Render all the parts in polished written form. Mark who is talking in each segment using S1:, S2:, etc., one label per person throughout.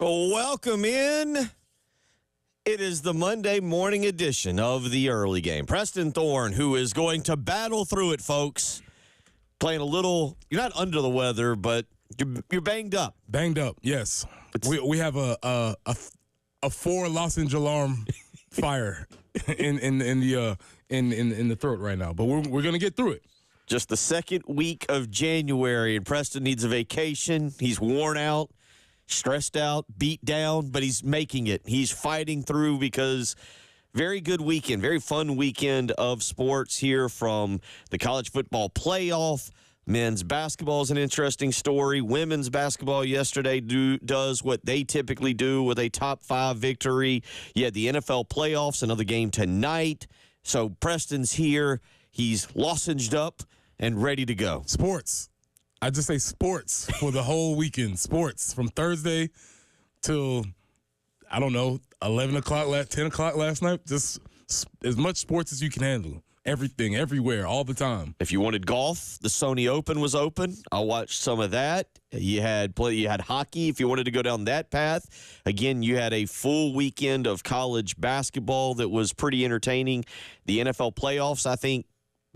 S1: Welcome in. It is the Monday morning edition of the early game. Preston Thorne, who is going to battle through it, folks. Playing a little, you're not under the weather, but you're banged up.
S2: Banged up, yes. We have a 4 lozenge alarm fire in the throat right now, but we're gonna get through it.
S1: Just the second week of January, and Preston needs a vacation. He's worn out, stressed out, beat down, but he's making it. He's fighting through because very good weekend, very fun weekend of sports here from the college football playoff. Men's basketball is an interesting story. Women's basketball yesterday does what they typically do with a top 5 victory. You had the NFL playoffs, another game tonight. So Preston's here. He's lozenged up and ready to go.
S2: Sports. I just say sports for the whole weekend. Sports from Thursday till, I don't know, 11 o'clock, 10 o'clock last night. Just as much sports as you can handle. Everything, everywhere, all the time.
S1: If you wanted golf, the Sony Open was open. I watched some of that. You had hockey if you wanted to go down that path. Again, you had a full weekend of college basketball that was pretty entertaining. The NFL playoffs, I think,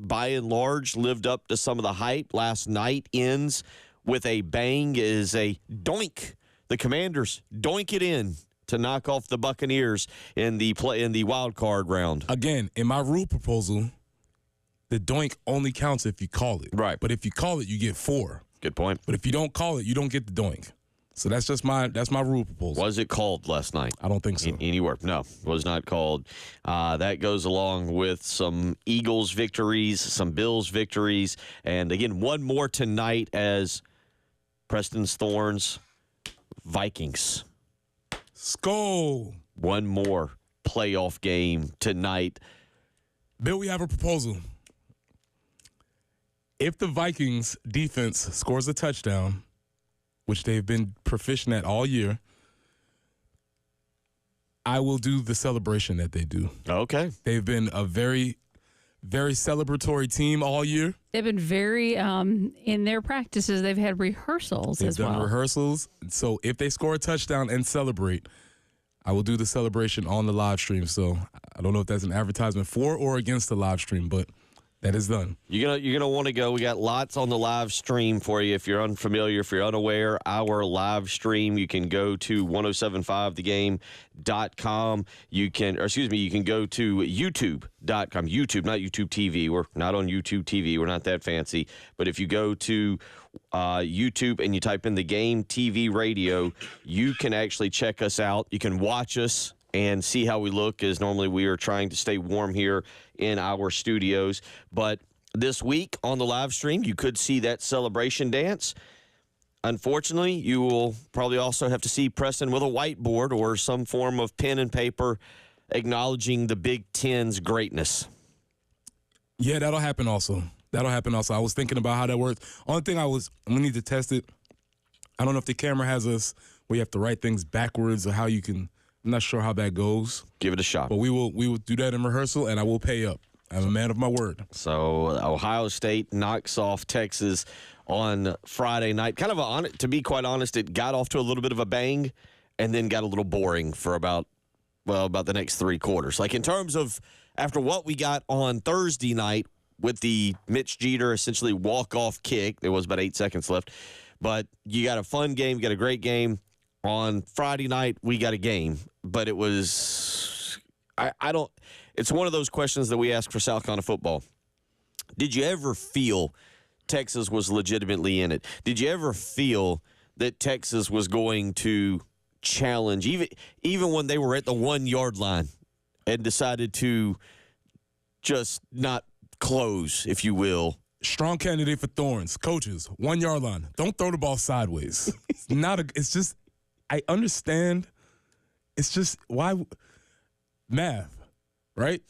S1: by and large, lived up to some of the hype. Last night ends with a bang, is a doink. The Commanders doink it in to knock off the Buccaneers in the wild card round.
S2: Again, in my rule proposal, the doink only counts if you call it.
S1: Right.
S2: But if you call it, you get 4.
S1: Good point.
S2: But if you don't call it, you don't get the doink. So that's my rule proposal.
S1: Was it called last night?
S2: I don't think so.
S1: Anywhere? No, was not called. That goes along with some Eagles victories, some Bills victories, and again, one more tonight as Preston's Thorns Vikings.
S2: Skull.
S1: One more playoff game tonight.
S2: Bill, we have a proposal. If the Vikings defense scores a touchdown, which they've been proficient at all year, I will do the celebration that they do.
S1: Okay.
S2: They've been a very, very celebratory team all year.
S3: They've been very, in their practices, they've had rehearsals as well.
S2: They've done rehearsals. So if they score a touchdown and celebrate, I will do the celebration on the live stream. So I don't know if that's an advertisement for or against the live stream, but that is done.
S1: You're gonna want to go. We got lots on the live stream for you. If you're unfamiliar, if you're unaware, our live stream, you can go to 1075thegame.com. You can go to youtube.com. YouTube, not YouTube TV. We're not on YouTube TV. We're not that fancy. But if you go to YouTube and you type in the Game TV radio, you can actually check us out. You can watch us and see how we look, as normally we are trying to stay warm here in our studios. But this week on the live stream, you could see that celebration dance. Unfortunately, you will probably also have to see Preston with a whiteboard or some form of pen and paper acknowledging the Big Ten's greatness.
S2: Yeah, that'll happen also. I was thinking about how that works. Only thing we need to test it. I don't know if the camera has us where you have to write things backwards or how you can. I'm not sure how that goes.
S1: Give it a shot.
S2: But we will do that in rehearsal, and I will pay up. I'm a man of my word.
S1: So Ohio State knocks off Texas on Friday night. Kind of to be quite honest, it got off to a little bit of a bang and then got a little boring for about the next 3 quarters. Like in terms of after what we got on Thursday night with the Mitch Jeter essentially walk-off kick, there was about 8 seconds left. But you got a fun game, you got a great game. On Friday night, we got a game, but it was it's one of those questions that we ask for South Carolina football. Did you ever feel Texas was legitimately in it? Did you ever feel that Texas was going to challenge, even when they were at the 1-yard line and decided to just not close, if you will?
S2: Strong candidate for Thorns. Coaches, 1-yard line. Don't throw the ball sideways. It's just, I understand. It's just, why? Math, right?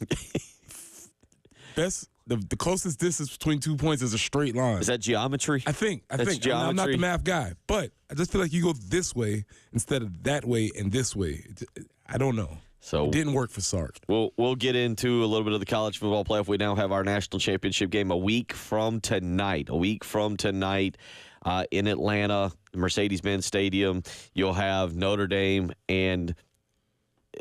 S2: The closest distance between 2 points is a straight line.
S1: Is that geometry?
S2: I think.
S1: Geometry.
S2: I'm not the math guy, but I just feel like you go this way instead of that way and this way. I don't know.
S1: So
S2: it didn't work for Sark.
S1: We'll get into a little bit of the college football playoff. We now have our national championship game a week from tonight. in Atlanta, Mercedes-Benz Stadium. You'll have Notre Dame and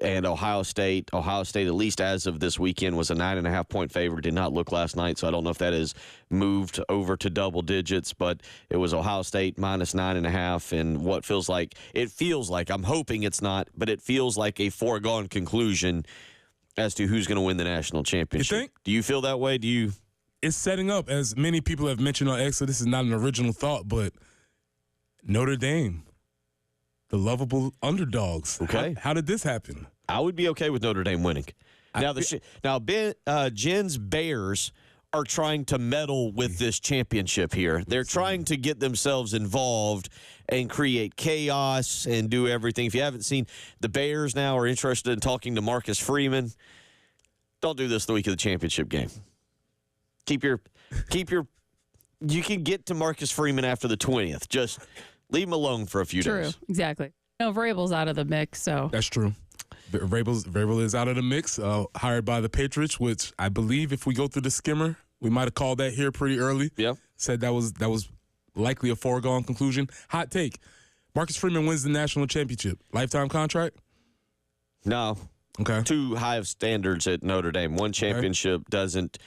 S1: Ohio State. Ohio State, at least as of this weekend, was a 9.5-point favorite. Did not look last night, so I don't know if that has moved over to double digits, but it was Ohio State minus 9.5, and what feels like, I'm hoping it's not, but it feels like a foregone conclusion as to who's going to win the national championship.
S2: You think?
S1: Do you feel that way?
S2: It's setting up, as many people have mentioned on X, so this is not an original thought, but Notre Dame, the lovable underdogs.
S1: Okay.
S2: How did this happen?
S1: I would be okay with Notre Dame winning. Jen's Bears are trying to meddle with this championship here. They're trying to get themselves involved and create chaos and do everything. If you haven't seen, the Bears now are interested in talking to Marcus Freeman. Don't do this the week of the championship game. You can get to Marcus Freeman after the 20th. Just leave him alone for a few days.
S3: True, exactly. No, Vrabel's out of the mix, so.
S2: That's true. Vrabel is out of the mix, hired by the Patriots, which I believe if we go through the skimmer, we might have called that here pretty early.
S1: Yeah.
S2: Said that was likely a foregone conclusion. Hot take. Marcus Freeman wins the national championship. Lifetime contract?
S1: No.
S2: Okay.
S1: Too high of standards at Notre Dame. One championship doesn't,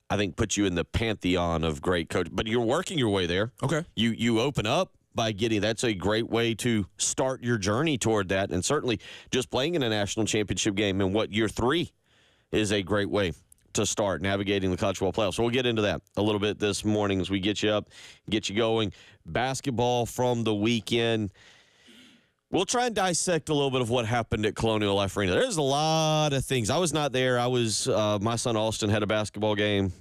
S1: I think, put you in the pantheon of great coaches. But you're working your way there.
S2: Okay.
S1: You open up by getting, that's a great way to start your journey toward that. And certainly just playing in a national championship game in year 3 is a great way to start navigating the college football playoffs. So we'll get into that a little bit this morning as we get you up, get you going. Basketball from the weekend. We'll try and dissect a little bit of what happened at Colonial Life Arena. There's a lot of things. I was not there. My son Austin had a basketball game,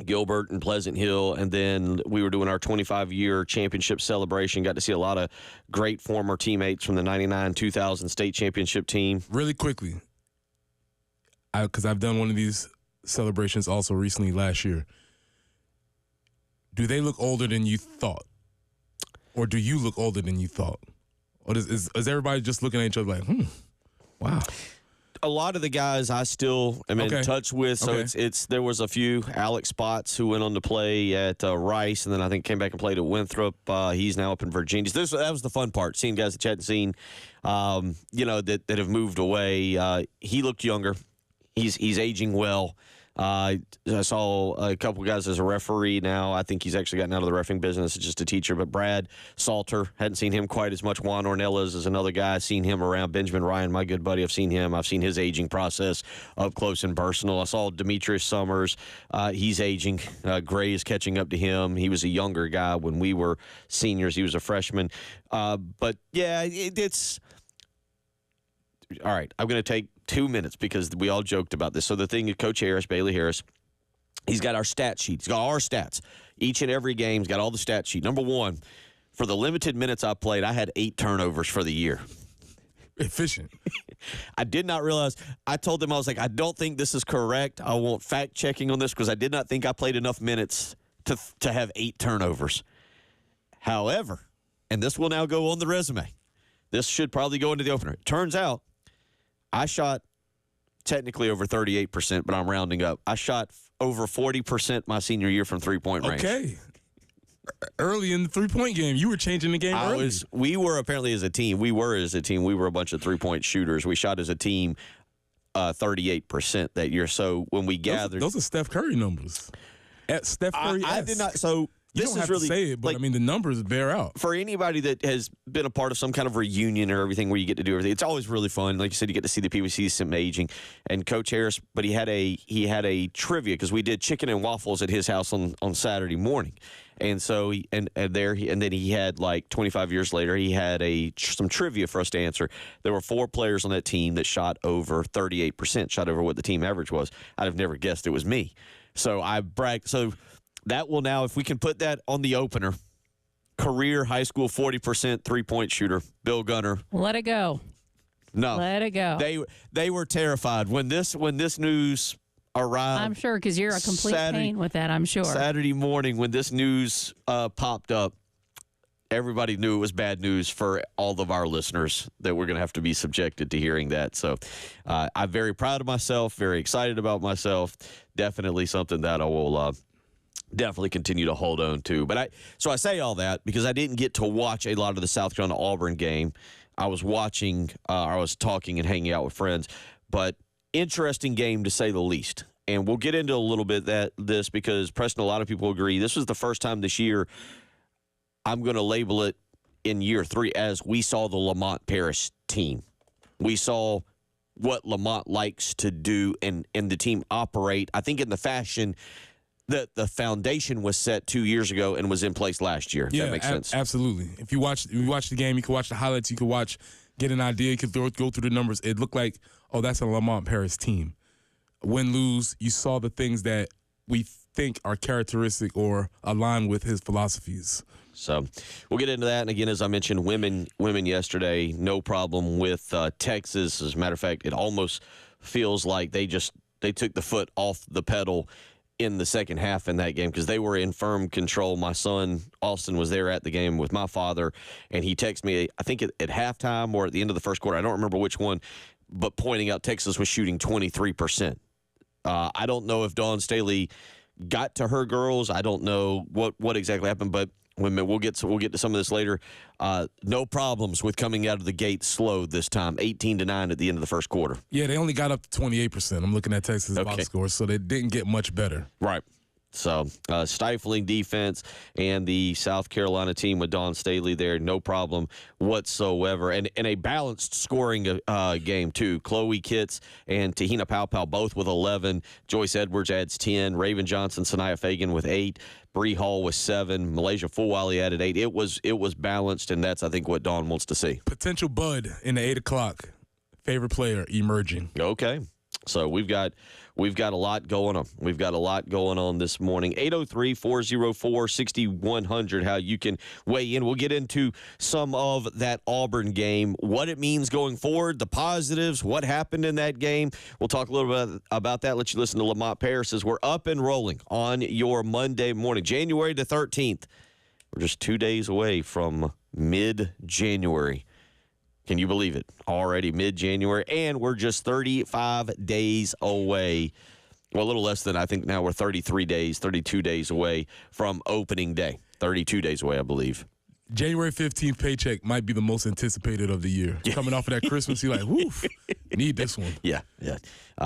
S1: Gilbert and Pleasant Hill, and then we were doing our 25-year championship celebration. Got to see a lot of great former teammates from the 99-2000 state championship team.
S2: Really quickly, because I've done one of these celebrations also recently last year. Do they look older than you thought? Or do you look older than you thought? Or is everybody just looking at each other like, wow?
S1: A lot of the guys I still am in touch with. So there was a few. Alex Spots, who went on to play at Rice, and then I think came back and played at Winthrop. He's now up in Virginia. That was the fun part, seeing guys that you hadn't seen, that have moved away. He looked younger. He's aging well. I saw a couple guys as a referee now. I think he's actually gotten out of the reffing business, just a teacher. But Brad Salter, hadn't seen him quite as much. Juan Ornelas is another guy. I've seen him around. Benjamin Ryan, my good buddy, I've seen him. I've seen his aging process up close and personal. I saw Demetrius Summers. He's aging. Gray is catching up to him. He was a younger guy when we were seniors. He was a freshman. But, yeah, it's – all right, I'm going to take 2 minutes because we all joked about this. So the thing is, Coach Harris, Bailey Harris, he's got our stat sheet. He's got our stats. Each and every game, he's got all the stat sheet. Number one, for the limited minutes I played, I had 8 turnovers for the year.
S2: Efficient.
S1: I did not realize. I told them, I was like, I don't think this is correct. I want fact checking on this because I did not think I played enough minutes to have 8 turnovers. However, and this will now go on the resume. This should probably go into the opener. It turns out, I shot technically over 38%, but I'm rounding up. I shot over 40% my senior year from three-point range.
S2: Okay. Early in the three-point game, you were changing the game early.
S1: We were apparently as a team. We were a bunch of three-point shooters. We shot as a team 38% that year. So when we gathered.
S2: Those are Steph Curry numbers. At Steph Curry.
S1: I did not. So.
S2: You
S1: This
S2: don't
S1: is
S2: have
S1: really,
S2: to say it, but the numbers bear out.
S1: For anybody that has been a part of some kind of reunion or everything where you get to do everything, it's always really fun. Like you said, you get to see the people, see some aging. And Coach Harris, but he had a trivia because we did chicken and waffles at his house on Saturday morning. And so and then he had, like, 25 years later, he had some trivia for us to answer. There were 4 players on that team that shot over 38%, shot over what the team average was. I'd have never guessed it was me. So I bragged. So that will now, if we can put that on the opener, career high school 40% three-point shooter, Bill Gunner.
S3: Let it go.
S1: No.
S3: Let it go.
S1: They were terrified when this news arrived.
S3: I'm sure, because you're a complete pain with that, I'm sure.
S1: Saturday morning when this news popped up, everybody knew it was bad news for all of our listeners that we're going to have to be subjected to hearing that. So I'm very proud of myself, very excited about myself. Definitely something that I will definitely continue to hold on to. But I say all that because I didn't get to watch a lot of the South Carolina Auburn game. I was watching, I was talking and hanging out with friends, but interesting game to say the least. And we'll get into a little bit this because Preston, a lot of people agree this was the first time this year. I'm going to label it in year 3 as we saw the Lamont Paris team. We saw what Lamont likes to do and the team operate, I think, in the fashion that the foundation was set 2 years ago and was in place last year.
S2: Yeah,
S1: that makes sense.
S2: Absolutely. If you watch the game, you can watch the highlights, you can get an idea, you can go through the numbers. It looked like, oh, that's a Lamont Paris team. Win, lose, you saw the things that we think are characteristic or align with his philosophies. So
S1: we'll get into that. And again, as I mentioned, women yesterday, no problem with Texas. As a matter of fact, it almost feels like they took the foot off the pedal in the second half in that game because they were in firm control. My son, Austin, was there at the game with my father, and he texted me, I think at halftime or at the end of the first quarter, I don't remember which one, but pointing out Texas was shooting 23%. I don't know if Dawn Staley got to her girls. I don't know what exactly happened, but we'll get to some of this later. No problems with coming out of the gate slow this time. 18-9 at the end of the first quarter.
S2: Yeah, they only got up to 28%. I'm looking at Texas box scores, so they didn't get much better.
S1: Right. So stifling defense, and the South Carolina team with Dawn Staley there, no problem whatsoever. And a balanced scoring game, too. Chloe Kitts and Tahina Paopao both with 11. Joyce Edwards adds 10. Raven Johnson, Sanaya Fagan with 8. Bree Hall with 7. Malaysia Fulwiley added 8. It was balanced, and that's, I think, what Dawn wants to see.
S2: Potential bud in the 8 o'clock. Favorite player emerging.
S1: Okay. So we've got a lot going on. We've got a lot going on this morning. 803-404-6100, how you can weigh in. We'll get into some of that Auburn game, what it means going forward, the positives, what happened in that game. We'll talk a little bit about that. Let you listen to Lamont Paris as we're up and rolling on your Monday morning, January the 13th. We're just 2 days away from mid-January. Can you believe it? Already mid-January, and we're just 35 days away. Well, a little less than, I think now we're 32 days away from opening day. 32 days away, I believe.
S2: January 15th paycheck might be the most anticipated of the year. Coming off of that Christmas, you're like, woof, need this one.
S1: Yeah.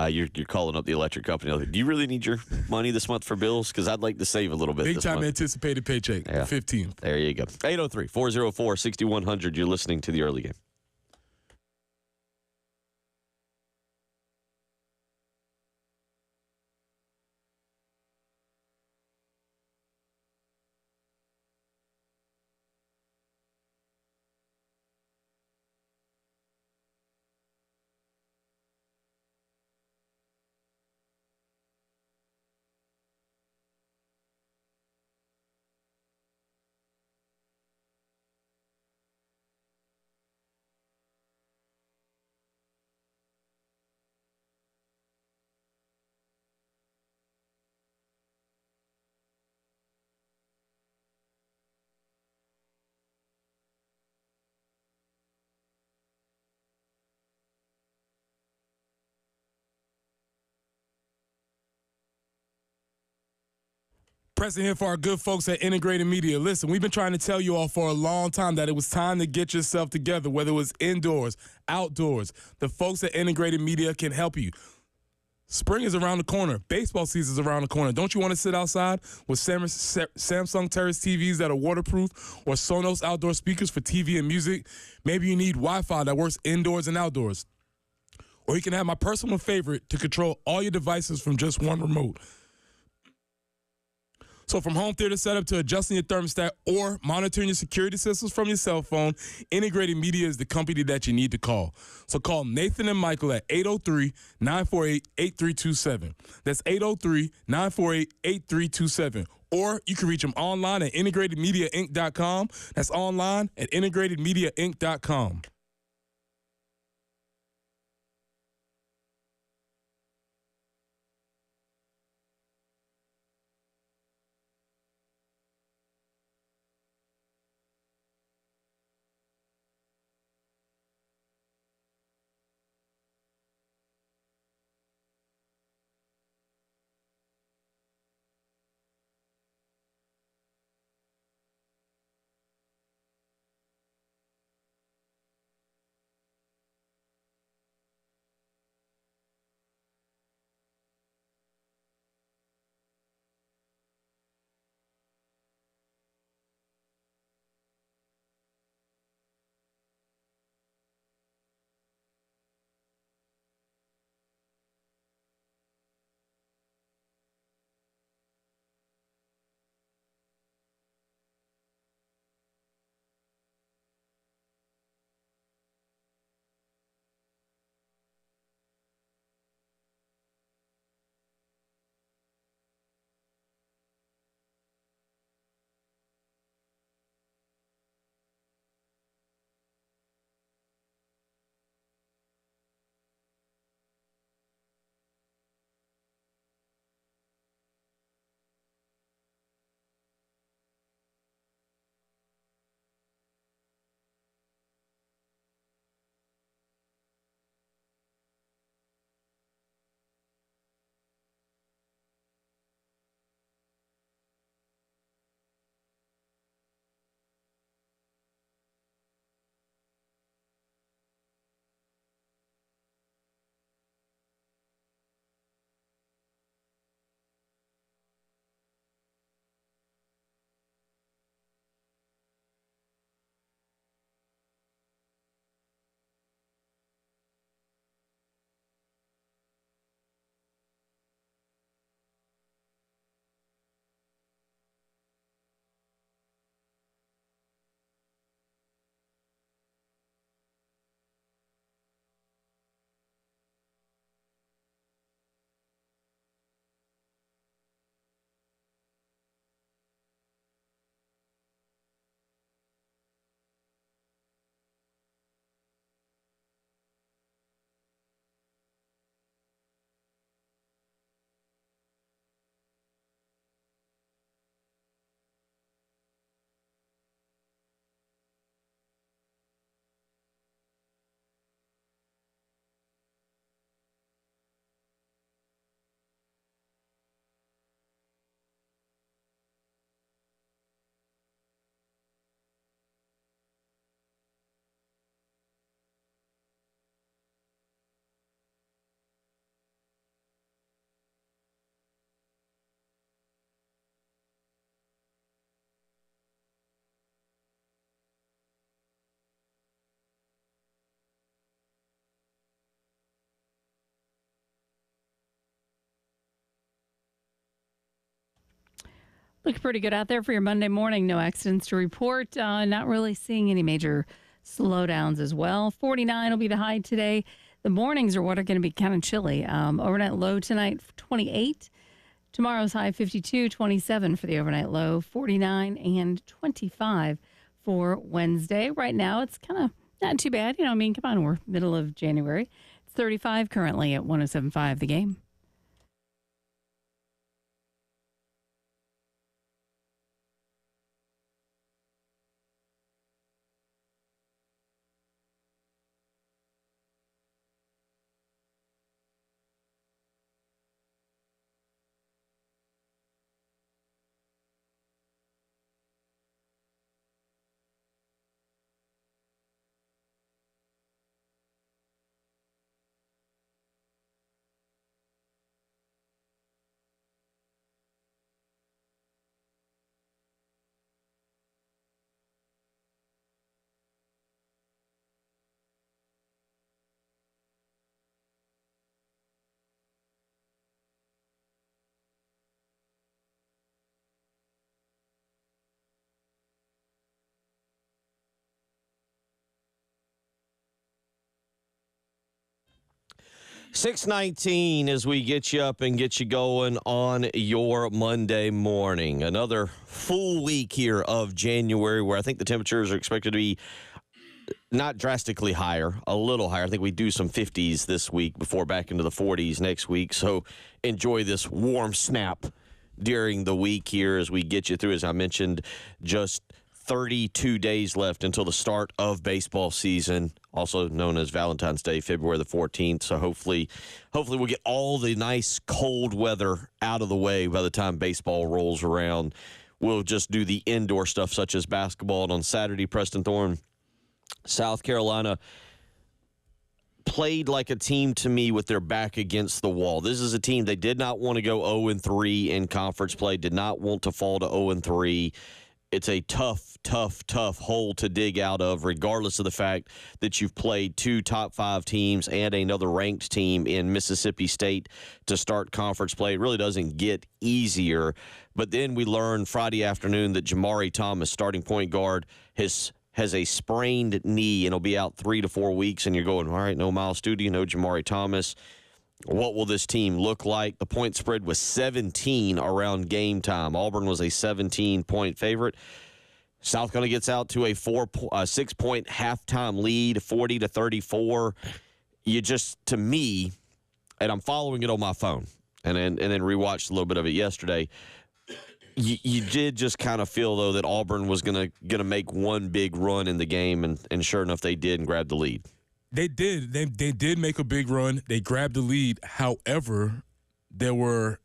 S1: You're calling up the electric company. Like, do you really need your money this month for bills? Because I'd like to save a little bit
S2: Big
S1: this
S2: time
S1: month.
S2: anticipated paycheck, 15th.
S1: There you go. 803-404-6100. You're listening to the early game.
S2: Preston here for our good folks at Integrated Media. Listen, we've been trying to tell you all for a long time that it was time to get yourself together, whether it was indoors, outdoors. The folks at Integrated Media can help you. Spring is around the corner. Baseball season is around the corner. Don't you want to sit outside with Samsung Terrace TVs that are waterproof or Sonos outdoor speakers for TV and music? Maybe you need Wi-Fi that works indoors and outdoors. Or you can have my personal favorite to control all your devices from just one remote. So from home theater setup to adjusting your thermostat or monitoring your security systems from your cell phone, Integrated Media is the company that you need to call. So call Nathan and Michael at 803-948-8327. That's 803-948-8327. Or you can reach them online at integratedmediainc.com. That's online at integratedmediainc.com.
S3: Looking pretty good out there for your Monday morning. No accidents to report. Not really seeing any major slowdowns as well. 49 will be the high today. The mornings are what are going to be kind of chilly. Overnight low tonight, 28. Tomorrow's high, 52, 27 for the overnight low, 49 and 25 for Wednesday. Right now, it's kind of not too bad. Come on, we're middle of January. It's 35 currently at 107.5 The Game.
S1: $6:19 as we get you up and get you going on your Monday morning. Another full week here of January where I think the temperatures are expected to be not drastically higher, a little higher. I think we do some 50s this week before back into the 40s next week. So enjoy this warm snap during the week here as we get you through. As I mentioned, just 32 days left until the start of baseball season, also known as Valentine's Day, February the 14th. So hopefully we'll get all the nice cold weather out of the way by the time baseball rolls around. We'll just do the indoor stuff such as basketball. And on Saturday, Preston Thorne, South Carolina played like a team to me with their back against the wall. This is a team they did not want to go 0-3 in conference play, did not want to fall to 0-3. It's a tough hole to dig out of, regardless of the fact that you've played two top 5 teams and another ranked team in Mississippi State to start conference play. It really doesn't get easier. But then we learned Friday afternoon that Jamari Thomas, starting point guard, has a sprained knee and will be out 3 to 4 weeks. And you're going, all right, no Miles Studi, no Jamari Thomas. What will this team look like? The point spread was 17 around game time. Auburn was a 17-point favorite. South Carolina gets out to a 6-point halftime lead, 40-34. You just, to me, and I'm following it on my phone, and then rewatched a little bit of it yesterday. You did just kind of feel, though, that Auburn was gonna make one big run in the game, and sure enough, they did and grabbed the lead.
S2: They did. They did make a big run. They grabbed the lead. However, there were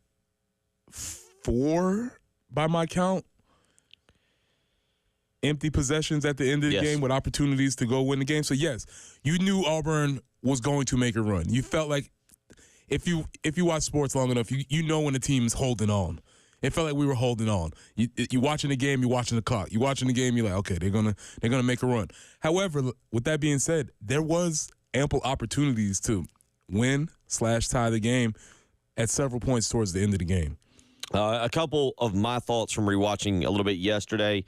S2: 4, by my count, empty possessions at the end of the game with opportunities to go win the game. So, yes, you knew Auburn was going to make a run. You felt like if you watch sports long enough, you know when the team's holding on. It felt like we were holding on. You watching the game, you're watching the clock. You watching the game, you're like, okay, they're gonna make a run. However, with that being said, there was ample opportunities to win/tie the game at several points towards the end of the game.
S1: A couple of my thoughts from rewatching a little bit yesterday.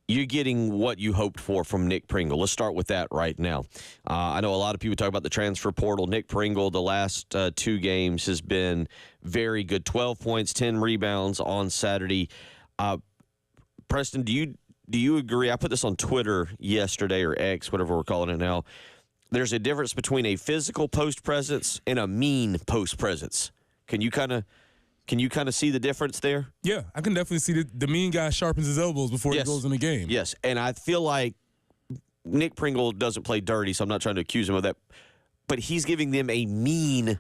S1: You're getting what you hoped for from Nick Pringle. Let's start with that right now. I know a lot of people talk about the transfer portal. Nick Pringle, the last 2 games, has been very good. 12 points, 10 rebounds on Saturday. Preston, do you agree? I put this on Twitter yesterday, or X, whatever we're calling it now. There's a difference between a physical post presence and a mean post presence. Can you kind of see the difference there? Yeah,
S2: I can definitely see the mean guy sharpens his elbows before he goes in the game.
S1: Yes, and I feel like Nick Pringle doesn't play dirty, so I'm not trying to accuse him of that. But he's giving them a mean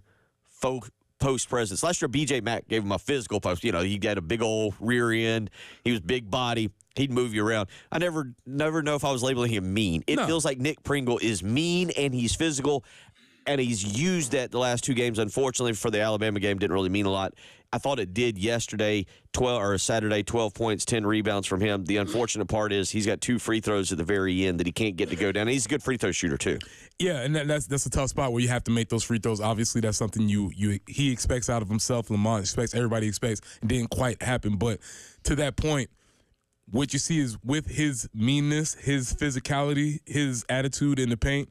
S1: post presence. Last year, B.J. Mack gave him a physical post. He had a big old rear end. He was big body. He'd move you around. I never know if I was labeling him mean. It feels like Nick Pringle is mean and he's physical. And he's used that the last two games. Unfortunately, for the Alabama game, didn't really mean a lot. I thought it did yesterday, Saturday, 12 points, 10 rebounds from him. The unfortunate part is he's got 2 free throws at the very end that he can't get to go down. He's a good free throw shooter, too.
S2: Yeah, and that's a tough spot where you have to make those free throws. Obviously, that's something he expects out of himself. Lamont expects, everybody expects. It didn't quite happen. But to that point, what you see is with his meanness, his physicality, his attitude in the paint,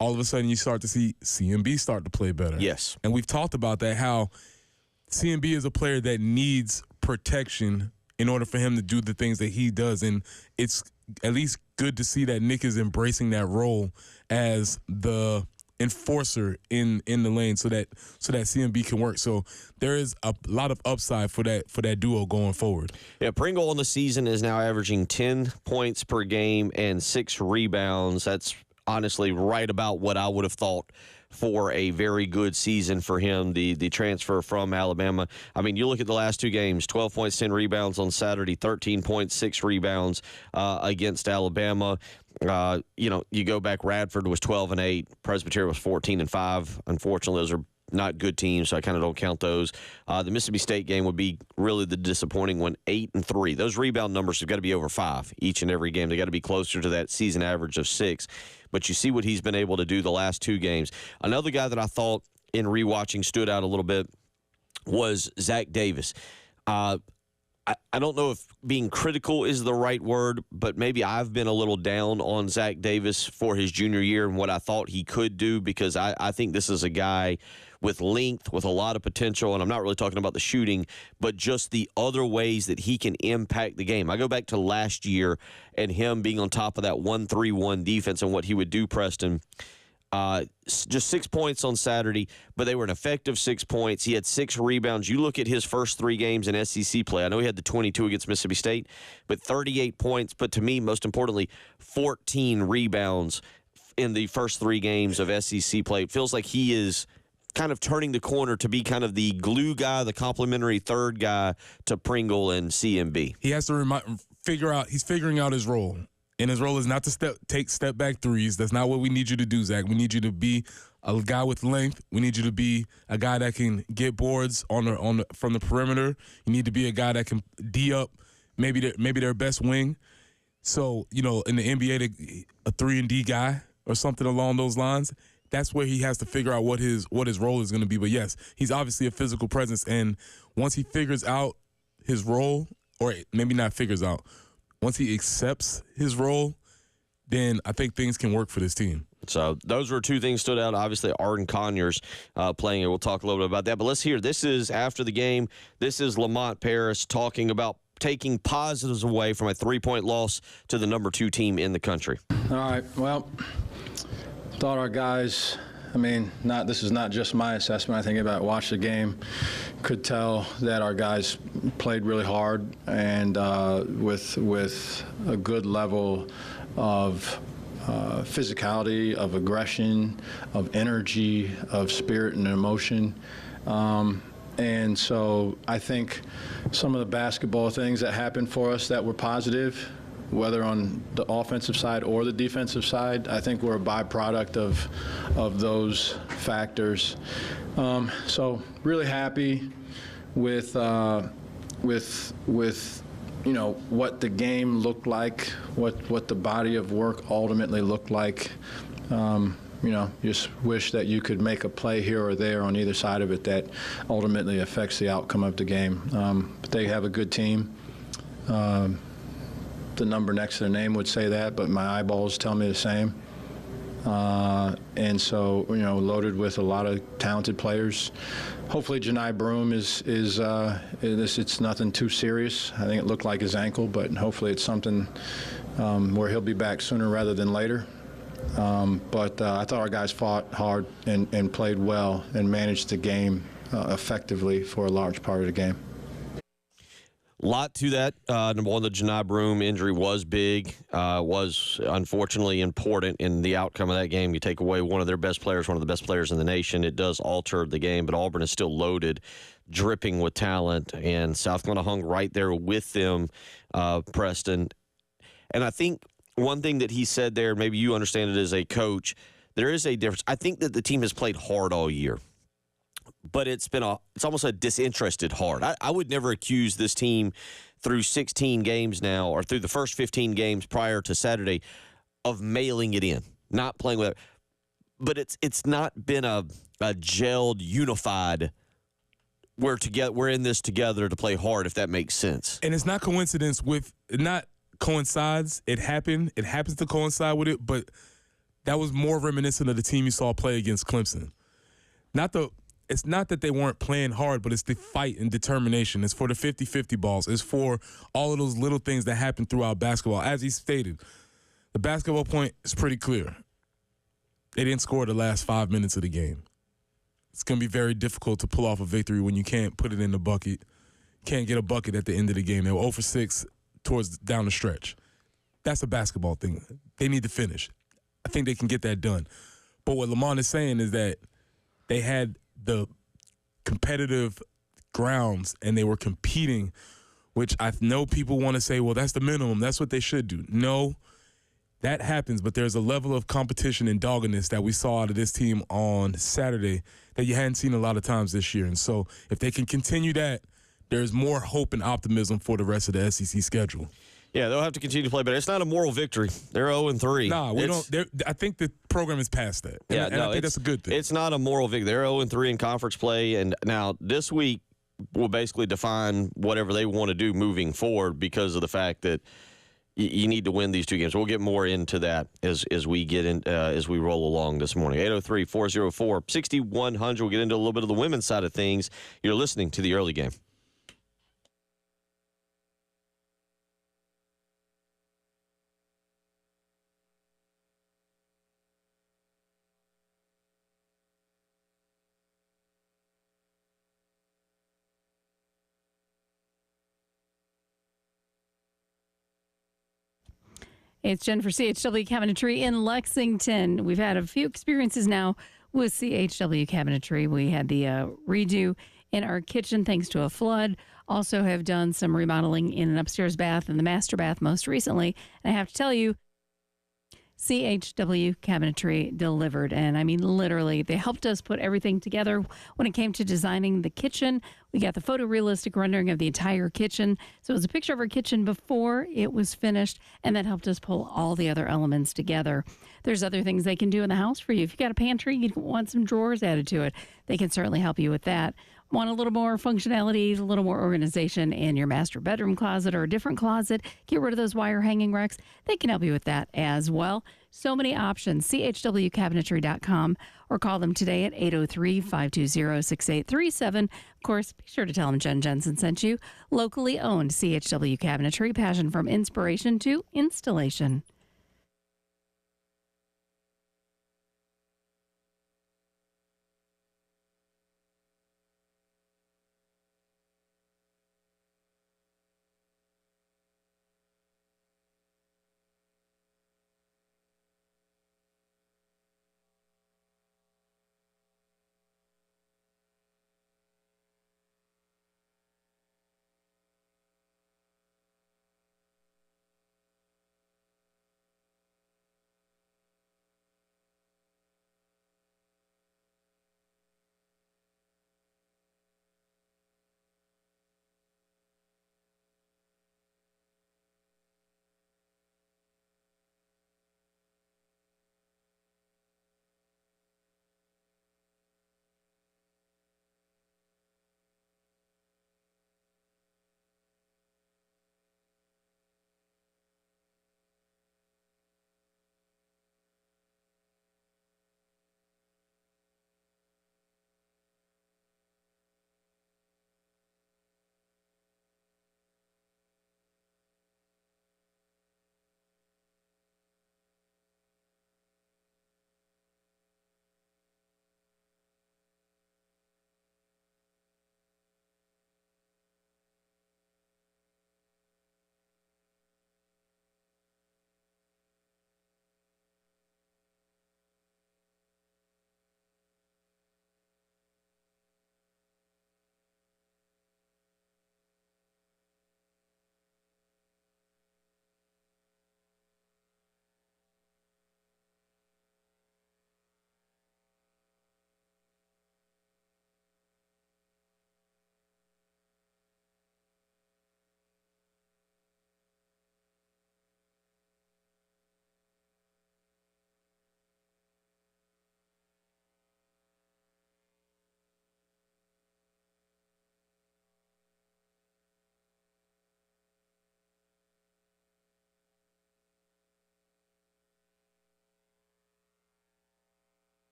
S2: all of a sudden you start to see CMB start to play better.
S1: Yes.
S2: And we've talked about that, how CMB is a player that needs protection in order for him to do the things that he does. And it's at least good to see that Nick is embracing that role as the enforcer in the lane so that CMB can work. So there is a lot of upside for that duo going forward.
S1: Yeah, Pringle on the season is now averaging 10 points per game and 6 rebounds. That's honestly right about what I would have thought for a very good season for him, the transfer from Alabama. I mean, you look at the last 2 games, 12 points, 10 rebounds on Saturday, 13 points, 6 rebounds against Alabama. You go back, Radford was 12-8, Presbyterian was 14-5. Unfortunately, those are not good teams, so I kind of don't count those. The Mississippi State game would be really the disappointing one, 8-3. Those rebound numbers have got to be over 5 each and every game. They got to be closer to that season average of 6. But you see what he's been able to do the last 2 games. Another guy that I thought in rewatching stood out a little bit was Zach Davis. I don't know if being critical is the right word, but maybe I've been a little down on Zach Davis for his junior year and what I thought he could do, because I think this is a guy with length, with a lot of potential, and I'm not really talking about the shooting, but just the other ways that he can impact the game. I go back to last year and him being on top of that 1-3-1 defense and what he would do, Preston. Just 6 points on Saturday, but they were an effective 6 points. He had 6 rebounds. You look at his first 3 games in SEC play. I know he had the 22 against Mississippi State, but 38 points. But to me, most importantly, 14 rebounds in the first 3 games of SEC play. It feels like he is kind of turning the corner to be kind of the glue guy, the complementary third guy to Pringle and CMB.
S2: He has to he's figuring out his role. And his role is not to take step back threes. That's not what we need you to do, Zach. We need you to be a guy with length. We need you to be a guy that can get boards from the perimeter. You need to be a guy that can D up maybe their best wing. So, in the NBA, a 3-and-D guy or something along those lines. That's where he has to figure out what his role is going to be. But yes, he's obviously a physical presence, and once he figures out his role, or maybe not figures out, once he accepts his role, then I think things can work for this team.
S1: So those were 2 things stood out. Obviously, Arden Conyers playing it. We'll talk a little bit about that. But let's hear. This is after the game. This is Lamont Paris talking about taking positives away from a 3-point loss to the number 2 team in the country.
S4: All right. Well, thought our guys, this is not just my assessment. I think about watch the game, could tell that our guys played really hard and with a good level of physicality, of aggression, of energy, of spirit and emotion. And so I think some of the basketball things that happened for us that were positive, whether on the offensive side or the defensive side, I think we're a byproduct of those factors. So really happy with what the game looked like, what the body of work ultimately looked like. Just wish that you could make a play here or there on either side of it that ultimately affects the outcome of the game. But they have a good team. The number next to their name would say that, but my eyeballs tell me the same. And so, loaded with a lot of talented players. Hopefully, Janai Broom it's nothing too serious. I think it looked like his ankle, but hopefully it's something where he'll be back sooner rather than later. But I thought our guys fought hard and played well and managed the game effectively for a large part of the game.
S1: Lot to that. Number one, the Janai Broom injury was big, was unfortunately important in the outcome of that game. You take away one of their best players, one of the best players in the nation, it does alter the game, but Auburn is still loaded, dripping with talent, and South Carolina hung right there with them, Preston. And I think one thing that he said there, maybe you understand it as a coach, there is a difference. I think that the team has played hard all year, but it's almost a disinterested hard. I would never accuse this team through 16 games now, or through the first 15 games prior to Saturday, of mailing it in, not playing with it. But it's not been a gelled, unified, we're in this together to play hard, if that makes sense.
S2: And it's not coincidences. It happened. It happens to coincide with it, but that was more reminiscent of the team you saw play against Clemson. It's not that they weren't playing hard, but it's the fight and determination. It's for the 50-50 balls. It's for all of those little things that happen throughout basketball. As he stated, the basketball point is pretty clear. They didn't score the last 5 minutes of the game. It's going to be very difficult to pull off a victory when you can't put it in the bucket, can't get a bucket at the end of the game. They were 0 for 6 towards down the stretch. That's a basketball thing. They need to finish. I think they can get that done. But what Lamont is saying is that they had the competitive grounds and they were competing, which I know people want to say, well, that's the minimum. That's what they should do. No, that happens, but there's a level of competition and doggedness that we saw out of this team on Saturday that you hadn't seen a lot of times this year. And so if they can continue that, there's more hope and optimism for the rest of the SEC schedule.
S1: Yeah, they'll have to continue to play, but it's not a moral victory. They're 0-3.
S2: Nah, we don't. I think the program is past that. And I think that's a good thing.
S1: It's not a moral victory. They're 0-3 in conference play, and now this week will basically define whatever they want to do moving forward because of the fact that you need to win these two games. We'll get more into that as we get in as we roll along this morning. 803-404-6100. We'll get into a little bit of the women's side of things. You're listening to the early game.
S3: It's Jen for CHW Cabinetry in Lexington. We've had a few experiences now with CHW Cabinetry. We had the redo in our kitchen thanks to a flood. Also have done some remodeling in an upstairs bath and the master bath most recently. And I have to tell you, CHW Cabinetry delivered. And I mean, literally, they helped us put everything together when it came to designing the kitchen. We got the photorealistic rendering of the entire kitchen. So it was a picture of our kitchen before it was finished, and that helped us pull all the other elements together. There's other things they can do in the house for you. If you got a pantry, you want some drawers added to it, they can certainly help you with that. Want a little more functionality, a little more organization in your master bedroom closet or a different closet, get rid of those wire hanging racks, they can help you with that as well. So many options. CHWCabinetry.com or call them today at 803-520-6837. Of course, be sure to tell them Jen Jensen sent you. Locally owned CHW Cabinetry, passion from inspiration to installation.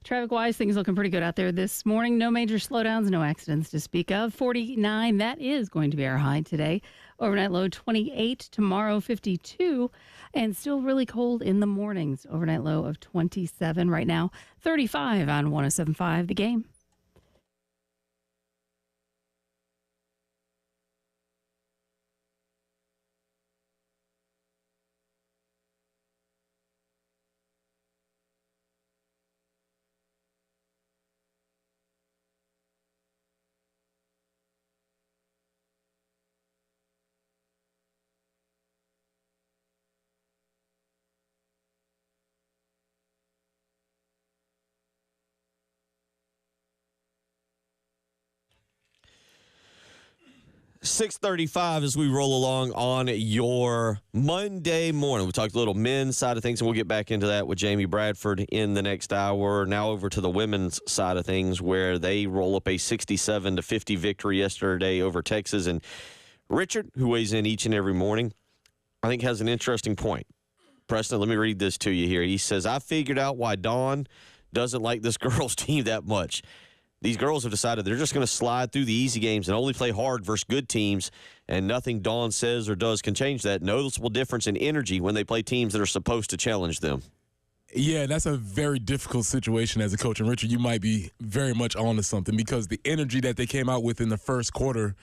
S3: Traffic-wise, things looking pretty good out there this morning. No major slowdowns, no accidents to speak of. 49, that is going to be our high today. Overnight low 28, tomorrow 52, and still really cold in the mornings. Overnight low of 27 right now. 35 on 107.5 The Game.
S1: .635 as we roll along on your Monday morning. We talked a little men's side of things, and we'll get back into that with Jamie Bradford in the next hour. Now over to the women's side of things, where they roll up a 67-50 victory yesterday over Texas. And Richard, who weighs in each and every morning, I think has an interesting point. Preston, let me read this to you here. He says, I figured out why Dawn doesn't like this girls' team that much. These girls have decided they're just going to slide through the easy games and only play hard versus good teams, and nothing Dawn says or does can change that. Noticeable difference in energy when they play teams that are supposed to challenge them.
S2: Yeah, that's a very difficult situation as a coach. And, Richard, you might be very much on to something, because the energy that they came out with in the first quarter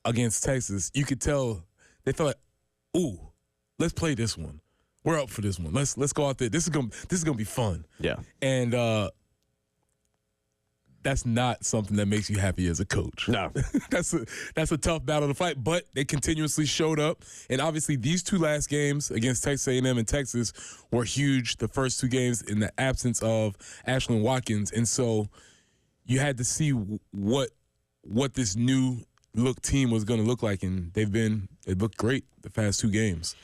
S2: against Texas, you could tell they felt like, ooh, let's play this one. We're up for this one. Let's go out there. This is gonna be fun.
S1: Yeah.
S2: And that's not something that makes you happy as a coach.
S1: No.
S2: That's a tough battle to fight, but they continuously showed up. And obviously these two last games against Texas A&M and Texas were huge, the first two games in the absence of Ashlyn Watkins. And so you had to see what this new look team was going to look like, and they looked great the past two games.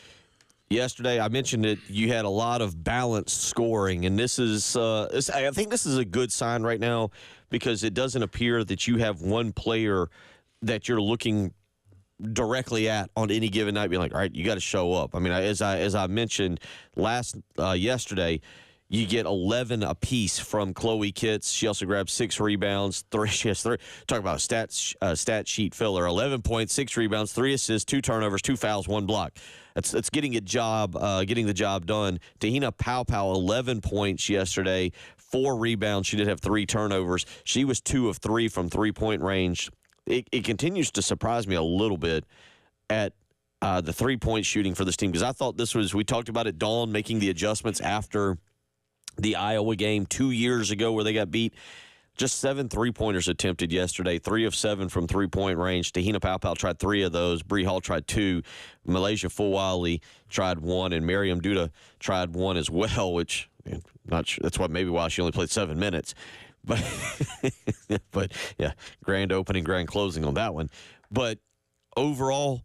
S1: Yesterday, I mentioned that you had a lot of balanced scoring, and this is I think this is a good sign right now, because it doesn't appear that you have one player that you're looking directly at on any given night being like, all right, you got to show up. I mean, as I mentioned yesterday, you get 11 apiece from Chloe Kitts. She also grabbed 6 rebounds, 3. She has 3. Talk about a stat sheet filler. 11 points, 6 rebounds, 3 assists, 2 turnovers, 2 fouls, 1 block. That's getting the job done. Tahina Paopao, 11 points yesterday, 4 rebounds. She did have 3 turnovers. She was 2 of 3 from 3-point range. It continues to surprise me a little bit at the 3-point shooting for this team, because I thought we talked about it, Dawn making the adjustments after the Iowa game 2 years ago where they got beat. Just 7 3-pointers attempted yesterday, 3 of 7 from 3-point range. Tahina Paopao tried 3 of those. Bree Hall tried 2. Malaysia Fulwiley tried 1, and Miriam Duda tried 1 as well, which not sure. That's maybe why she only played 7 minutes. But yeah, grand opening, grand closing on that one. But overall,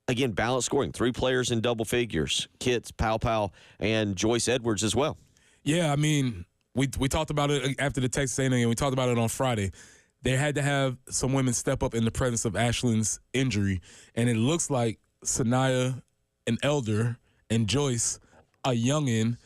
S1: again, balanced scoring. 3 players in double figures: Kitts, Paopao, and Joyce Edwards as well.
S2: Yeah, I mean, we talked about it after the Texas A&M game. We talked about it on Friday. They had to have some women step up in the presence of Ashlyn's injury, and it looks like Sanaya, an elder, and Joyce, a youngin,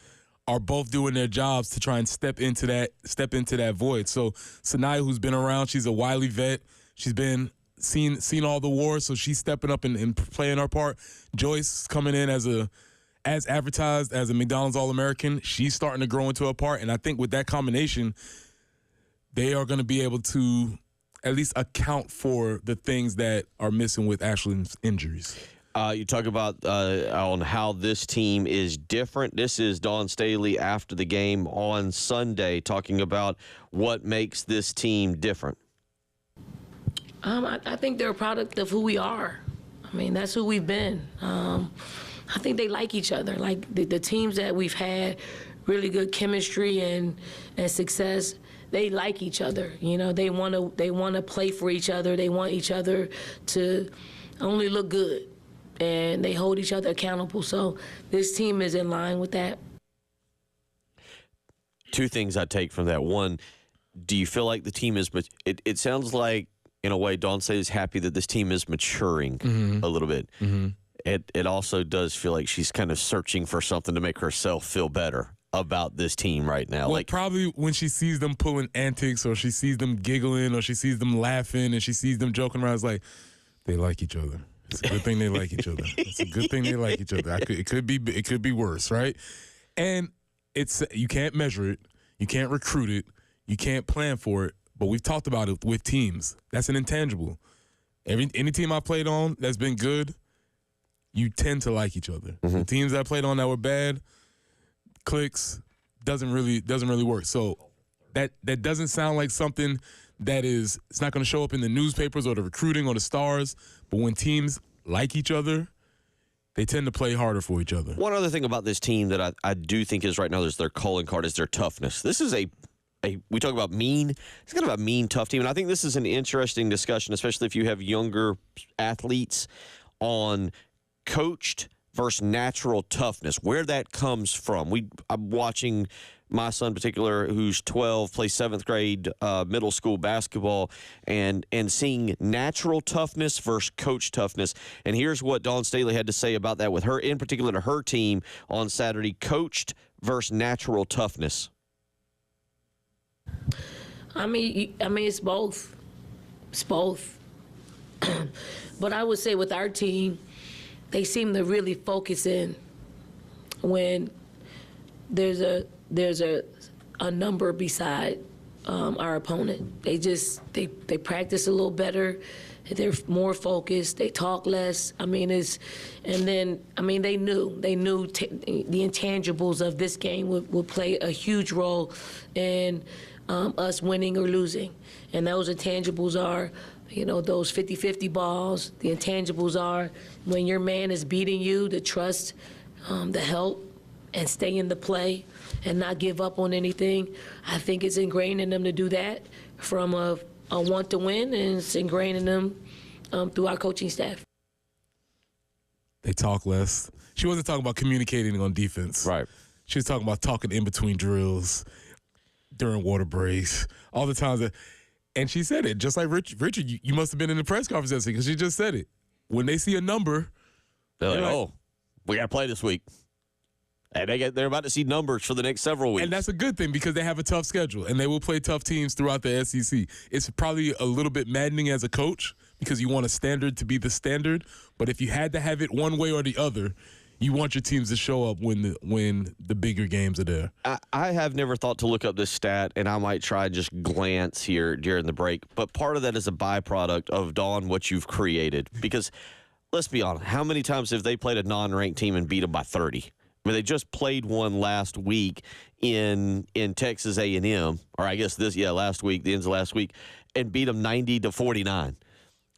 S2: are both doing their jobs to try and step into that void. So Sanaya, who's been around, she's a wily vet. She's been seen all the wars, so she's stepping up and playing her part. Joyce coming in as advertised as a McDonald's All-American. She's starting to grow into a part, and I think with that combination, they are going to be able to at least account for the things that are missing with Ashlyn's injuries.
S1: You talk about on how this team is different. This is Dawn Staley after the game on Sunday talking about what makes this team different.
S5: I think they're a product of who we are. I mean, that's who we've been. I think they like each other. Like the teams that we've had really good chemistry and success, they like each other. You know, they want to play for each other. They want each other to only look good, and they hold each other accountable. So this team is in line with that.
S1: 2 things I take from that. One, do you feel like the team is it sounds like, in a way, Dawn Staley is happy that this team is maturing a little bit. Mm-hmm. It also does feel like she's kind of searching for something to make herself feel better about this team right now.
S2: Well, probably when she sees them pulling antics, or she sees them giggling, or she sees them laughing, and she sees them joking around, it's like, they like each other. It's a good thing they like each other. It's a good thing they like each other. It could be worse, right? And you can't measure it, you can't recruit it, you can't plan for it. But we've talked about it with teams. That's an intangible. Any team I played on that's been good, you tend to like each other. The teams I played on that were bad, clicks, doesn't really work. So that doesn't sound like something that it's not going to show up in the newspapers or the recruiting or the stars. But when teams like each other, they tend to play harder for each other.
S1: One other thing about this team that I do think is right now is their calling card is their toughness. This is we talk about mean. It's kind of a mean, tough team. And I think this is an interesting discussion, especially if you have younger athletes, on coached versus natural toughness, where that comes from. I'm watching my son in particular, who's 12, plays 7th grade middle school basketball, and seeing natural toughness versus coach toughness. And here's what Dawn Staley had to say about that with her, in particular to her team on Saturday, coached versus natural toughness.
S5: I mean, it's both. It's both. But I would say with our team, they seem to really focus in when there's a number beside our opponent. They practice a little better. They're more focused. They talk less. They knew the intangibles of this game would play a huge role in us winning or losing. And those intangibles are, those 50-50 balls. The intangibles are when your man is beating you, the trust, the help, and stay in the play and not give up on anything. I think it's ingrained in them to do that from a want to win, and it's ingrained in them through our coaching staff.
S2: They talk less. She wasn't talking about communicating on defense.
S1: Right.
S2: She was talking about talking in between drills, during water breaks, all the times and she said it, just like Richard, you must have been in the press conference yesterday, because she just said it. When they see a number,
S1: they're like, oh, we got to play this week. And they're about to see numbers for the next several weeks.
S2: And that's a good thing, because they have a tough schedule, and they will play tough teams throughout the SEC. It's probably a little bit maddening as a coach, because you want a standard to be the standard. But if you had to have it one way or the other, you want your teams to show up when the bigger games are there.
S1: I have never thought to look up this stat, and I might try just glance here during the break. But part of that is a byproduct of, Dawn, what you've created. Because let's be honest, how many times have they played a non-ranked team and beat them by 30? They just played one last week in Texas A&M, or I guess last week, the ends of last week, and beat them 90-49.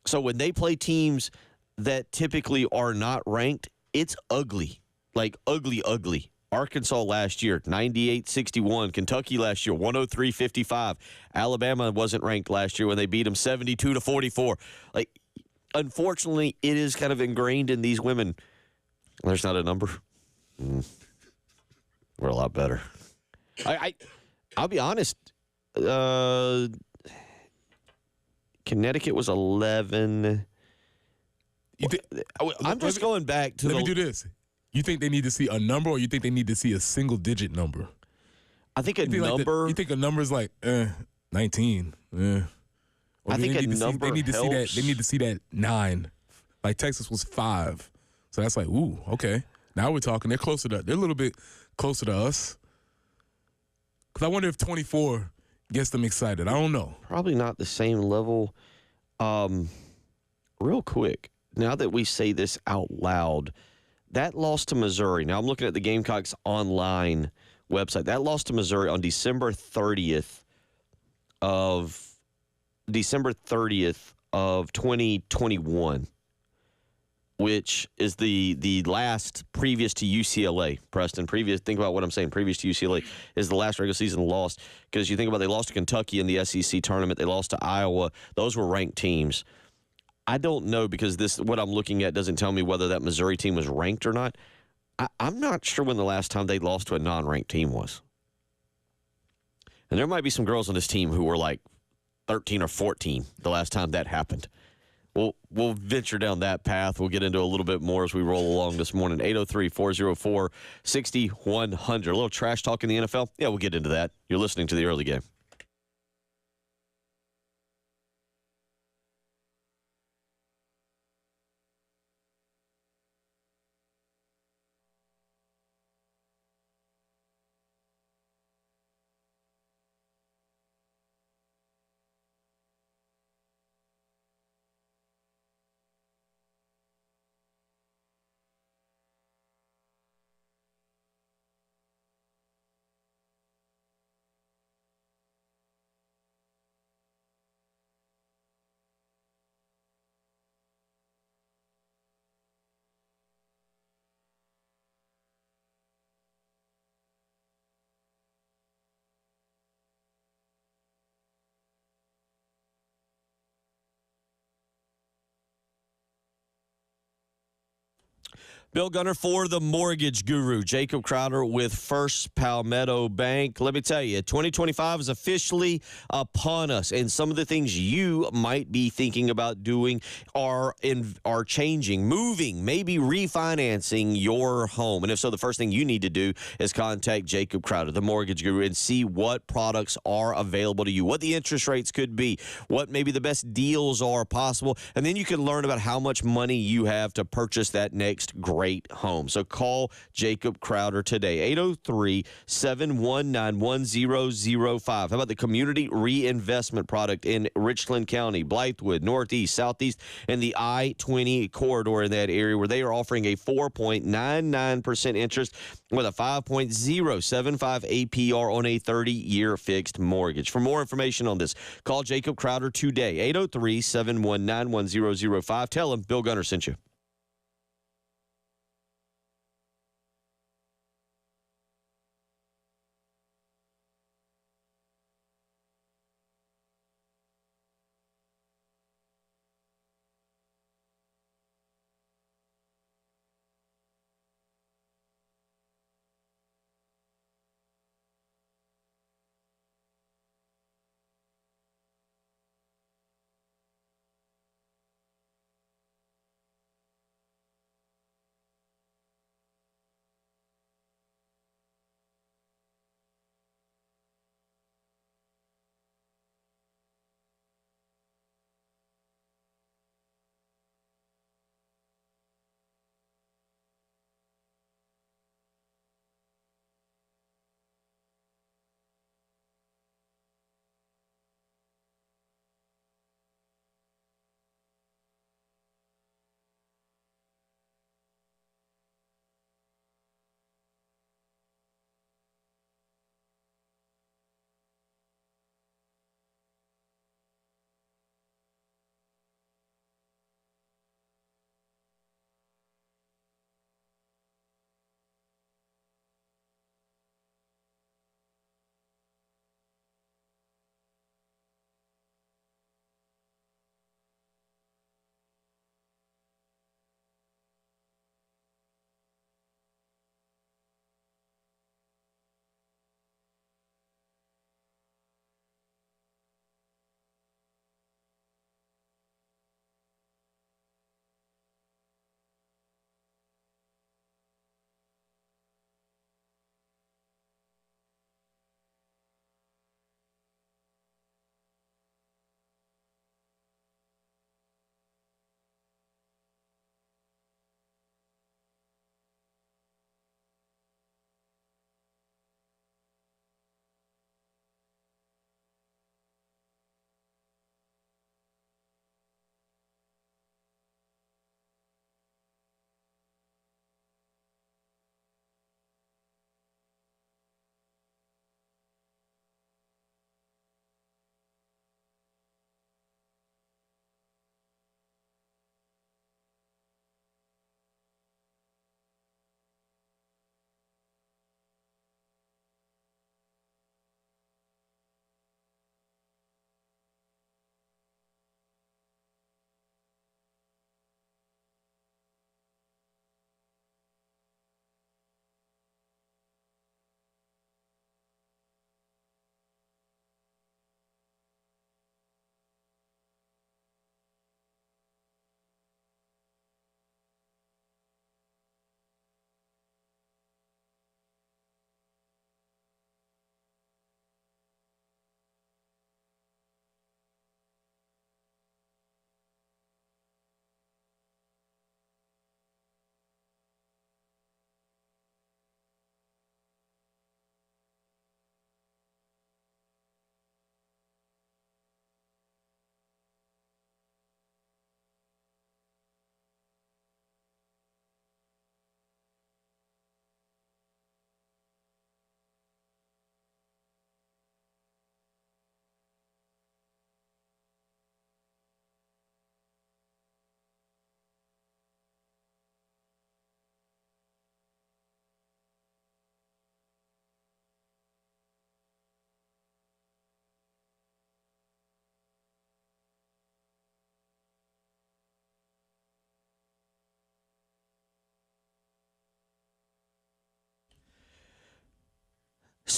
S1: So when they play teams that typically are not ranked, it's ugly, like ugly. Arkansas last year, 98-61. Kentucky last year, 103-55. Alabama wasn't ranked last year when they beat them 72-44. Like, unfortunately, it is kind of ingrained in these women. There's not a number. We're a lot better. I'll be honest. Connecticut was 11. I'm just going back to
S2: Let me do this. You think they need to see a number, or you think they need to see a single-digit number?
S1: I think a number.
S2: You think a number is like 19?
S1: I think a number
S2: they need to see that.
S1: helps.
S2: They need to see that 9. Like Texas was 5, so that's like, ooh, okay. Now we're talking. They're closer to. They're a little bit closer to us. Because I wonder if 24 gets them excited. I don't know.
S1: Probably not the same level. Real quick, now that we say this out loud, that loss to Missouri. Now I'm looking at the Gamecocks online website. That loss to Missouri on December 30th of 2021, which is the last previous to UCLA, Preston. Think about what I'm saying. Previous to UCLA is the last regular season loss, because you think about they lost to Kentucky in the SEC tournament. They lost to Iowa. Those were ranked teams. I don't know, because what I'm looking at doesn't tell me whether that Missouri team was ranked or not. I'm not sure when the last time they lost to a non-ranked team was. And there might be some girls on this team who were like 13 or 14 the last time that happened. We'll venture down that path. We'll get into a little bit more as we roll along this morning. 803-404-6100. A little trash talk in the NFL? Yeah, we'll get into that. You're listening to the early game. Bill Gunner for the Mortgage Guru. Jacob Crowder with First Palmetto Bank. Let me tell you, 2025 is officially upon us, and some of the things you might be thinking about doing are changing, moving, maybe refinancing your home. And if so, the first thing you need to do is contact Jacob Crowder, the Mortgage Guru, and see what products are available to you, what the interest rates could be, what maybe the best deals are possible, and then you can learn about how much money you have to purchase that next great home. So call Jacob Crowder today, 803-719-1005. How about the Community Reinvestment Product in Richland County, Blythewood, Northeast, Southeast, and the I-20 corridor in that area, where they are offering a 4.99% interest with a 5.075 APR on a 30-year fixed mortgage. For more information on this, call Jacob Crowder today, 803-719-1005. Tell him Bill Gunner sent you.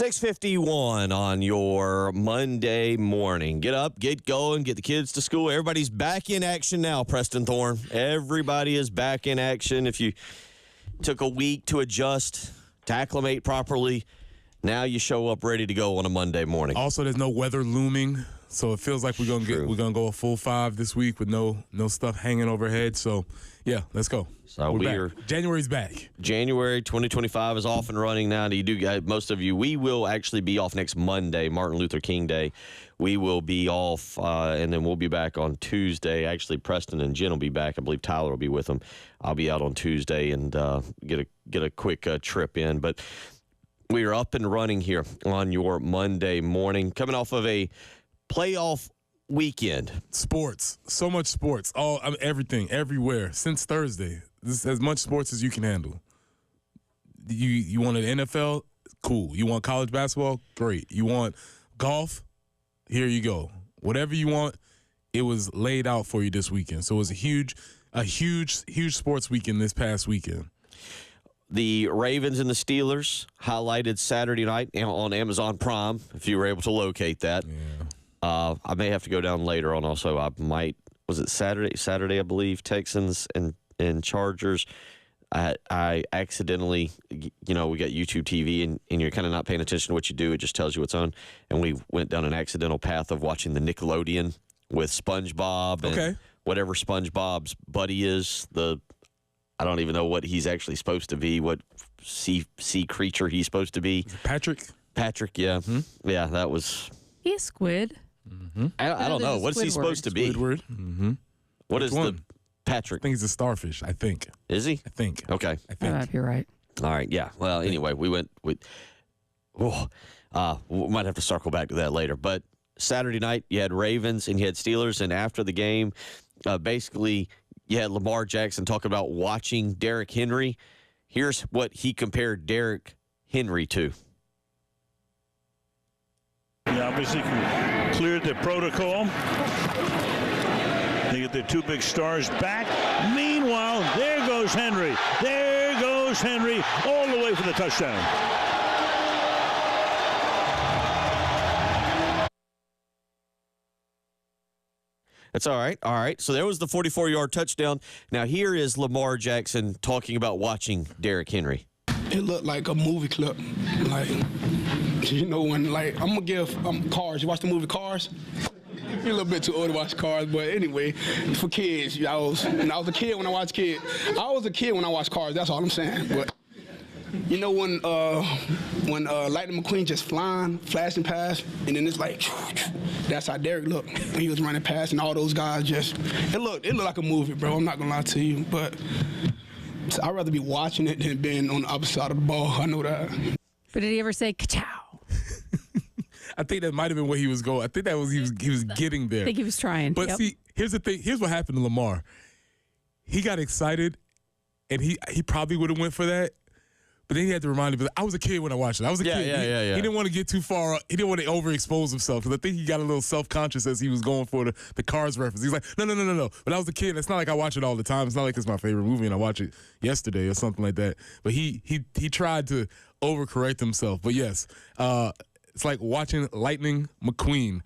S1: 6:51 on your Monday morning. Get up, get going, get the kids to school. Everybody's back in action now, Preston Thorne. Everybody is back in action. If you took a week to adjust, to acclimate properly, now you show up ready to go on a Monday morning.
S2: Also, there's no weather looming, so it feels like we're gonna go a full 5 this week with no stuff hanging overhead. So, yeah, let's go.
S1: So
S2: January's back.
S1: January 2025 is off and running now. Most of you, we will actually be off next Monday, Martin Luther King Day. We will be off, and then we'll be back on Tuesday. Actually, Preston and Jen will be back. I believe Tyler will be with them. I'll be out on Tuesday and get a quick trip in. But we are up and running here on your Monday morning, coming off of a playoff weekend.
S2: Sports, so much sports, everything, everywhere since Thursday. This is as much sports as you can handle. You want an NFL? Cool. You want college basketball? Great. You want golf? Here you go. Whatever you want, it was laid out for you this weekend. So it was a huge sports weekend this past weekend.
S1: The Ravens and the Steelers highlighted Saturday night on Amazon Prime, if you were able to locate that.
S2: Yeah.
S1: I may have to go down later on also. Was it Saturday, I believe, Texans and Chargers. I accidentally, we got YouTube TV, and you're kind of not paying attention to what you do. It just tells you what's on. And we went down an accidental path of watching the Nickelodeon with SpongeBob and whatever SpongeBob's buddy is. I don't even know what he's actually supposed to be, what sea creature he's supposed to be.
S2: Patrick,
S1: yeah. Mm-hmm. Yeah, that was...
S3: He's squid.
S1: Mm-hmm. I don't know. What's he supposed to be?
S2: Squidward. Mm-hmm.
S1: What is the Patrick?
S2: I think he's a starfish, I think.
S1: Is he?
S2: I think.
S1: Okay.
S2: I think.
S3: You're right.
S1: All right, yeah. Well, anyway, we might have to circle back to that later. But Saturday night, you had Ravens and you had Steelers, and after the game, basically, you had Lamar Jackson talking about watching Derrick Henry. Here's what he compared Derrick Henry to.
S6: He obviously cleared the protocol. They get their two big stars back. Meanwhile, there goes Henry. There goes Henry all the way for the touchdown.
S1: That's all right. All right. So there was the 44-yard touchdown. Now here is Lamar Jackson talking about watching Derrick Henry.
S7: It looked like a movie clip. Like, when, I'm going to give Cars. You watch the movie Cars? You're a little bit too old to watch Cars, but anyway, for kids, I was a kid when I watched Kids. I was a kid when I watched Cars, that's all I'm saying. But, when Lightning McQueen just flashing past, and then it's like, that's how Derrick looked when he was running past, and all those guys it looked like a movie, bro. I'm not going to lie to you, but I'd rather be watching it than being on the opposite side of the ball. I know that.
S3: But did he ever say ka-chow?
S2: I think that might have been where he was going. I think that was he was getting there.
S3: I think he was trying.
S2: But see, here's the thing. Here's what happened to Lamar. He got excited, and he probably would have went for that. But then he had to remind him, I was a kid when I watched it. I was a kid.
S1: Yeah.
S2: He didn't want to get too far. He didn't want to overexpose himself because I think he got a little self-conscious as he was going for the Cars reference. He's like, no. But I was a kid. It's not like I watch it all the time. It's not like it's my favorite movie and I watch it yesterday or something like that. But he tried to overcorrect himself. But yes, it's like watching Lightning McQueen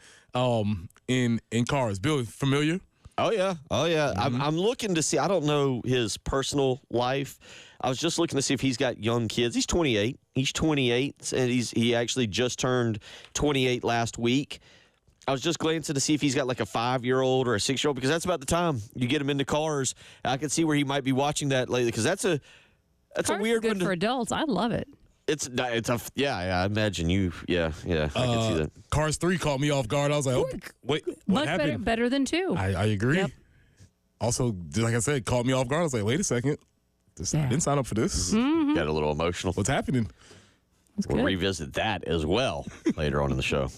S2: in Cars. Bill, familiar?
S1: Oh, yeah.
S2: Mm-hmm.
S1: I'm looking to see. I don't know his personal life. I was just looking to see if he's got young kids. He's 28. And he actually just turned 28 last week. I was just glancing to see if he's got like a 5-year-old or a 6-year-old, because that's about the time you get him into Cars. I can see where he might be watching that lately, because that's a weird
S3: good
S1: one.
S3: For adults. I love it.
S1: It's I imagine you. Yeah. I can see that.
S2: Cars 3 caught me off guard. I was like, oh, wait, what
S3: Much
S2: happened?
S3: better than 2.
S2: I agree.
S3: Yep.
S2: Also, like I said, caught me off guard. I was like, wait a second. I didn't sign up for this.
S3: Mm-hmm.
S1: Got a little emotional.
S2: What's happening?
S1: We'll revisit that as well later on in the show.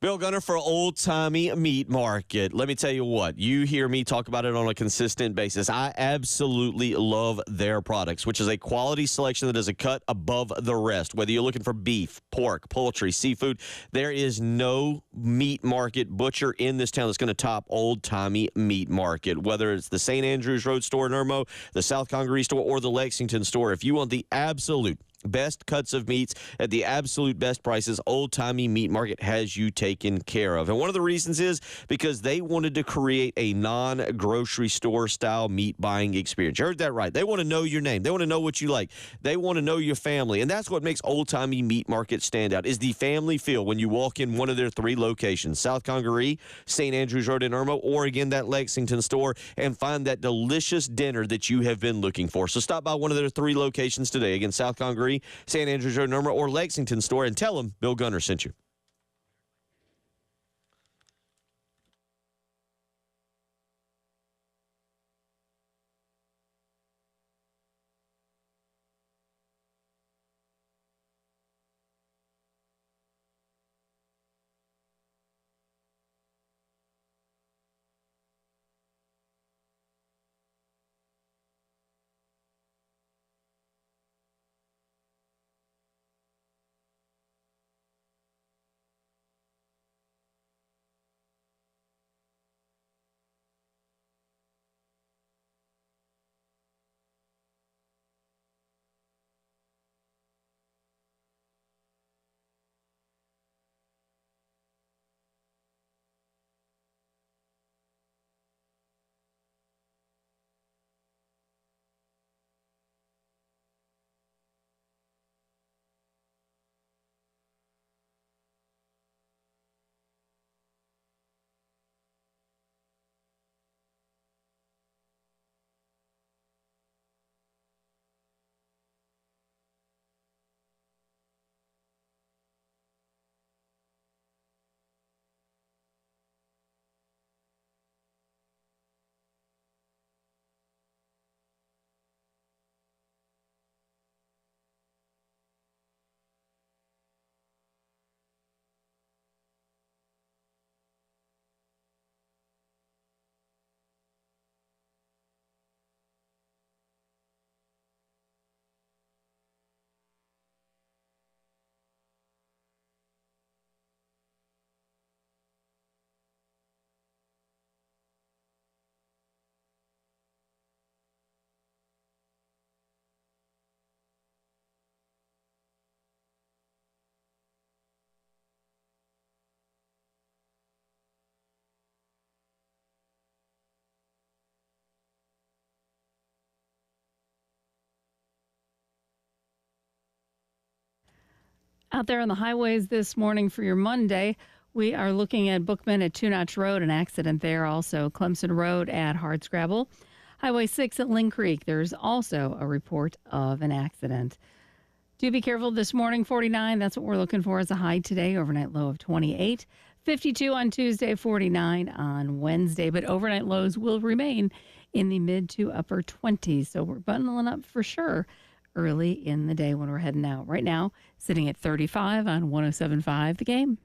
S1: Bill Gunner for Old Timey Meat Market. Let me tell you what, you hear me talk about it on a consistent basis. I absolutely love their products, which is a quality selection that is a cut above the rest. Whether you're looking for beef, pork, poultry, seafood, there is no meat market butcher in this town that's going to top Old Timey Meat Market. Whether it's the St. Andrews Road store in Irmo, the South Congaree store, or the Lexington store, if you want the absolute best cuts of meats at the absolute best prices, Old Timey Meat Market has you taken care of. And one of the reasons is because they wanted to create a non-grocery store style meat buying experience. You heard that right. They want to know your name. They want to know what you like. They want to know your family. And that's what makes Old Timey Meat Market stand out, is the family feel when you walk in one of their 3 locations, South Congaree, St. Andrews Road in Irmo, or again, that Lexington store, and find that delicious dinner that you have been looking for. So stop by one of their 3 locations today. Again, South Congaree, St. Andrews Road, Irmo, or Lexington store, and tell them Bill Gunner sent you.
S3: Out there on the highways this morning for your Monday, we are looking at Bookman at Two Notch Road, an accident there. Also, Clemson Road at Hardscrabble. Highway 6 at Lynn Creek, there's also a report of an accident. Do be careful this morning, 49. That's what we're looking for as a high today. Overnight low of 28. 52 on Tuesday, 49 on Wednesday. But overnight lows will remain in the mid to upper 20s. So we're bundling up for sure early in the day when we're heading out. Right now, sitting at 35 on 107.5 The Game.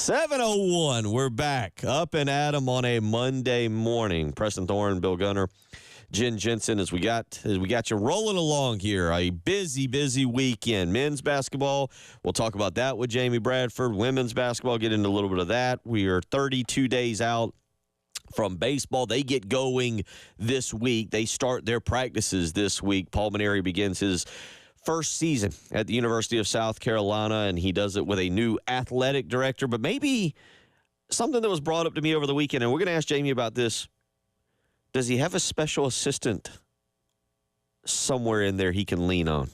S1: 7:01. We're back up and at 'em on a Monday morning. Preston Thorne, Bill Gunner, Jen Jensen, as we got you rolling along here. A busy weekend. Men's basketball, we'll talk about that with Jamie Bradford. Women's basketball, get into a little bit of that. We are 32 days out from baseball. They get going this week. They start their practices this week. Paul Maneri begins his first season at the University of South Carolina, and he does it with a new athletic director. But maybe something that was brought up to me over the weekend, and we're going to ask Jamie about this. Does he have a special assistant somewhere in there he can lean on?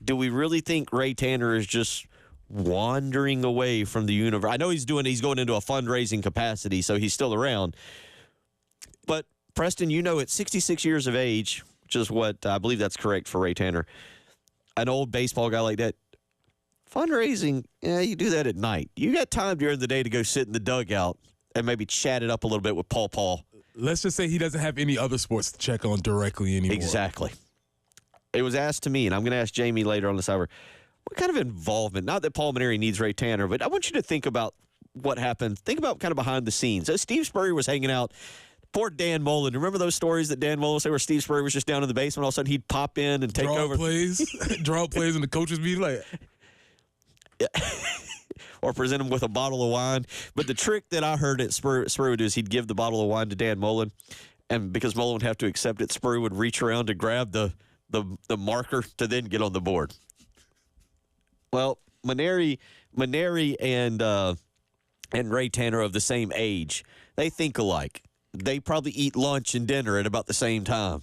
S1: Do we really think Ray Tanner is just wandering away from the universe? I know he's going into a fundraising capacity, so he's still around. But, Preston, at 66 years of age, which is what I believe that's correct for Ray Tanner, an old baseball guy like that, fundraising, you do that at night. You got time during the day to go sit in the dugout and maybe chat it up a little bit with Paul.
S2: Let's just say he doesn't have any other sports to check on directly anymore.
S1: Exactly. It was asked to me, and I'm going to ask Jamie later on this hour, what kind of involvement, not that Paul Maneri needs Ray Tanner, but I want you to think about what happened. Think about kind of behind the scenes. As Steve Spurrier was hanging out, poor Dan Mullen. Remember those stories that Dan Mullen said where Steve Spurrier was just down in the basement? All of a sudden, he'd pop in and take over.
S2: Draw plays, and the coaches be like...
S1: or present him with a bottle of wine. But the trick that I heard that Spurrier would do is he'd give the bottle of wine to Dan Mullen, and because Mullen would have to accept it, Spurrier would reach around to grab the marker to then get on the board. Well, Maneri and Ray Tanner are of the same age. They think alike. They probably eat lunch and dinner at about the same time.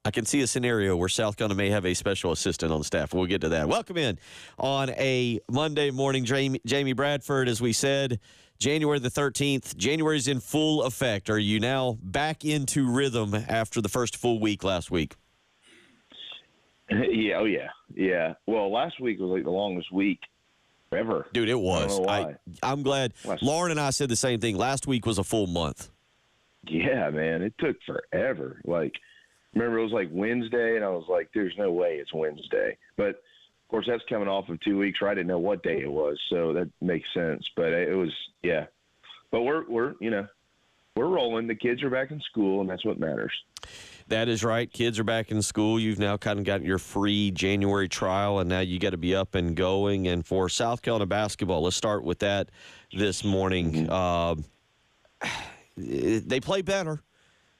S1: I can see a scenario where South Carolina may have a special assistant on the staff. We'll get to that. Welcome in on a Monday morning, Jamie Bradford. As we said, January the 13th. January's in full effect. Are you now back into rhythm after the first full week last week?
S8: Yeah, oh yeah, yeah. Well, last week was like the longest week ever.
S1: Dude, it was.
S8: I don't know why.
S1: I'm glad. Lauren and I said the same thing. Last week was a full month.
S8: Yeah, man, it took forever. Like, remember it was like Wednesday, and I was like, "There's no way it's Wednesday." But of course, that's coming off of 2 weeks, right? I didn't know what day it was, so that makes sense. But it was, yeah. But we're rolling. The kids are back in school, and that's what matters.
S1: That is right. Kids are back in school. You've now kind of got your free January trial, and now you got to be up and going. And for South Carolina basketball, let's start with that this morning. They play better.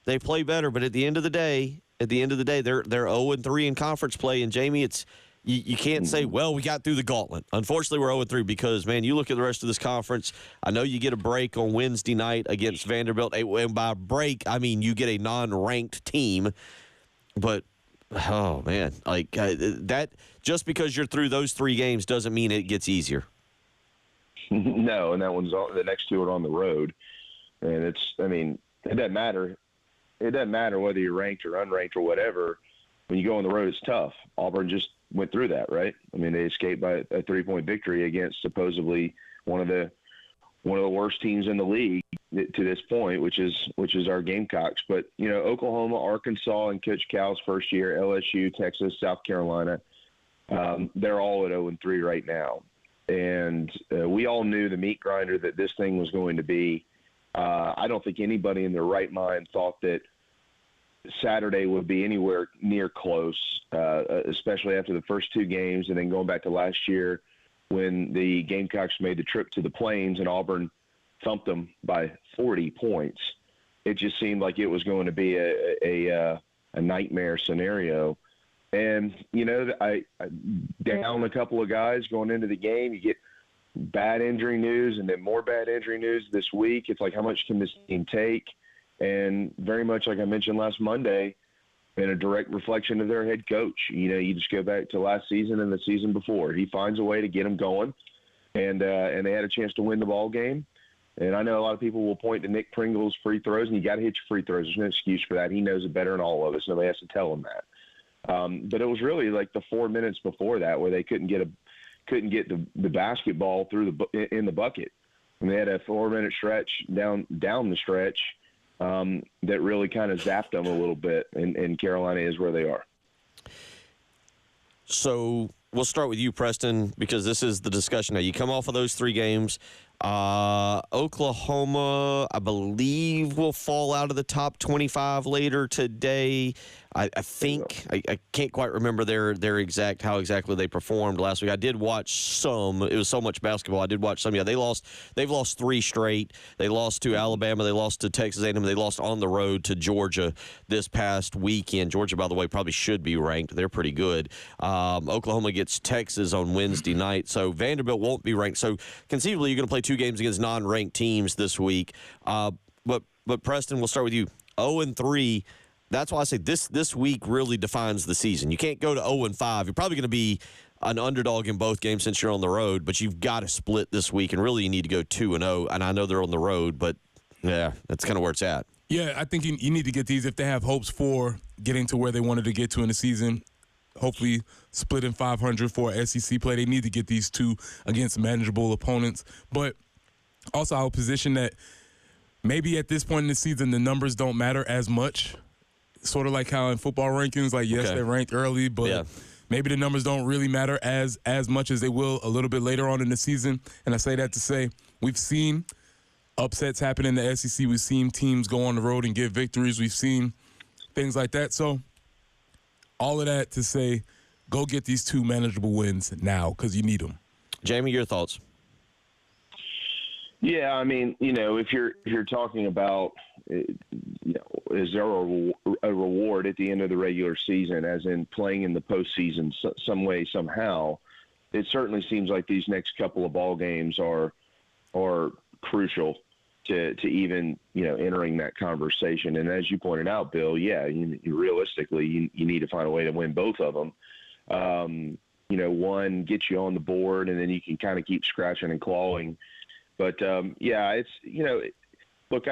S1: They play better, but at the end of the day, they're 0-3 in conference play. And Jamie, it's you can't say, well, we got through the gauntlet. Unfortunately, we're 0-3 because, man, you look at the rest of this conference. I know you get a break on Wednesday night against Vanderbilt, and by break, I mean you get a non-ranked team. But oh man, like that. Just because you're through those 3 games doesn't mean it gets easier.
S8: No, and the next 2 are on the road, and it doesn't matter. It doesn't matter whether you're ranked or unranked or whatever. When you go on the road, it's tough. Auburn just went through that, right? I mean, they escaped by a 3-point victory against supposedly one of the worst teams in the league to this point, which is our Gamecocks. But Oklahoma, Arkansas, and Coach Cal's first year, LSU, Texas, South Carolina, they're all at 0-3 right now, and we all knew the meat grinder that this thing was going to be. I don't think anybody in their right mind thought that Saturday would be anywhere near close, especially after the first 2 games, and then going back to last year when the Gamecocks made the trip to the Plains and Auburn thumped them by 40 points. It just seemed like it was going to be a nightmare scenario. And, I down a couple of guys going into the game. You get bad injury news and then more bad injury news this week. It's like, how much can this team take? And very much like I mentioned last Monday, in a direct reflection of their head coach. You just go back to last season and the season before. He finds a way to get them going, and they had a chance to win the ball game. And I know a lot of people will point to Nick Pringle's free throws, and you got to hit your free throws. There's no excuse for that. He knows it better than all of us. Nobody has to tell him that. But it was really like the 4 minutes before that where they couldn't get the basketball in the bucket, and they had a 4-minute stretch down the stretch. That really kind of zapped them a little bit, and Carolina is where they are.
S1: So we'll start with you, Preston, because this is the discussion now. You come off of those 3 games. Oklahoma, I believe, will fall out of the top 25 later today. I think I can't quite remember their exact how exactly they performed last week. I did watch some. It was so much basketball. I did watch some. Yeah, they've lost 3 straight. They lost to Alabama. They lost to Texas A&M. They lost on the road to Georgia this past weekend. Georgia, by the way, probably should be ranked. They're pretty good. Oklahoma gets Texas on Wednesday night, so Vanderbilt won't be ranked. So conceivably, you're going to play 2 games against non-ranked teams this week. But Preston, we'll start with you. 0-3. That's why I say this week really defines the season. You can't go to 0-5. You're probably going to be an underdog in both games since you're on the road, but you've got to split this week, and really you need to go 2-0. And I know they're on the road, but yeah, that's kind of where it's at.
S2: Yeah, I think you need to get these if they have hopes for getting to where they wanted to get to in the season. Hopefully splitting 500 for SEC play. They need to get these 2 against manageable opponents. But also I would position that maybe at this point in the season the numbers don't matter as much. Sort of like how in football rankings, like, yes, they're ranked early, but maybe the numbers don't really matter as much as they will a little bit later on in the season. And I say that to say we've seen upsets happen in the SEC. We've seen teams go on the road and get victories. We've seen things like that. So all of that to say, go get these 2 manageable wins now because you need them.
S1: Jamie, your thoughts?
S8: Yeah, I mean, if you're talking about, is there a reward at the end of the regular season, as in playing in the postseason some way, somehow, it certainly seems like these next couple of ball games are crucial to even, entering that conversation. And as you pointed out, Bill, realistically, you need to find a way to win both of them. One gets you on the board, and then you can kind of keep scratching and clawing. But, it's, look,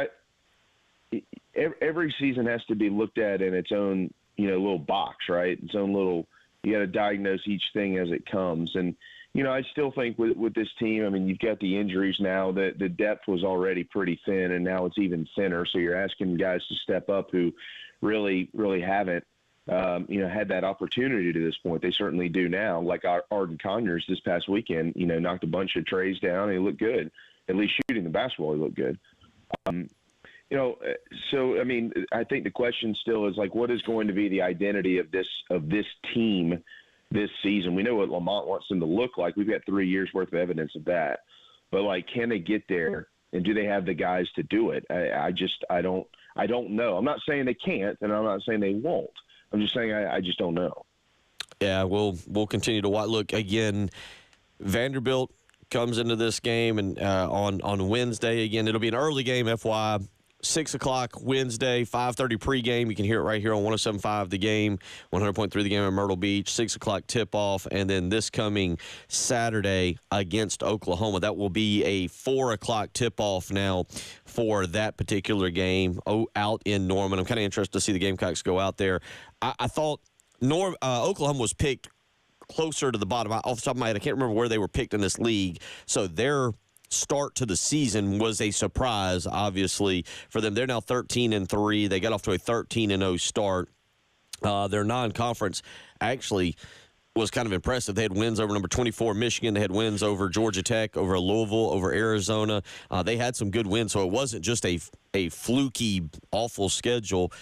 S8: every season has to be looked at in its own, little box, right? Its own little, you got to diagnose each thing as it comes. And, I still think with this team, I mean, you've got the injuries now. The depth was already pretty thin, and now it's even thinner. So you're asking guys to step up who really, really haven't, had that opportunity to this point. They certainly do now. Like Arden Conyers this past weekend, knocked a bunch of trays down, and he looked good. At least shooting the basketball, he looked good. So, I mean, I think the question still is, like, what is going to be the identity of this team this season? We know what Lamont wants them to look like. We've got 3 years worth of evidence of that. But, like, can they get there, and do they have the guys to do it? I don't know. I'm not saying they can't, and I'm not saying they won't. I'm just saying I just don't know.
S1: Yeah, we'll continue to watch. Look, again, Vanderbilt comes into this game, and on Wednesday, again, it'll be an early game, FY. 6 o'clock Wednesday, 5:30 pregame. You can hear it right here on 107.5 The Game, 100.3 The Game in Myrtle Beach, 6 o'clock tip-off, and then this coming Saturday against Oklahoma. That will be a 4 o'clock tip-off now for that particular game out in Norman. I'm kind of interested to see the Gamecocks go out there. I thought Oklahoma was picked closer to the bottom. Off the top of my head, I can't remember where they were picked in this league, so their start to the season was a surprise, obviously, for them. They're now 13-3. They got off to a 13-0 start. Their non-conference actually was kind of impressive. They had wins over number 24 Michigan. They had wins over Georgia Tech, over Louisville, over Arizona. They had some good wins, so it wasn't just a fluky, awful schedule.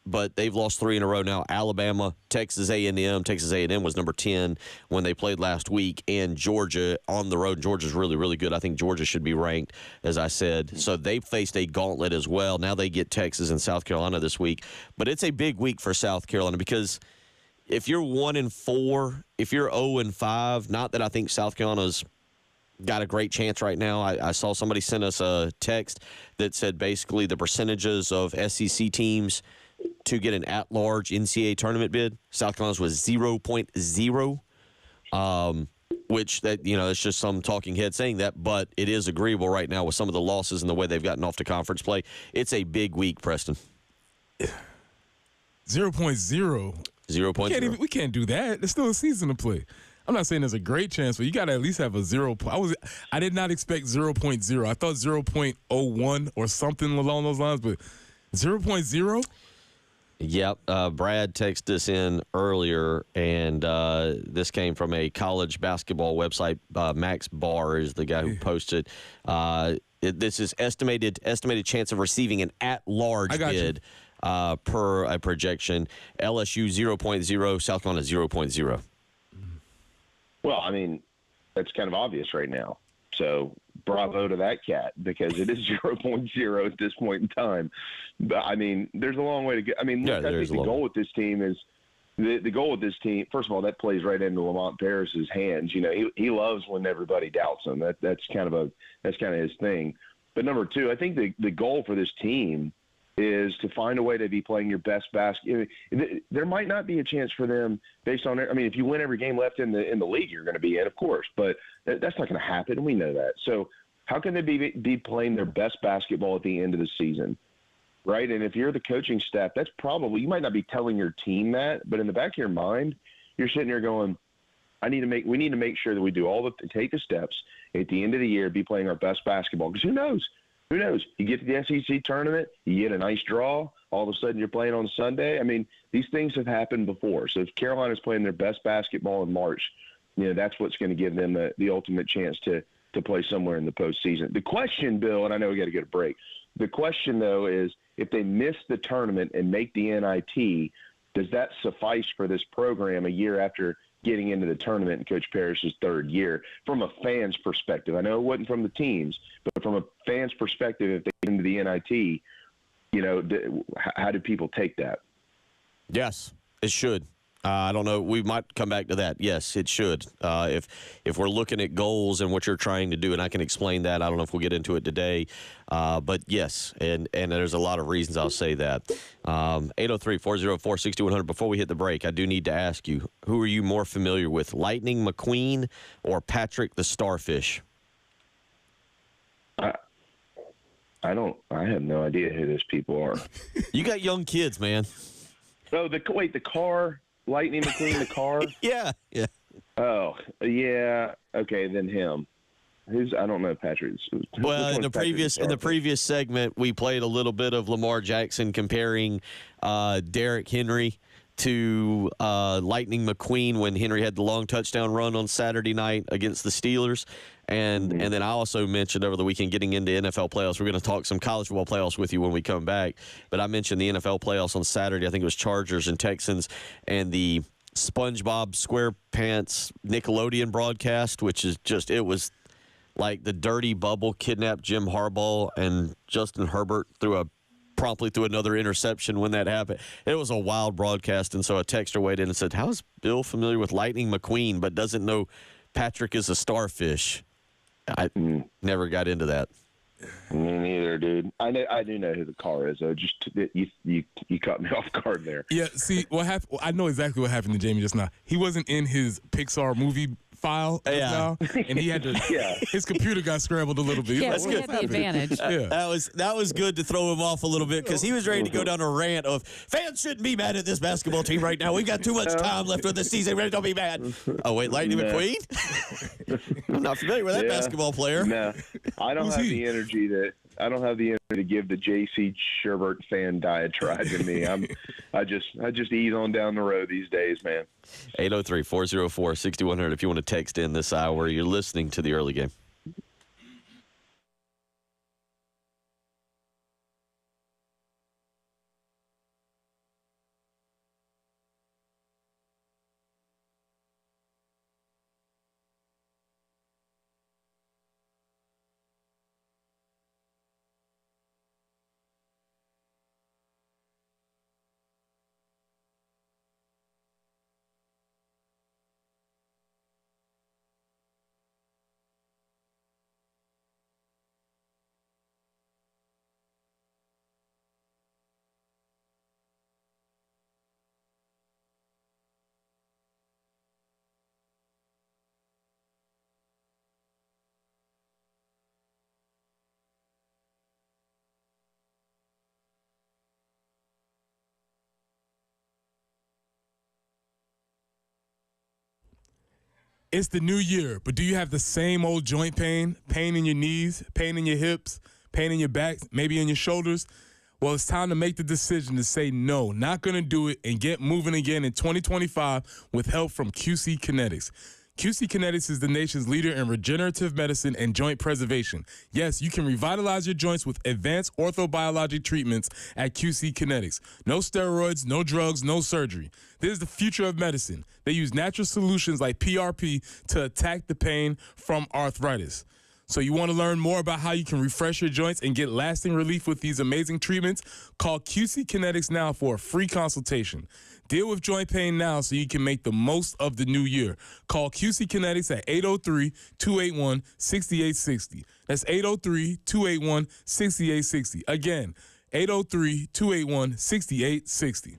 S1: But they've lost 3 in a row now. Alabama, Texas A&M. Texas A&M was number 10 when they played last week. And Georgia on the road. Georgia's really, really good. I think Georgia should be ranked, as I said. So they faced a gauntlet as well. Now they get Texas and South Carolina this week. But it's a big week for South Carolina because if you're 1-4, if you're 0-5, not that I think South Carolina's got a great chance right now. I saw somebody send us a text that said basically the percentages of SEC teams to get an at-large NCAA tournament bid. South Carolina's was 0.0, which it's just some talking head saying that, but it is agreeable right now with some of the losses and the way they've gotten off to conference play. It's a big week, Preston.
S2: 0.0.
S1: 0.0.
S2: We can't do that. There's still a season to play. I'm not saying there's a great chance, but you got to at least have a 0. I did not expect 0.0. I thought 0.01 or something along those lines, but 0.0?
S1: Yep. Brad texted us in earlier, and this came from a college basketball website. Max Barr is the guy who posted. This is estimated chance of receiving an at-large bid per a projection. LSU 0.0, South Carolina 0.0.
S8: Well, I mean, that's kind of obvious right now. So bravo to that cat, because it is 0.0 at this point in time. But, I mean, there's a long way to go. I mean, look, I think the goal with this team is the goal with this team. First of all, that plays right into Lamont Paris's hands. You know, he loves when everybody doubts him. That's kind of his thing. But number two, I think the goal for this team is to find a way to be playing your best basketball. There might not be a chance for them based on – I mean, if you win every game left in the league, you're going to be in, of course. But that's not going to happen, and we know that. So how can they be playing their best basketball at the end of the season, right? And if you're the coaching staff, that's probably – you might not be telling your team that, but in the back of your mind, you're sitting there going, we need to make sure that we do take the steps at the end of the year, be playing our best basketball. Because who knows? Who knows? You get to the SEC tournament, you get a nice draw, all of a sudden you're playing on Sunday. I mean, these things have happened before. So if Carolina's playing their best basketball in March, you know, that's what's going to give them the ultimate chance to play somewhere in the postseason. The question, Bill, and I know we got to get a break, the question, though, is if they miss the tournament and make the NIT, does that suffice for this program a year after getting into the tournament in Coach Parrish's third year? From a fan's perspective, I know it wasn't from the teams, but from a fan's perspective, if they get into the NIT, you know, how do people take that?
S1: Yes, it should. I don't know. We might come back to that. Yes, it should. If we're looking at goals and what you're trying to do, and I can explain that. I don't know if we'll get into it today. But yes, and there's a lot of reasons I'll say that. 803-404-6100. Before we hit the break, I do need to ask you, who are you more familiar with, Lightning McQueen or Patrick the Starfish?
S8: I have no idea who those people are.
S1: You got young kids, man.
S8: Oh, the car, Lightning McQueen, the car?
S1: Yeah.
S8: Oh, yeah. Okay, then him. I don't know Patrick.
S1: Well, in the previous segment, we played a little bit of Lamar Jackson comparing Derrick Henry to Lightning McQueen when Henry had the long touchdown run on Saturday night against the Steelers. And then I also mentioned over the weekend getting into NFL playoffs. We're going to talk some college football playoffs with you when we come back. But I mentioned the NFL playoffs on Saturday. I think it was Chargers and Texans and the SpongeBob SquarePants Nickelodeon broadcast, which is just, it was like the dirty bubble kidnapped Jim Harbaugh, and Justin Herbert promptly threw another interception when that happened. It was a wild broadcast, and so a texter weighed in and said, how is Bill familiar with Lightning McQueen but doesn't know Patrick is a starfish? I never got into that.
S8: Me neither, dude. I do know who the car is, though. Just you cut me off guard there.
S2: Yeah, see, what happened? I know exactly what happened to Jamie just now. He wasn't in his Pixar movie file just now, and he had to. His computer got scrambled a little bit.
S3: Yeah, we had the advantage.
S1: That was good to throw him off a little bit because he was ready to go down a rant of fans shouldn't be mad at this basketball team right now. We've got too much time left with the season. Don't be mad. Oh wait, Lightning McQueen. I'm not familiar with that basketball player.
S8: No, I don't have the energy to give the J.C. Sherbert fan diatribe in me. I just ease on down the road these days, man.
S1: 803-404-6100 if you want to text in this hour. You're listening to the early game.
S2: It's the new year, but do you have the same old joint pain? Pain in your knees, pain in your hips, pain in your back, maybe in your shoulders? Well, it's time to make the decision to say no, not going to do it, and get moving again in 2025 with help from QC Kinetics. QC Kinetics is the nation's leader in regenerative medicine and joint preservation. Yes, you can revitalize your joints with advanced orthobiologic treatments at QC Kinetics. No steroids, no drugs, no surgery. This is the future of medicine. They use natural solutions like PRP to attack the pain from arthritis. So you want to learn more about how you can refresh your joints and get lasting relief with these amazing treatments? Call QC Kinetics now for a free consultation. Deal with joint pain now so you can make the most of the new year. Call QC Kinetics at 803-281-6860. That's 803-281-6860. Again, 803-281-6860.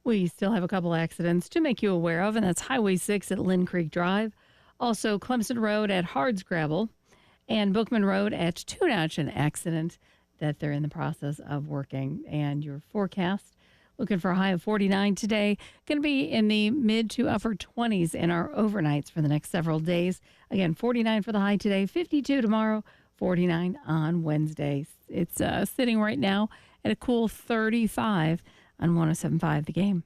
S3: We still have a couple accidents to make you aware of, and that's Highway 6 at Lynn Creek Drive. Also, Clemson Road at Hardscrabble and Bookman Road at Two Notch, an accident that they're in the process of working. And your forecast, looking for a high of 49 today, going to be in the mid to upper 20s in our overnights for the next several days. Again, 49 for the high today, 52 tomorrow, 49 on Wednesday. It's sitting right now at a cool 35 on 107.5 The Game.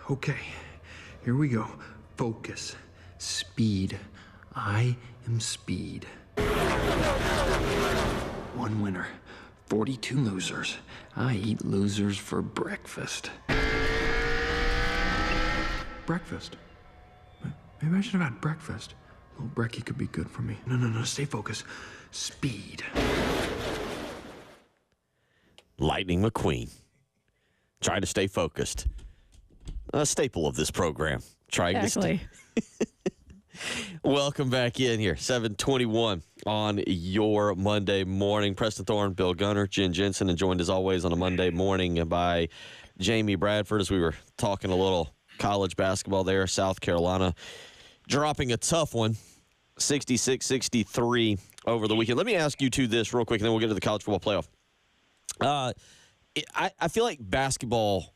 S9: Okay, here we go. Focus. Speed. I am speed. 1 winner, 42 losers. I eat losers for breakfast. Breakfast? Maybe I should have had breakfast. A little brekkie could be good for me. No, stay focused. Speed.
S1: Lightning McQueen. Try to stay focused. A staple of this program. Trying
S3: Exactly.
S1: to stay. Welcome back in here. 7:21 on your Monday morning. Preston Thorne, Bill Gunner, Jen Jensen, and joined as always on a Monday morning by Jamie Bradford as we were talking a little college basketball there. South Carolina dropping a tough one, 66-63 over the weekend. Let me ask you two this real quick, and then we'll get to the college football playoff. I feel like basketball,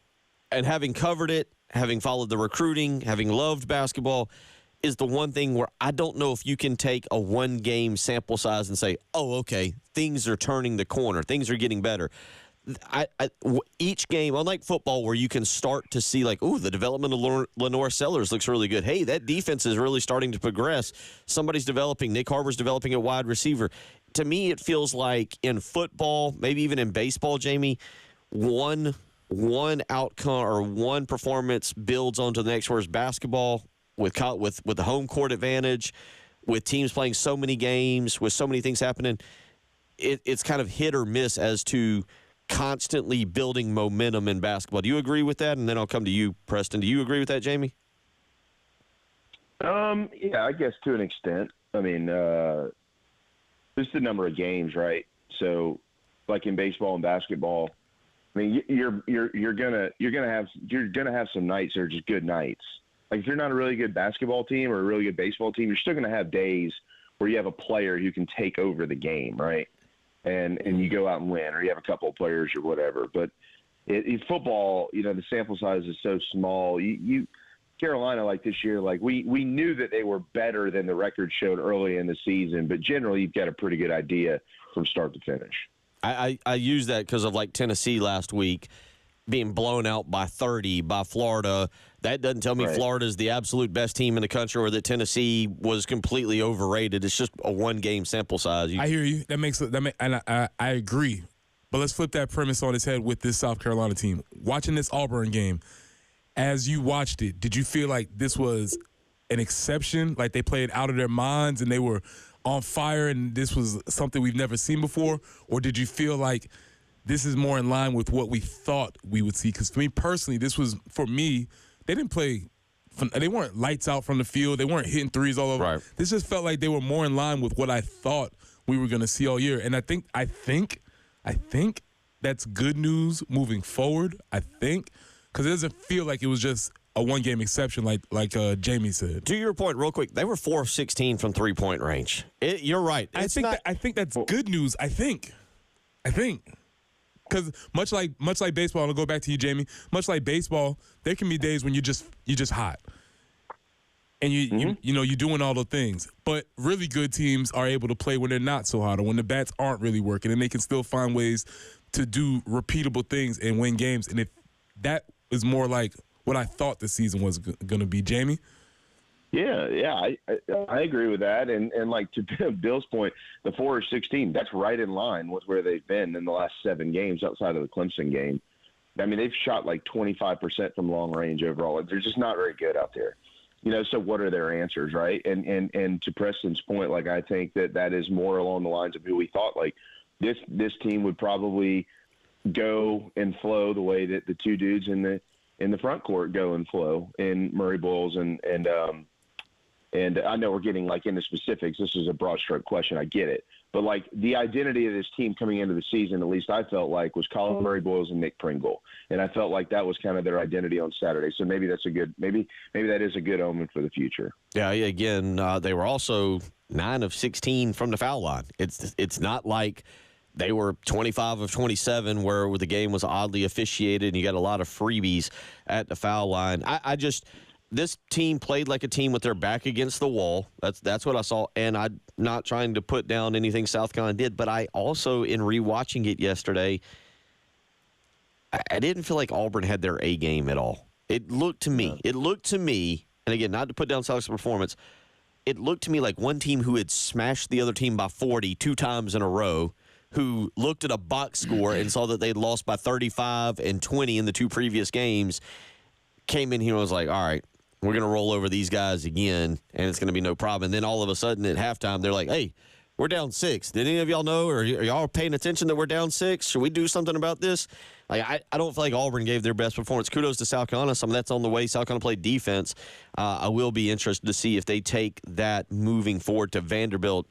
S1: and having covered it, having followed the recruiting, having loved basketball, is the one thing where I don't know if you can take a one-game sample size and say, oh, okay, things are turning the corner, things are getting better. Each game, unlike football where you can start to see like, ooh, the development of Lenore Sellers looks really good. Hey, that defense is really starting to progress. Somebody's developing. Nick Harbor's developing a wide receiver. To me, it feels like in football, maybe even in baseball, Jamie, one outcome or one performance builds onto the next, whereas basketball, with the home court advantage, with teams playing so many games, with so many things happening, it's kind of hit or miss as to constantly building momentum in basketball. Do you agree with that? And then I'll come to you, Preston. Do you agree with that, Jamie?
S8: Yeah, I guess to an extent. I mean, just the number of games, right? So, like in baseball and basketball, I mean, you're gonna have some nights that are just good nights. Like if you're not a really good basketball team or a really good baseball team, you're still going to have days where you have a player who can take over the game, right? And you go out and win, or you have a couple of players or whatever. But in football, the sample size is so small. Carolina, like this year, like we knew that they were better than the record showed early in the season, but generally you've got a pretty good idea from start to finish.
S1: I use that because of like Tennessee last week being blown out by 30 by Florida. That doesn't tell me
S8: Right.
S1: Florida is the absolute best team in the country or that Tennessee was completely overrated. It's just a one-game sample size.
S2: I hear you. And I agree. But let's flip that premise on its head with this South Carolina team. Watching this Auburn game, as you watched it, did you feel like this was an exception? Like they played out of their minds and they were on fire and this was something we've never seen before? Or did you feel like this is more in line with what we thought we would see? Because for me personally, this was, for me, they didn't play – they weren't lights out from the field. They weren't hitting threes all over.
S1: Right.
S2: This just felt like they were more in line with what I thought we were going to see all year. And I think that's good news moving forward, I think, because it doesn't feel like it was just a one-game exception like Jamie said.
S1: To your point, real quick, they were 4 of 16 from three-point range. You're right.
S2: I think that's good news. I think. Because much like baseball, and I'll go back to you, Jamie. Much like baseball, there can be days when you're just hot, and you're doing all the things. But really good teams are able to play when they're not so hot, or when the bats aren't really working, and they can still find ways to do repeatable things and win games. And if that is more like what I thought the season was going to be, Jamie.
S8: Yeah, I agree with that. And like to Bill's point, the 4 or 16, that's right in line with where they've been in the last 7 games outside of the Clemson game. I mean, they've shot like 25% from long range overall. They're just not very good out there. So what are their answers, right? And to Preston's point, like I think that is more along the lines of who we thought. Like this team would probably go and flow the way that the two dudes in the front court go and flow in Murray Boyles and I know we're getting like into specifics. This is a broad stroke question. I get it. But like the identity of this team coming into the season, at least I felt like, was Colin Murray Boyles and Nick Pringle. And I felt like that was kind of their identity on Saturday. So maybe that's maybe that is a good omen for the future.
S1: Yeah, again, they were also 9 of 16 from the foul line. It's not like they were 25 of 27 where the game was oddly officiated and you got a lot of freebies at the foul line. This team played like a team with their back against the wall. That's what I saw. And I'm not trying to put down anything South Carolina did, but I also, in rewatching it yesterday, I didn't feel like Auburn had their A game at all. It looked to me, and again, not to put down Celtics' performance, it looked to me like one team who had smashed the other team by 40 two times in a row, who looked at a box score and saw that they'd lost by 35 and 20 in the two previous games, came in here and was like, all right, we're going to roll over these guys again, and it's going to be no problem. And then all of a sudden at halftime, they're like, hey, we're down 6. Did any of y'all know, or are y'all paying attention that we're down 6? Should we do something about this? Like, I don't feel like Auburn gave their best performance. Kudos to South Carolina. Some of that's on the way. South Carolina played defense. I will be interested to see if they take that moving forward to Vanderbilt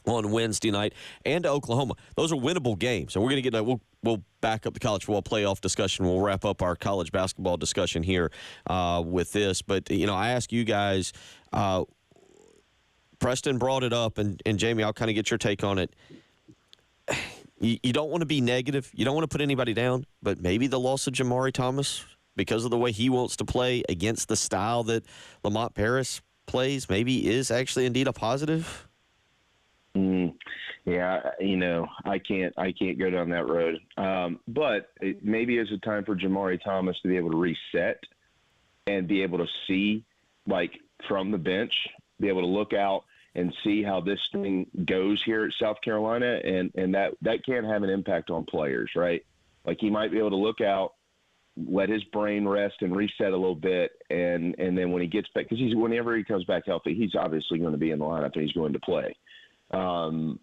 S1: on Wednesday night and to Oklahoma. Those are winnable games. And we're going to get we'll back up the college football playoff discussion. We'll wrap up our college basketball discussion here with this. But, I ask you guys, Preston brought it up, and Jamie, I'll kind of get your take on it. You don't want to be negative. You don't want to put anybody down, but maybe the loss of Jamari Thomas, because of the way he wants to play against the style that Lamont Paris plays, maybe is actually indeed a positive.
S8: Yeah, I can't go down that road. But it maybe is a time for Jamari Thomas to be able to reset and be able to see, like, from the bench, be able to look out and see how this thing goes here at South Carolina, and that can have an impact on players, right? Like, he might be able to look out, let his brain rest and reset a little bit, and then when he gets back, because whenever he comes back healthy, he's obviously going to be in the lineup and he's going to play. That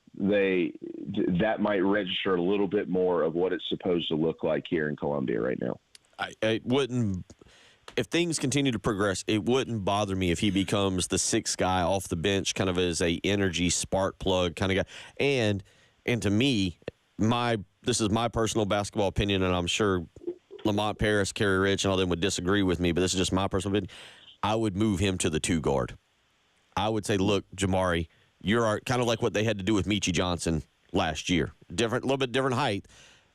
S8: might register a little bit more of what it's supposed to look like here in Columbia right now.
S1: I wouldn't. If things continue to progress, it wouldn't bother me if he becomes the sixth guy off the bench, kind of as a energy spark plug kind of guy. And to me, this is my personal basketball opinion, and I'm sure Lamont Paris, Kerry Rich, and all them would disagree with me, but this is just my personal opinion. I would move him to the 2 guard. I would say, look, Jamari, you're kind of like what they had to do with Meechie Johnson last year. A little bit different height,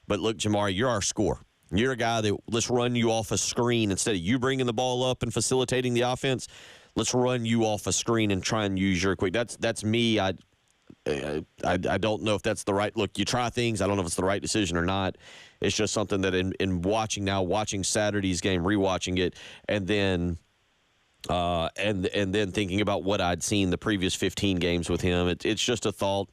S1: but look, Jamari, you're our scorer. You're a guy that let's run you off a screen instead of you bringing the ball up and facilitating the offense. Let's run you off a screen and try and use your quick. That's me. I don't know if that's the right look. You try things. I don't know if it's the right decision or not. It's just something that in watching Saturday's game, rewatching it, and then then thinking about what I'd seen the previous 15 games with him. It's just a thought.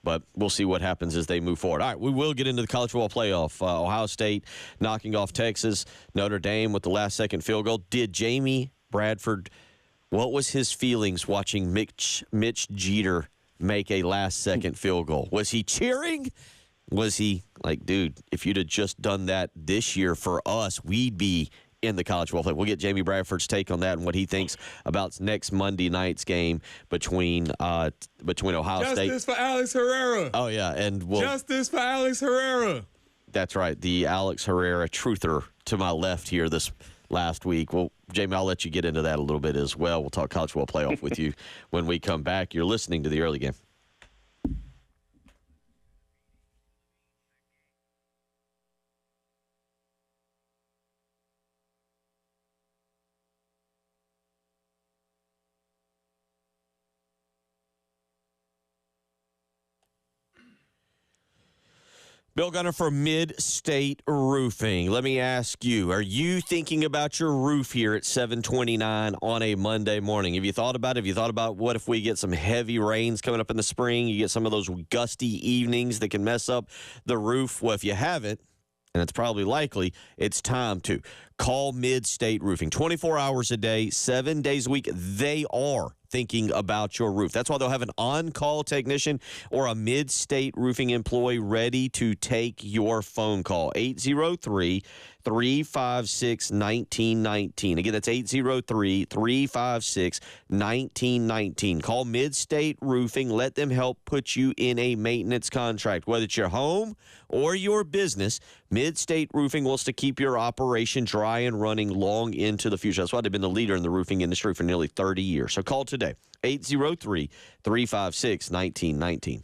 S1: But we'll see what happens as they move forward. All right, we will get into the college football playoff. Ohio State knocking off Texas. Notre Dame with the last-second field goal. Did Jamie Bradford, what was his feelings watching Mitch Jeter make a last-second field goal? Was he cheering? Was he like, dude, if you'd have just done that this year for us, we'd be in the college football play. We'll get Jamie Bradford's take on that and what he thinks about next Monday night's game between Ohio State.
S2: Justice for Alex Herrera.
S1: Oh, yeah.
S2: Justice for Alex Herrera.
S1: That's right. The Alex Herrera truther to my left here this last week. Well, Jamie, I'll let you get into that a little bit as well. We'll talk college football playoff with you when we come back. You're listening to the early game. Bill Gunner for Mid-State Roofing. Let me ask you, are you thinking about your roof here at 7:29 on a Monday morning? Have you thought about it? Have you thought about what if we get some heavy rains coming up in the spring? You get some of those gusty evenings that can mess up the roof. Well, if you haven't, and it's probably likely, it's time to call Mid-State Roofing. 24 hours a day, 7 days a week. They are thinking about your roof. That's why they'll have an on-call technician or a Mid-State Roofing employee ready to take your phone call. 803-356-1919. Again, that's 803-356-1919. Call Mid-State Roofing. Let them help put you in a maintenance contract. Whether it's your home or your business, Mid-State Roofing wants to keep your operation dry and running long into the future. That's why they've been the leader in the roofing industry for nearly 30 years. So call today, 803-356-1919.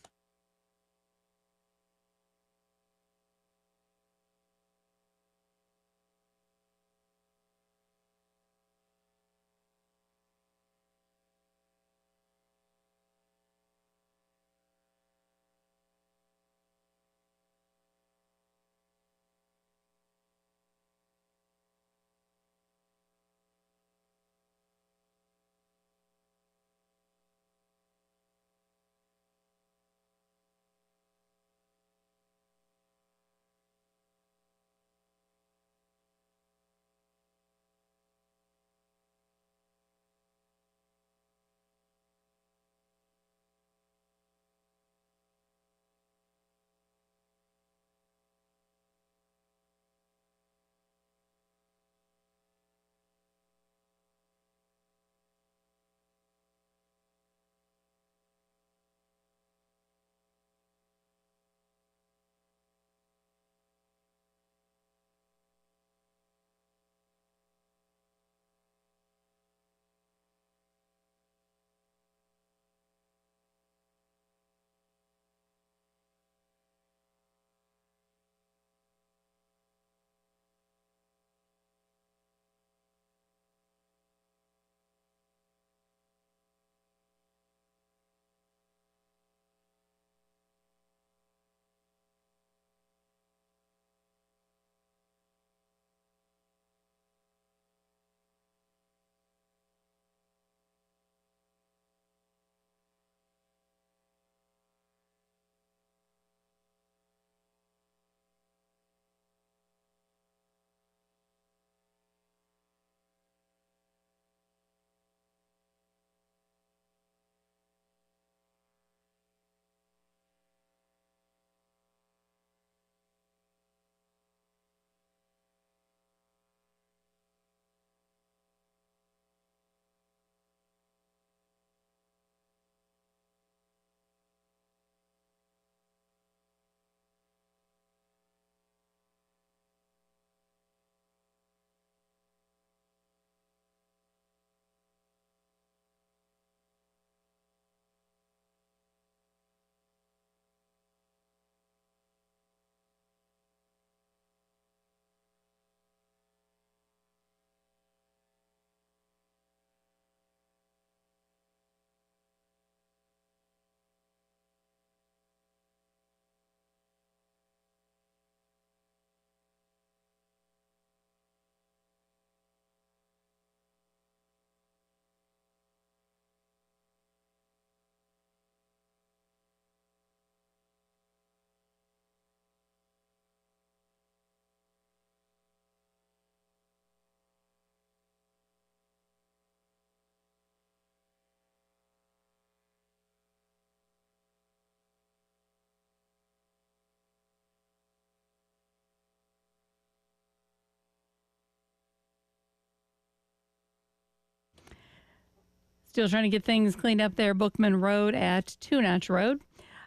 S3: Still trying to get things cleaned up there. Bookman Road at Two Notch Road.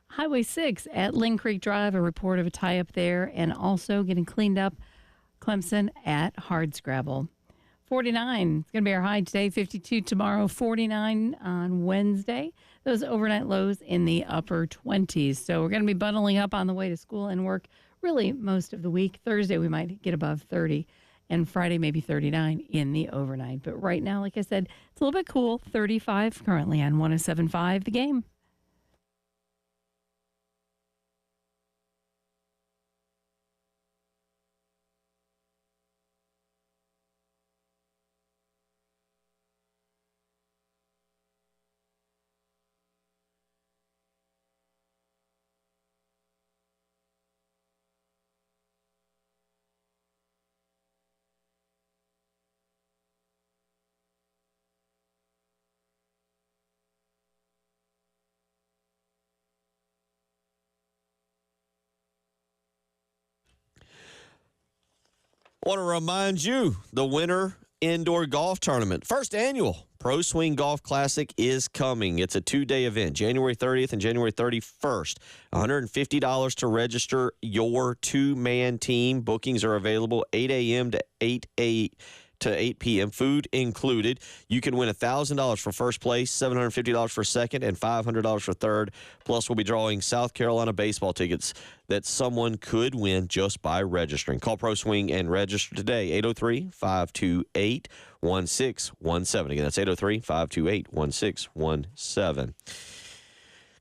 S3: Highway 6 at Ling Creek Drive, a report of a tie-up there. And also getting cleaned up, Clemson at Hardscrabble. 49 is going to be our high today, 52 tomorrow, 49 on Wednesday. Those overnight lows in the upper 20s. So we're going to be bundling up on the way to school and work really most of the week. Thursday we might get above 30, and Friday maybe 39 in the overnight. But right now, like I said, it's a little bit cool. 35 currently on 107.5 The Game.
S1: I want to remind you, the Winter Indoor Golf Tournament, first annual Pro Swing Golf Classic is coming. It's a 2-day event, January 30th and January 31st. $150 to register your two-man team. Bookings are available 8 a.m. to 8 p.m., food included. You can win $1,000 for first place, $750 for second, and $500 for third. Plus, we'll be drawing South Carolina baseball tickets that someone could win just by registering. Call Pro Swing and register today, 803-528-1617. Again, that's 803-528-1617.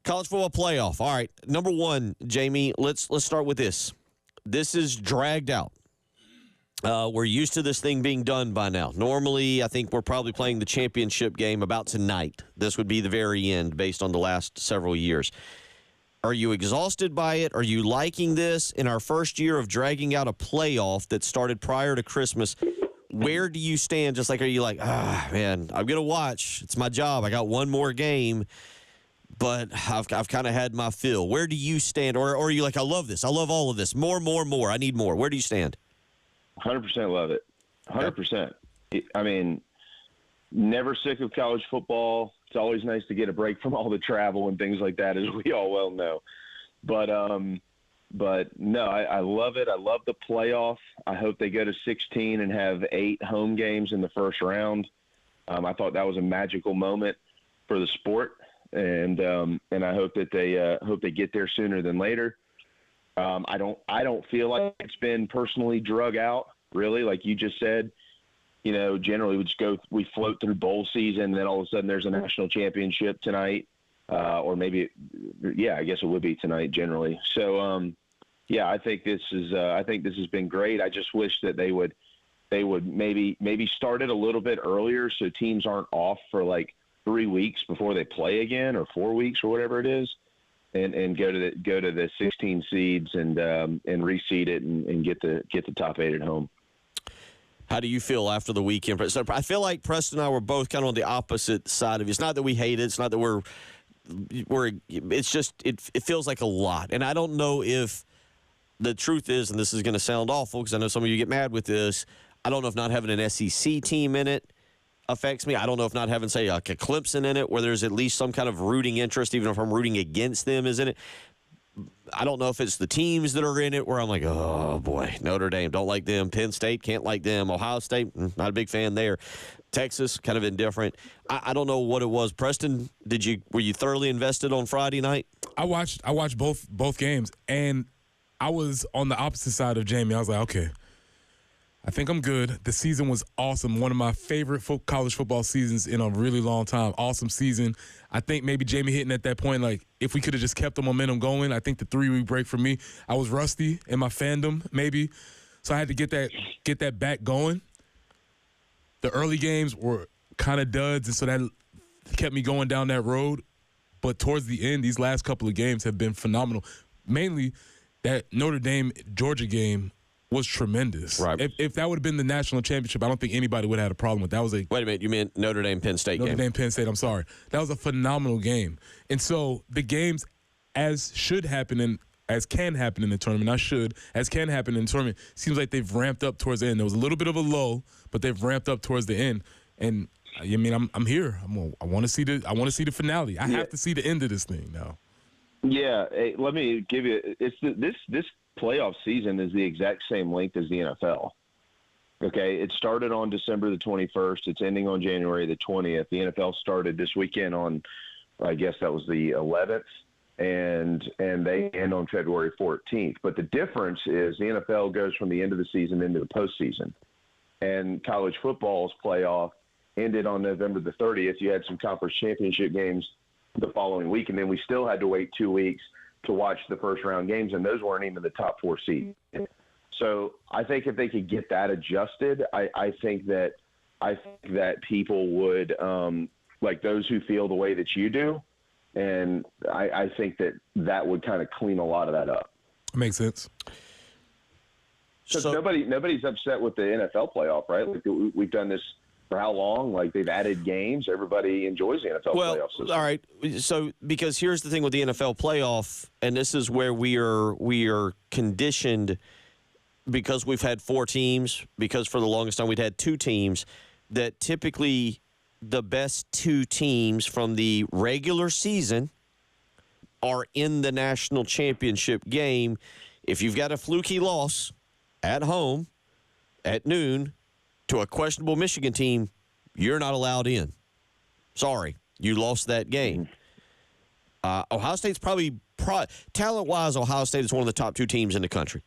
S1: College football playoff. All right, number one, Jamie, let's start with this. This is dragged out. We're used to this thing being done by now. Normally, I think we're probably playing the championship game about tonight. This would be the very end based on the last several years. Are you exhausted by it? Are you liking this? In our first year of dragging out a playoff that started prior to Christmas, where do you stand? Just like, are you like, man, I'm going to watch. It's my job. I got one more game, but I've kind of had my fill. Where do you stand? Or are you like, I love this. I love all of this. More. I need more. Where do you stand?
S8: 100% love it. 100%. I mean, never sick of college football. It's always nice to get a break from all the travel and things like that, as we all well know. But no, I love it. I love the playoff. I hope they go to 16 and have 8 home games in the first round. I thought that was a magical moment for the sport, and I hope that they get there sooner than later. I don't feel like it's been personally drug out, really. Like you just said, generally we float through bowl season, and then all of a sudden there's a national championship tonight, or maybe, I guess it would be tonight generally. So, I think this has been great. I just wish that they would maybe start it a little bit earlier so teams aren't off for like 3 weeks before they play again, or 4 weeks, or whatever it is. And go to the 16 seeds and reseed it and get the top 8 at home.
S1: How do you feel after the weekend? So I feel like Preston and I were both kind of on the opposite side of it. It's not that we hate it. It's not that we're. It's just it feels like a lot, and I don't know if the truth is, and this is going to sound awful because I know some of you get mad with this. I don't know if not having an SEC team in it affects me. I don't know if not having, say, like a Clemson in it where there's at least some kind of rooting interest, even if I'm rooting against them, is in it. I don't know if it's the teams that are in it where I'm like, oh, boy, Notre Dame, don't like them. Penn State, can't like them. Ohio State, not a big fan there. Texas, kind of indifferent. I don't know what it was. Preston, were you thoroughly invested on Friday night?
S2: I watched both games, and I was on the opposite side of Jamie. I was like, okay, I think I'm good. The season was awesome. One of my favorite college football seasons in a really long time. Awesome season. I think maybe Jamie hitting at that point, like, if we could have just kept the momentum going, I think the 3-week break for me, I was rusty in my fandom maybe, so I had to get that back going. The early games were kind of duds, and so that kept me going down that road. But towards the end, these last couple of games have been phenomenal. Mainly that Notre Dame-Georgia game was tremendous.
S1: Right.
S2: If that would have been the national championship, I don't think anybody would have had a problem with that.
S1: Wait a minute, you meant Notre Dame-Penn State game?
S2: Notre Dame-Penn State, I'm sorry. That was a phenomenal game. And so the games as can happen in the tournament, seems like they've ramped up towards the end. There was a little bit of a lull, but they've ramped up towards the end. And I mean, I'm here. I want to see the finale. I have to see the end of this thing now.
S8: Yeah, hey, let me give you. This playoff season is the exact same length as the NFL. Okay, it started on December the 21st. It's ending on January the 20th. The NFL started this weekend on, I guess that was the 11th, and they end on February 14th. But the difference is the NFL goes from the end of the season into the postseason, and college football's playoff ended on November the 30th. You had some conference championship games the following week, and then we still had to wait 2 weeks to watch the first round games, and those weren't even the top 4 seeds. So I think if they could get that adjusted, I think that people would like those who feel the way that you do, and I think that would kind of clean a lot of that up.
S2: Makes sense.
S8: So nobody's upset with the NFL playoff, right? Like we've done this for how long? Like they've added games. Everybody enjoys the NFL playoff system.
S1: All right. So because here's the thing with the NFL playoff, and this is where we are conditioned because we've had 4 teams, because for the longest time we'd had 2 teams, that typically the best 2 teams from the regular season are in the national championship game. If you've got a fluky loss at home at noon to a questionable Michigan team, you're not allowed in. Sorry, you lost that game. Ohio State's probably talent-wise, Ohio State is one of the top 2 teams in the country.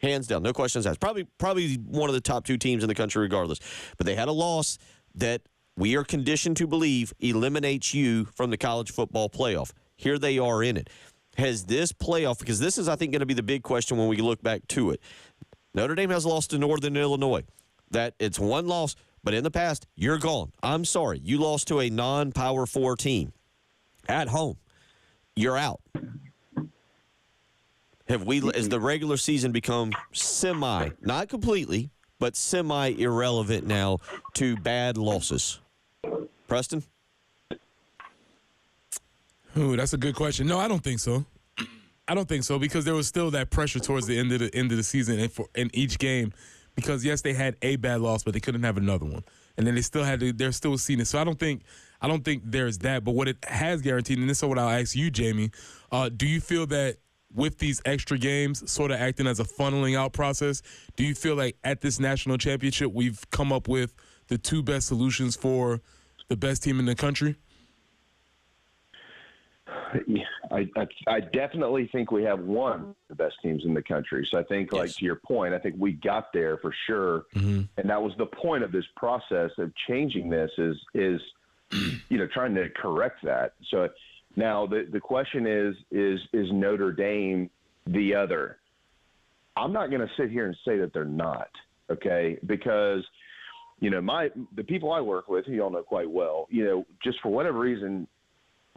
S1: Hands down, no questions asked. Probably one of the top 2 teams in the country regardless. But they had a loss that we are conditioned to believe eliminates you from the college football playoff. Here they are in it. Has this playoff, because this is, I think, going to be the big question when we look back to it. Notre Dame has lost to Northern Illinois. That it's one loss, but in the past, you're gone. I'm sorry. You lost to a non-Power 4 team at home. You're out. Has the regular season become not completely, but semi-irrelevant now to bad losses? Preston?
S2: Ooh, that's a good question. No, I don't think so. I don't think so because there was still that pressure towards the end of the season and in each game. Because yes, they had a bad loss, but they couldn't have another one, and then they're still seeing it. So I don't think there's that. But what it has guaranteed, and this is what I'll ask you, Jamie, do you feel that with these extra games sort of acting as a funneling out process, do you feel like at this national championship we've come up with the 2 best solutions for the best team in the country?
S8: Yeah, I definitely think we have one of the best teams in the country. So I think, like to your point, I think we got there for sure, and that was the point of this process of changing this is trying to correct that. So now the question is Notre Dame the other? I'm not going to sit here and say that they're not, okay, because the people I work with, who y'all know quite well, just for whatever reason,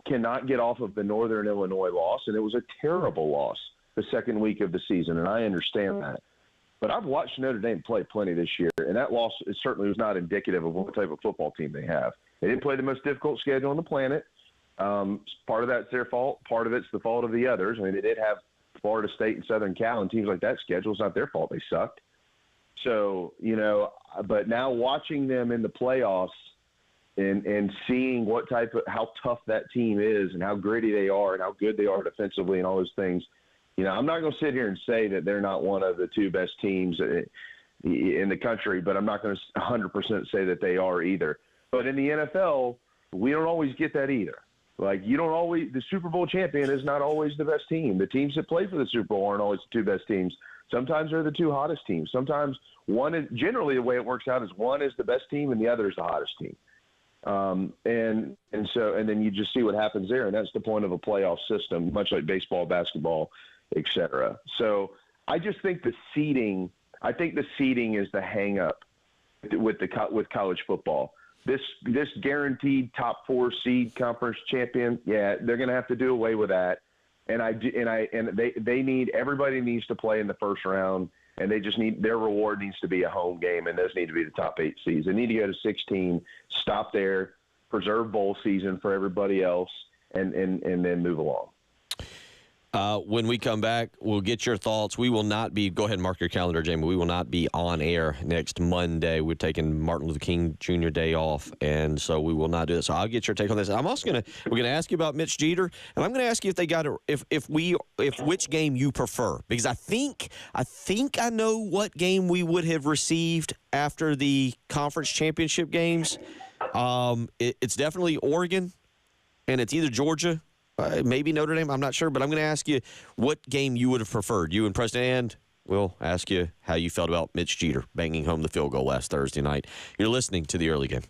S8: cannot get off of the Northern Illinois loss, and it was a terrible loss the second week of the season, and I understand that. But I've watched Notre Dame play plenty this year, and that loss certainly was not indicative of what type of football team they have. They didn't play the most difficult schedule on the planet. Part of that's their fault. Part of it's the fault of the others. I mean, they did have Florida State and Southern Cal and teams like that schedule. It's not their fault. They sucked. So, but now watching them in the playoffs, and seeing how tough that team is and how gritty they are and how good they are defensively and all those things, I'm not going to sit here and say that they're not one of the 2 best teams in the country, but I'm not going to 100% say that they are either. But in the NFL, we don't always get that either. Like the Super Bowl champion is not always the best team. The teams that play for the Super Bowl aren't always the 2 best teams. Sometimes they're the 2 hottest teams. Sometimes generally the way it works out is one is the best team and the other is the hottest team. And then you just see what happens there, and that's the point of a playoff system, much like baseball, basketball, et cetera. So I just think the seeding is the hang up with college football. This guaranteed top 4 seed conference champion, they're going to have to do away with that. And everybody needs to play in the first round. And they just their reward needs to be a home game, and those need to be the top 8 seeds. They need to go to 16, stop there, preserve bowl season for everybody else, and then move along.
S1: When we come back, we'll get your thoughts. We will not be, go ahead and mark your calendar, Jamie. We will not be on air next Monday. We're taking Martin Luther King Jr. Day off, and so we will not do this. So I'll get your take on this. I'm also we're going to ask you about Mitch Jeter, and I'm going to ask you if they got if which game you prefer, because I think I know what game we would have received after the conference championship games. It's definitely Oregon, and it's either Georgia. Maybe Notre Dame, I'm not sure, but I'm going to ask you what game you would have preferred. You and Preston, and we'll ask you how you felt about Mitch Jeter banging home the field goal last Thursday night. You're listening to The Early Game.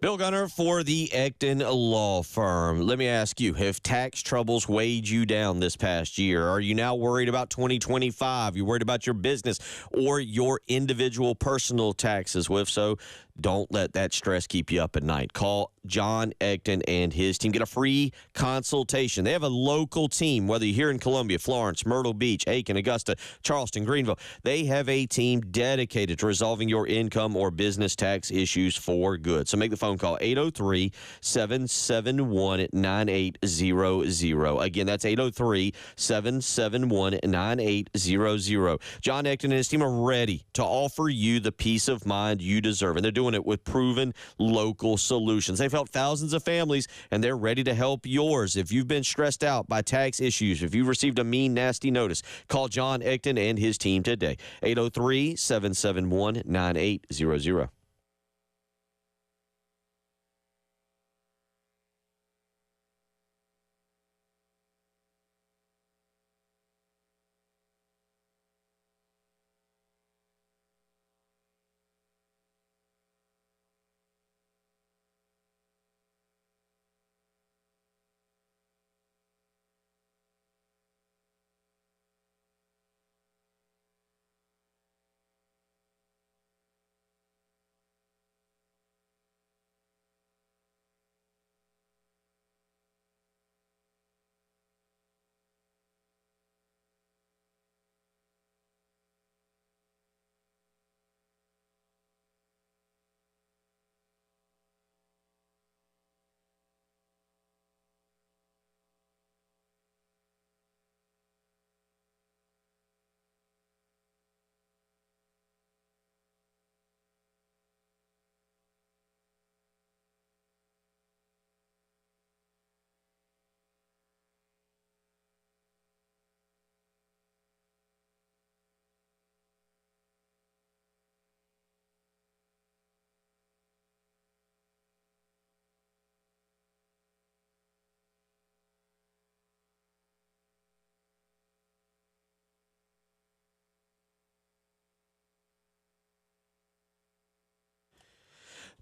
S1: Bill Gunner for the Ecton Law Firm. Let me ask you, have tax troubles weighed you down this past year? Are you now worried about 2025? You worried about your business or your individual personal taxes? Well, if so, don't let that stress keep you up at night. Call John Ecton and his team. Get a free consultation. They have a local team, whether you're here in Columbia, Florence, Myrtle Beach, Aiken, Augusta, Charleston, Greenville. They have a team dedicated to resolving your income or business tax issues for good. So make the phone call, 803-771-9800. Again, that's 803-771-9800. John Ecton and his team are ready to offer you the peace of mind you deserve, and they're doing it with proven local solutions. They've helped thousands of families, and they're ready to help yours. If you've been stressed out by tax issues, if you've received a mean, nasty notice, call John Ecton and his team today. 803-771-9800.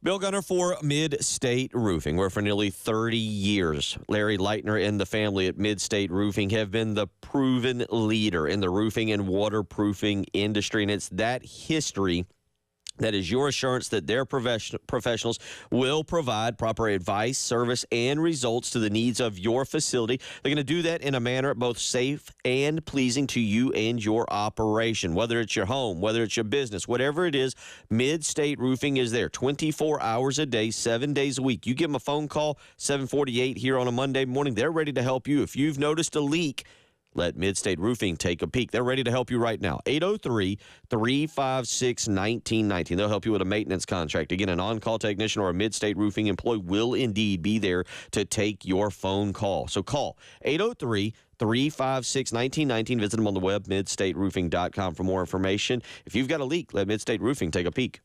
S1: Bill Gunner for Mid-State Roofing, where for nearly 30 years, Larry Leitner and the family at Mid-State Roofing have been the proven leader in the roofing and waterproofing industry. And it's that history that is your assurance that their professionals will provide proper advice, service, and results to the needs of your facility. They're going to do that in a manner both safe and pleasing to you and your operation. Whether it's your home, whether it's your business, whatever it is, Mid-State Roofing is there 24 hours a day, 7 days a week. You give them a phone call, 7:48 here on a Monday morning. They're ready to help you. If you've noticed a leak, let Mid-State Roofing take a peek. They're ready to help you right now. 803-356-1919. They'll help you with a maintenance contract. Again, an on-call technician or a Mid-State Roofing employee will indeed be there to take your phone call. So call 803-356-1919. Visit them on the web, midstateroofing.com, for more information. If you've got a leak, let Mid-State Roofing take a peek.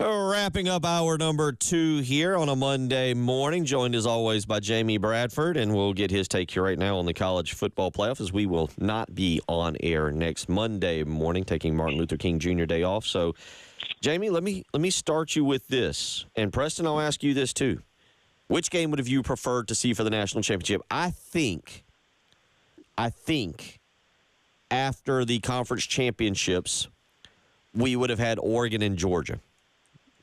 S1: Wrapping up hour number 2 here on a Monday morning, joined as always by Jamie Bradford, and we'll get his take here right now on the college football playoff, as we will not be on air next Monday morning, taking Martin Luther King Jr. Day off. So, Jamie, let me start you with this, and Preston, I'll ask you this too. Which game would have you preferred to see for the national championship? I think after the conference championships, we would have had Oregon and Georgia.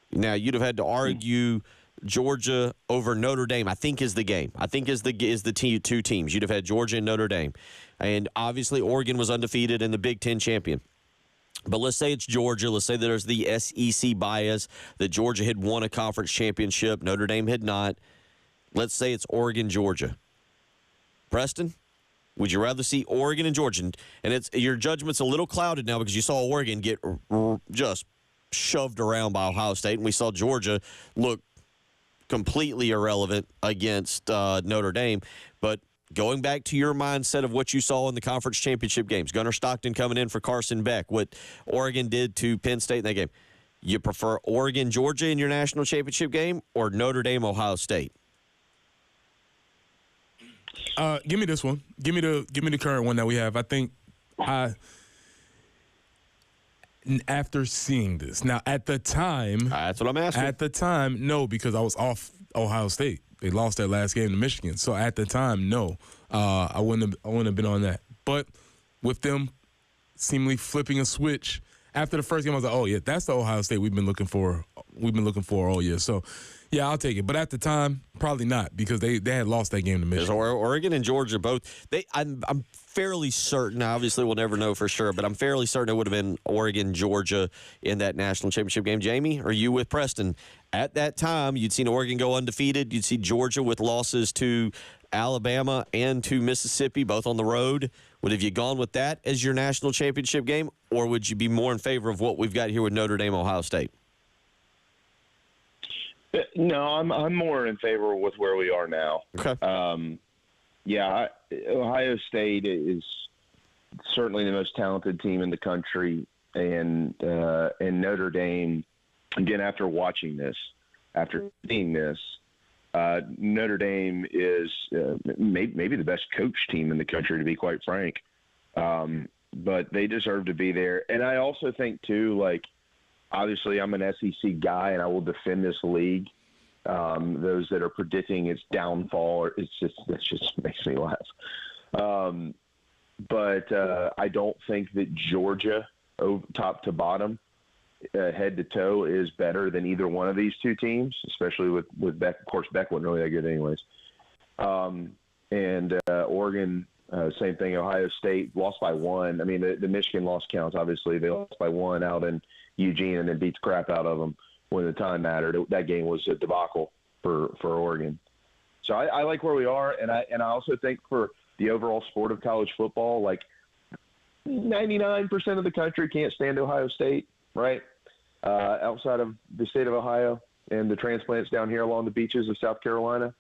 S1: Now, you'd have had to argue Georgia over Notre Dame, I think, is the game. I think is the two teams. You'd have had Georgia and Notre Dame. And obviously, Oregon was undefeated and the Big Ten champion. But let's say it's Georgia. Let's say there's the SEC bias that Georgia had won a conference championship. Notre Dame had not. Let's say it's Oregon, Georgia. Preston, would you rather see Oregon and Georgia? And your judgment's a little clouded now because you saw Oregon get just shoved around by Ohio State, and we saw Georgia look completely irrelevant against Notre Dame. But going back to your mindset of what you saw in the conference championship games, Gunnar Stockton coming in for Carson Beck, what Oregon did to Penn State in that game, you prefer Oregon, Georgia in your national championship game or Notre Dame, Ohio State?
S2: Give me this one. Give me the current one that we have. I think after seeing this. Now, at the time.
S1: That's what I'm asking.
S2: At the time, no, because I was off Ohio State. They lost their last game to Michigan. So at the time, no. I wouldn't have been on that. But with them seemingly flipping a switch, after the first game, I was like, oh, yeah, that's the Ohio State we've been looking for all year. So, yeah, I'll take it. But at the time, probably not, because they had lost that game to Michigan.
S1: Oregon and Georgia both. I'm fairly certain. Obviously, we'll never know for sure, but I'm fairly certain it would have been Oregon, Georgia in that national championship game. Jamie, are you with Preston? At that time, you'd seen Oregon go undefeated. You'd see Georgia with losses to Alabama and to Mississippi, both on the road. Would have you gone with that as your national championship game, or would you be more in favor of what we've got here with Notre Dame, Ohio State?
S8: No, I'm more in favor with where we are now.
S1: Okay.
S8: Ohio State is certainly the most talented team in the country, and Notre Dame. Again, after seeing this, Notre Dame is maybe the best coach team in the country, to be quite frank. But they deserve to be there. And I also think, too, like, obviously I'm an SEC guy, and I will defend this league. Those that are predicting its downfall, that just makes me laugh. But I don't think that Georgia, top to bottom, head to toe, is better than either one of these two teams, especially with Beck. Of course, Beck wasn't really that good anyways. And Oregon, same thing. Ohio State lost by 1. I mean, the Michigan loss counts, obviously. They lost by 1 out in Eugene and then beat the crap out of them when the time mattered. That game was a debacle for Oregon. So I like where we are, and I also think for the overall sport of college football, like 99% of the country can't stand Ohio State, right? Outside of the state of Ohio and the transplants down here along the beaches of South Carolina.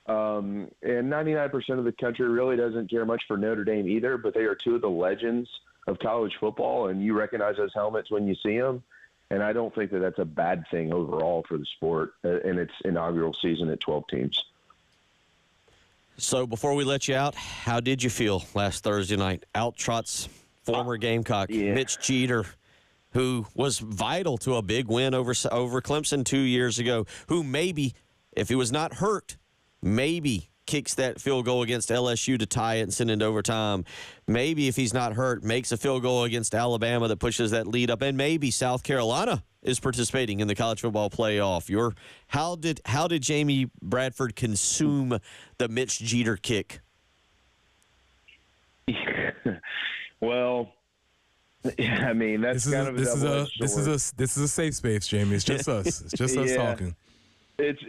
S8: And 99% of the country really doesn't care much for Notre Dame either, but they are two of the legends of college football, and you recognize those helmets when you see them. And I don't think that that's a bad thing overall for the sport in its inaugural season at 12 teams.
S1: So before we let you out, how did you feel last Thursday night? Out trots former Gamecock, Mitch Jeter, who was vital to a big win over Clemson 2 years ago, who maybe, if he was not hurt, maybe kicks that field goal against LSU to tie it and send it to overtime. Maybe if he's not hurt, makes a field goal against Alabama that pushes that lead up, and maybe South Carolina is participating in the college football playoff. How did Jamie Bradford consume the Mitch Jeter kick?
S8: Well, I mean, that's
S2: this is a safe space, Jamie. It's just us. It's just us talking.
S8: It's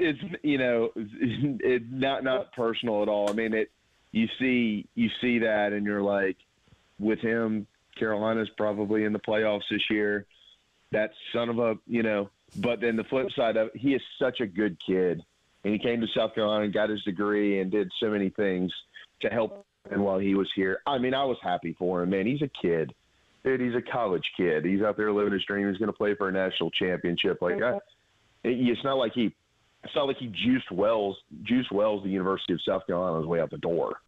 S8: not personal at all. I mean, you see that and you're like, with him, Carolina's probably in the playoffs this year. That son of a, but then the flip side of it, he is such a good kid, and he came to South Carolina and got his degree and did so many things to help him while he was here. I mean, I was happy for him, man. He's a kid. Dude, he's a college kid. He's out there living his dream. He's going to play for a national championship. It's not like he juiced Wells, the University of South Carolina, on his way out the door.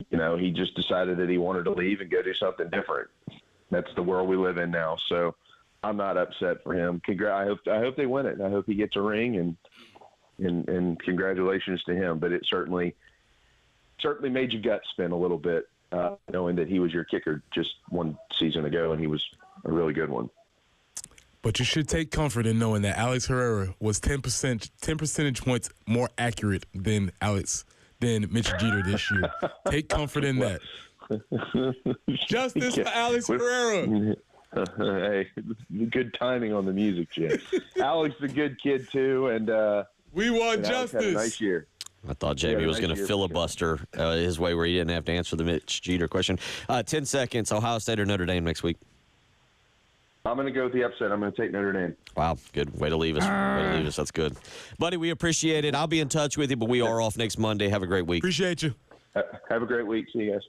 S8: He just decided that he wanted to leave and go do something different. That's the world we live in now. So I'm not upset for him. I hope they win it. I hope he gets a ring, and congratulations to him. But it certainly made your gut spin a little bit, knowing that he was your kicker just one season ago, and he was a really good one.
S2: But you should take comfort in knowing that Alex Herrera was 10 percentage points more accurate than Mitch Jeter this year. Take comfort in that. Justice for Alex Herrera.
S8: Hey, good timing on the music, Jim. Alex is a good kid too, and
S2: we want
S8: Alex
S2: justice.
S8: had a nice year.
S1: I thought JB was going to filibuster his way where he didn't have to answer the Mitch Jeter question. 10 seconds, Ohio State or Notre Dame next week?
S8: I'm going to go with the upset. I'm going to take Notre Dame.
S1: Wow, good way to leave us. That's good. Buddy, we appreciate it. I'll be in touch with you, but we are off next Monday. Have a great week.
S2: Appreciate you.
S8: Have a great week. See you guys.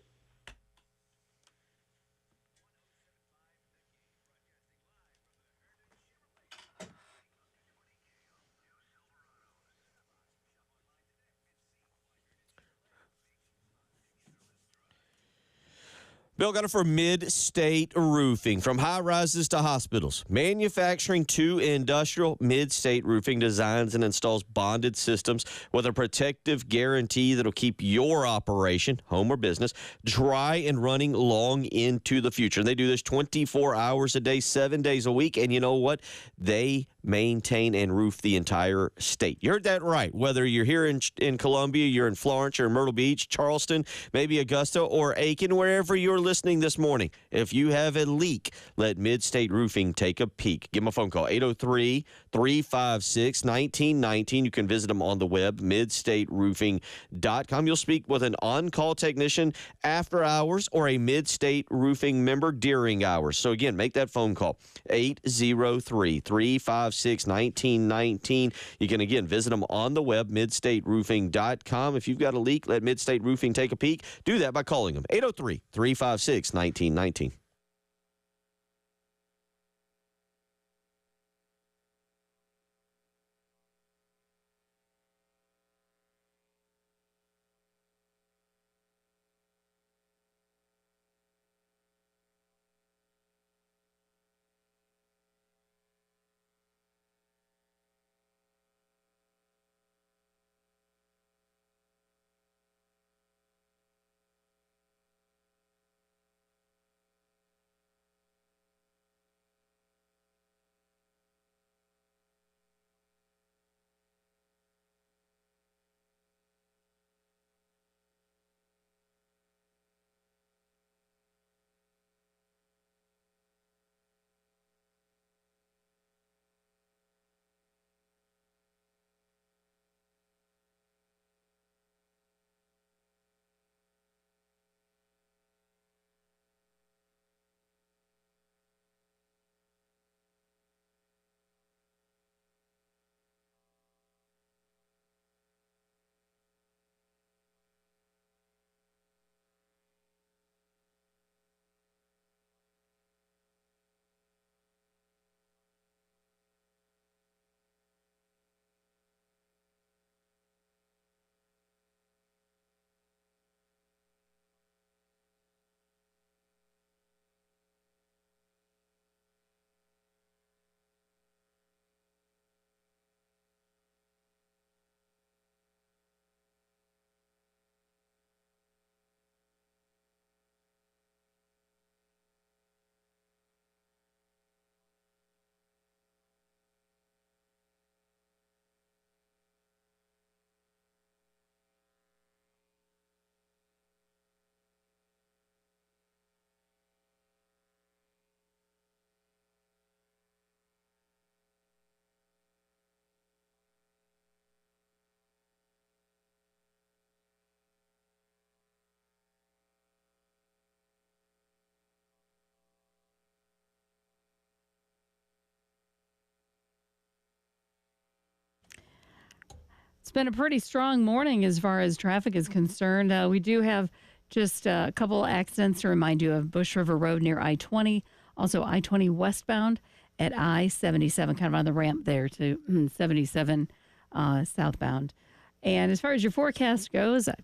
S1: Bill got it for Mid-State Roofing. From high-rises to hospitals, manufacturing to industrial, Mid-State Roofing designs and installs bonded systems with a protective guarantee that'll keep your operation, home or business, dry and running long into the future. They do this 24 hours a day, 7 days a week, and you know what? They maintain and roof the entire state. You heard that right. Whether you're here in Columbia, you're in Florence, or in Myrtle Beach, Charleston, maybe Augusta, or Aiken, wherever you're listening this morning, if you have a leak, let Mid-State Roofing take a peek. Give them a phone call, 803-356-1919. You can visit them on the web, midstateroofing.com. You'll speak with an on-call technician after hours or a Mid-State Roofing member during hours. So, again, make that phone call, 803-356-1919. You can, again, visit them on the web, midstateroofing.com. If you've got a leak, let Mid-State Roofing take a peek. Do that by calling them, 803-356-1919.
S3: It's been a pretty strong morning as far as traffic is concerned. We do have just a couple accidents to remind you of. Bush River Road near I-20 Also, I-20 westbound at I-77, kind of on the ramp there to 77 southbound. And as far as your forecast goes, I'm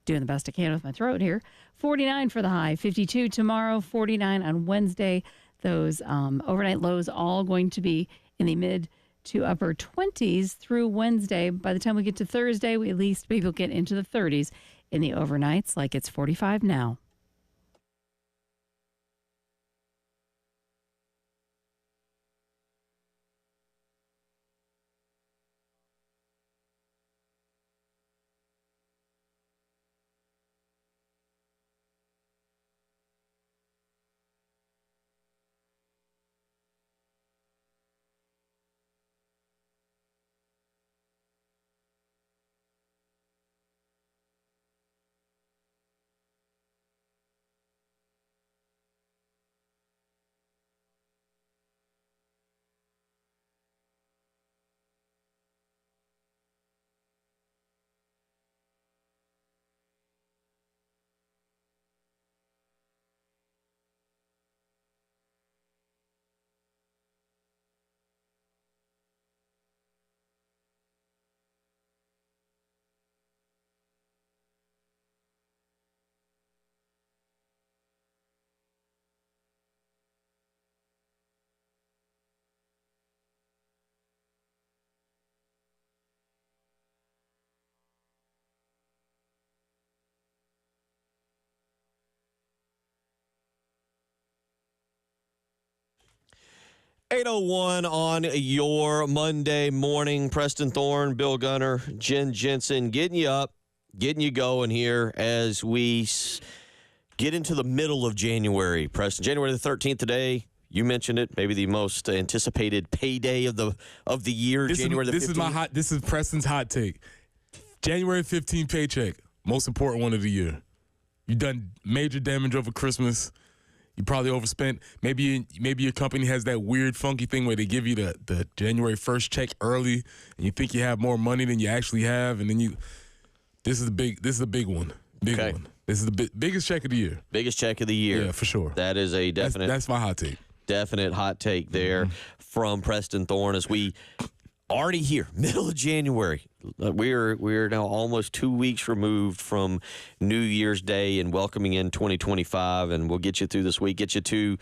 S3: doing the best I can with my throat here. 49 for the high, 52 tomorrow, 49 on Wednesday. Those overnight lows all going to be in the mid to upper 20s through Wednesday. By the time we get to Thursday, we at least maybe we'll get into the 30s in the overnights, like it's 45 now.
S1: .801 on your Monday morning. Preston Thorne, Bill Gunner, Jen Jensen getting you up, getting you going here as we get into the middle of January. Preston, January the 13th today. You mentioned it, maybe the most anticipated payday of the year. January the 15th.
S2: This is Preston's hot take. January 15th paycheck, most important one of the year. You've done major damage over Christmas. You probably overspent. Maybe your company has that weird, funky thing where they give you the January 1st check early, and you think you have more money than you actually have, and then this is a big one. Big one. This is the biggest check of the year.
S1: Biggest check of the year.
S2: Yeah, for sure.
S1: That is a definite.
S2: That's my hot take.
S1: Definite hot take there from Preston Thorne as we already here, middle of January. We're now almost 2 weeks removed from New Year's Day and welcoming in 2025, and we'll get you through this week, get you to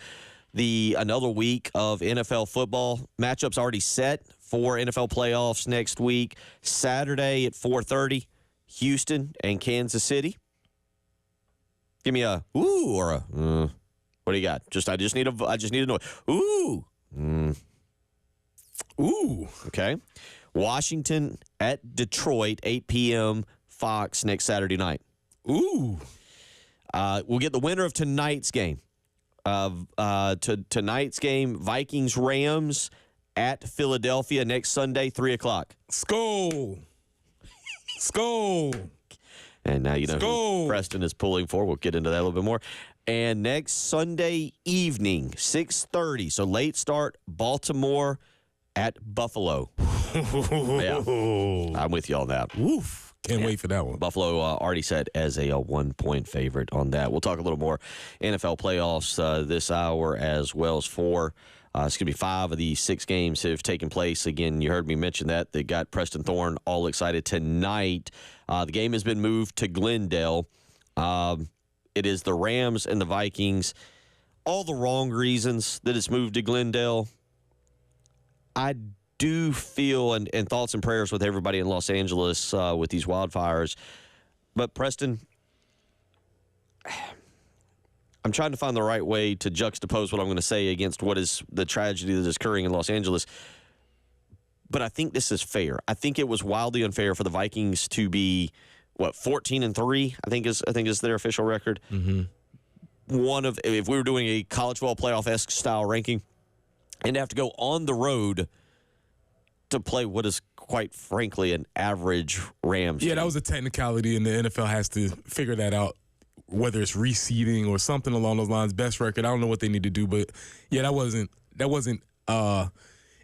S1: another week of NFL football. Matchups already set for NFL playoffs next week. Saturday at 4:30, Houston and Kansas City. Give me a ooh or a what do you got? I just need to know. Ooh. Ooh. Okay. Washington at Detroit, 8 p.m. Fox next Saturday night.
S2: Ooh.
S1: We'll get the winner of tonight's game. Tonight's game, Vikings-Rams at Philadelphia next Sunday, 3 o'clock.
S2: Skol.
S1: And now you know who Preston is pulling for. We'll get into that a little bit more. And next Sunday evening, 6:30, so late start, Baltimore at Buffalo. Yeah, I'm with you on that.
S2: Woof. Can't wait for that one.
S1: Buffalo already set as a 1-point favorite on that. We'll talk a little more NFL playoffs this hour as well as 4. It's going to be 5 of the 6 games have taken place. Again, you heard me mention that. They got Preston Thorne all excited tonight. The game has been moved to Glendale. It is the Rams and the Vikings. All the wrong reasons that it's moved to Glendale. I do feel, and thoughts and prayers with everybody in Los Angeles with these wildfires. But, Preston, I'm trying to find the right way to juxtapose what I'm going to say against what is the tragedy that is occurring in Los Angeles. But I think this is fair. I think it was wildly unfair for the Vikings to be, 14-3, I think is their official record.
S2: Mm-hmm.
S1: If we were doing a college football playoff-esque style ranking, and to have to go on the road to play what is quite frankly an average Rams team.
S2: That was a technicality, and the NFL has to figure that out, whether it's reseeding or something along those lines. Best record, I don't know what they need to do, but that wasn't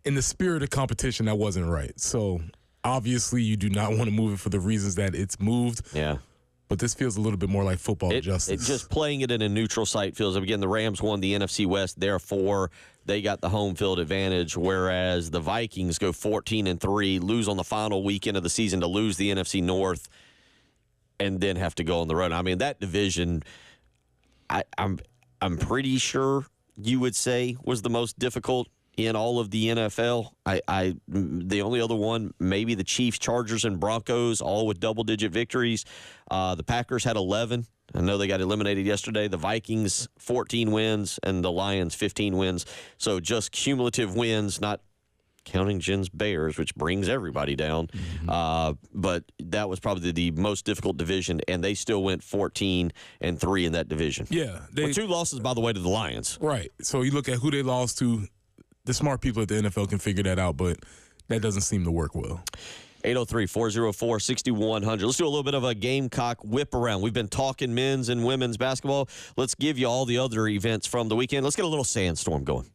S2: in the spirit of competition, that wasn't right. So obviously you do not want to move it for the reasons that it's moved.
S1: Yeah.
S2: but this feels a little bit more like football justice.
S1: Just playing it in a neutral site feels, again, the Rams won the NFC West, therefore they got the home field advantage, whereas the Vikings go 14-3, lose on the final weekend of the season to lose the NFC North, and then have to go on the road. I mean, that division, I'm pretty sure you would say was the most difficult in all of the NFL. The only other one, maybe the Chiefs, Chargers, and Broncos, all with double-digit victories. The Packers had 11. I know they got eliminated yesterday. The Vikings, 14 wins, and the Lions, 15 wins. So just cumulative wins, not counting Jen's Bears, which brings everybody down. But that was probably the most difficult division, and they still went 14-3 in that division.
S2: Yeah.
S1: With 2 losses, by the way, to the Lions.
S2: Right. So you look at who they lost to. The smart people at the NFL can figure that out, but that doesn't seem to work well.
S1: 803-404-6100. Let's do a little bit of a Gamecock whip around. We've been talking men's and women's basketball. Let's give you all the other events from the weekend. Let's get a little sandstorm going.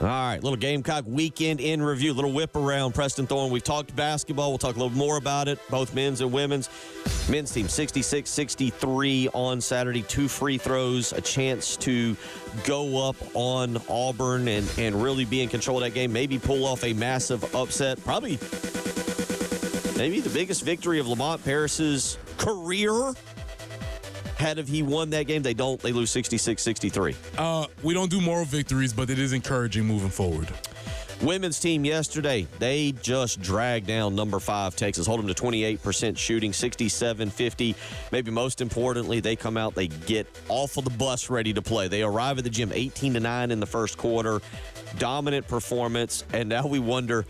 S1: All right, little Gamecock weekend in review, little whip around. Preston Thorne, we've talked basketball. We'll talk a little more about it, both men's and women's. Men's team 66-63 on Saturday, 2 free throws, a chance to go up on Auburn and really be in control of that game, maybe pull off a massive upset, probably maybe the biggest victory of Lamont Paris's career. Had he won that game, they don't. They lose 66-63.
S2: We don't do moral victories, but it is encouraging moving forward.
S1: Women's team yesterday, they just dragged down number 5 Texas, hold them to 28% shooting, 67-50. Maybe most importantly, they come out, they get off of the bus ready to play. They arrive at the gym 18-9 in the first quarter, dominant performance, and now we wonder,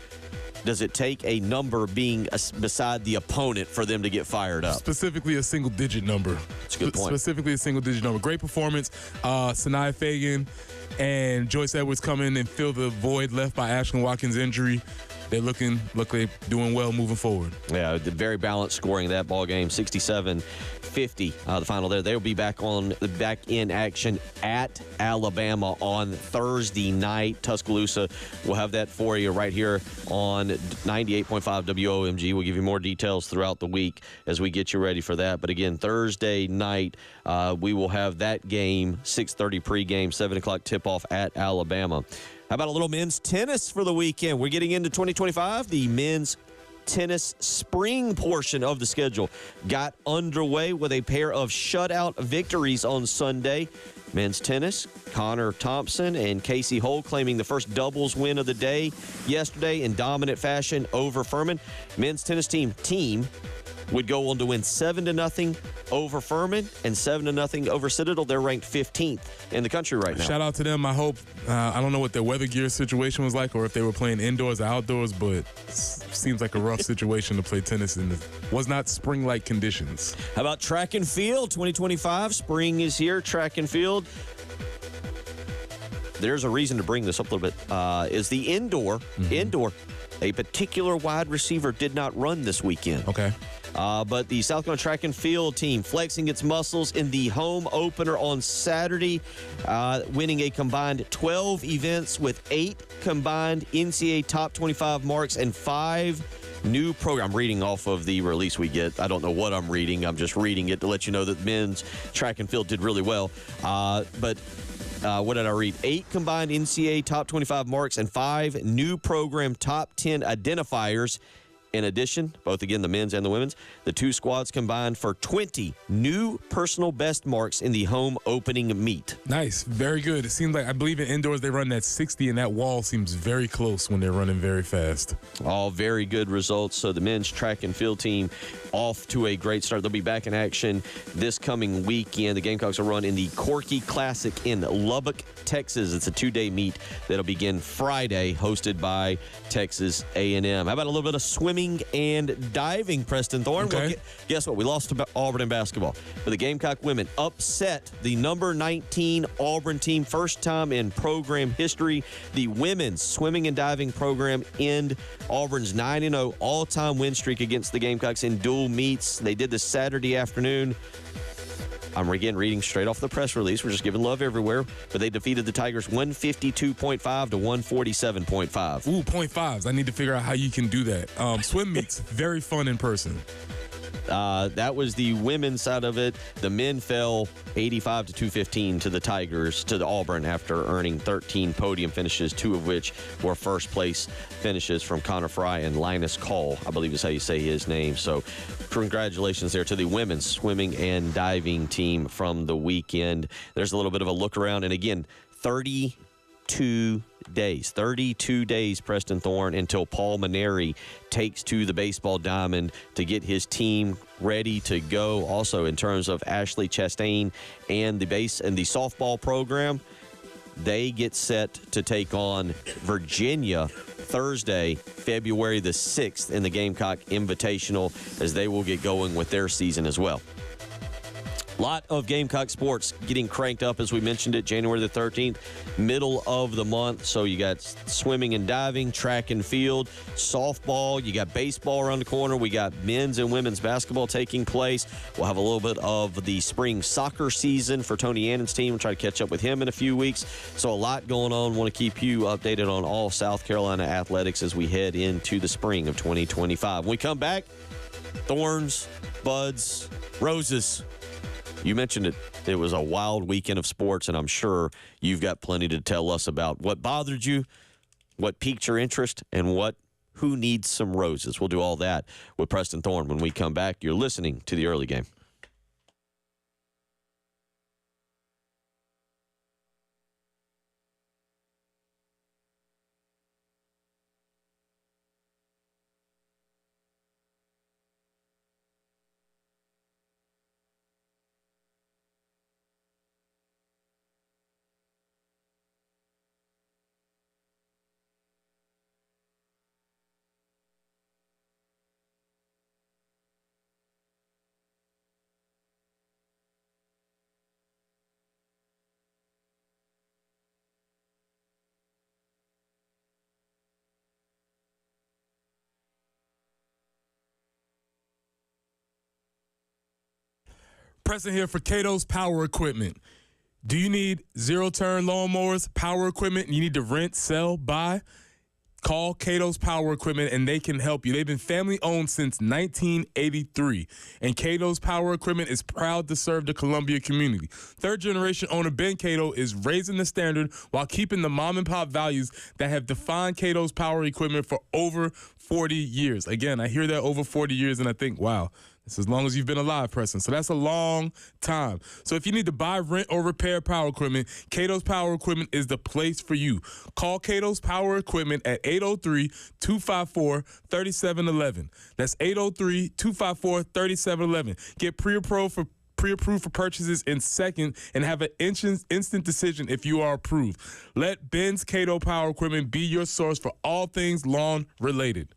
S1: does it take a number being beside the opponent for them to get fired up?
S2: Specifically a single-digit number.
S1: That's a good point.
S2: Specifically a single-digit number. Great performance. Sanaya Fagan and Joyce Edwards come in and fill the void left by Ashlyn Watkins' injury. They're looking doing well moving forward.
S1: Yeah, very balanced scoring that ball game, 67-50. The final there. They'll be back in action at Alabama on Thursday night. Tuscaloosa will have that for you right here on 98.5 WOMG. We'll give you more details throughout the week as we get you ready for that. But again, Thursday night, we will have that game, 6:30 pregame, 7 o'clock tip-off at Alabama. How about a little men's tennis for the weekend? We're getting into 2025. The men's tennis spring portion of the schedule got underway with a pair of shutout victories on Sunday. Men's tennis, Connor Thompson and Casey Holt claiming the first doubles win of the day yesterday in dominant fashion over Furman. Men's tennis team would go on to win 7-0 over Furman and 7-0 over Citadel. They're ranked 15th in the country right now.
S2: Shout out to them. I hope, I don't know what their weather gear situation was like or if they were playing indoors or outdoors, but it seems like a rough situation to play tennis in. Was not spring-like conditions.
S1: How about track and field 2025? Spring is here, track and field. There's a reason to bring this up a little bit. Is the indoor, a particular wide receiver did not run this weekend.
S2: Okay.
S1: But the South Carolina track and field team flexing its muscles in the home opener on Saturday, winning a combined 12 events with 8 combined NCAA top 25 marks and 5 new program. I'm reading off of the release we get. I don't know what I'm reading. I'm just reading it to let you know that men's track and field did really well. But what did I read? 8 combined NCAA top 25 marks and 5 new program top 10 identifiers. In addition, both again the men's and the women's, the 2 squads combined for 20 new personal best marks in the home opening meet.
S2: Nice. Very good. It seems like, I believe in indoors they run that 60, and that wall seems very close when they're running very fast.
S1: All very good results. So the men's track and field team off to a great start. They'll be back in action this coming weekend. The Gamecocks will run in the Corky Classic in Lubbock, Texas. It's a 2-day meet that'll begin Friday, hosted by Texas A&M. How about a little bit of swimming and diving, Preston Thorne?
S2: Okay.
S1: Well, guess what? We lost to Auburn in basketball. But the Gamecock women upset the number 19 Auburn team, first time in program history. The women's swimming and diving program end Auburn's 9-0 all-time win streak against the Gamecocks in dual meets. They did this Saturday afternoon. I'm again reading straight off the press release. We're just giving love everywhere. But they defeated the Tigers 152.5 to 147.5.
S2: Ooh, 0.5s. I need to figure out how you can do that. Swim meets, very fun in person.
S1: That was the women's side of it. The men fell 85 to 215 to the Tigers, to the Auburn, after earning 13 podium finishes, 2 of which were first place finishes from Connor Fry and Linus Call, I believe is how you say his name. So congratulations there to the women's swimming and diving team from the weekend. There's a little bit of a look around. And again, 32 days, Preston Thorne, until Paul Maneri takes to the baseball diamond to get his team ready to go. Also, in terms of Ashley Chastain and the softball program, they get set to take on Virginia Thursday, February the 6th in the Gamecock Invitational, as they will get going with their season as well. A lot of Gamecock sports getting cranked up, as we mentioned it, January the 13th, middle of the month. So you got swimming and diving, track and field, softball. You got baseball around the corner. We got men's and women's basketball taking place. We'll have a little bit of the spring soccer season for Tony Annan's team. We'll try to catch up with him in a few weeks. So a lot going on. Want to keep you updated on all South Carolina athletics as we head into the spring of 2025. When we come back, thorns, buds, roses. You mentioned it. It was a wild weekend of sports, and I'm sure you've got plenty to tell us about what bothered you, what piqued your interest, and who needs some roses. We'll do all that with Preston Thorne when we come back. You're listening to The Early Game.
S2: Preston here for Cato's Power Equipment. Do you need zero-turn lawnmowers, power equipment, and you need to rent, sell, buy? Call Cato's Power Equipment, and they can help you. They've been family-owned since 1983, and Cato's Power Equipment is proud to serve the Columbia community. Third-generation owner Ben Cato is raising the standard while keeping the mom-and-pop values that have defined Cato's Power Equipment for over 40 years. Again, I hear that over 40 years, and I think, wow, it's as long as you've been alive, Preston. So that's a long time. So if you need to buy, rent, or repair power equipment, Cato's Power Equipment is the place for you. Call Cato's Power Equipment at 803-254-3711. That's 803-254-3711. Get pre-approved for purchases in seconds and have an instant decision if you are approved. Let Ben's Cato Power Equipment be your source for all things lawn related.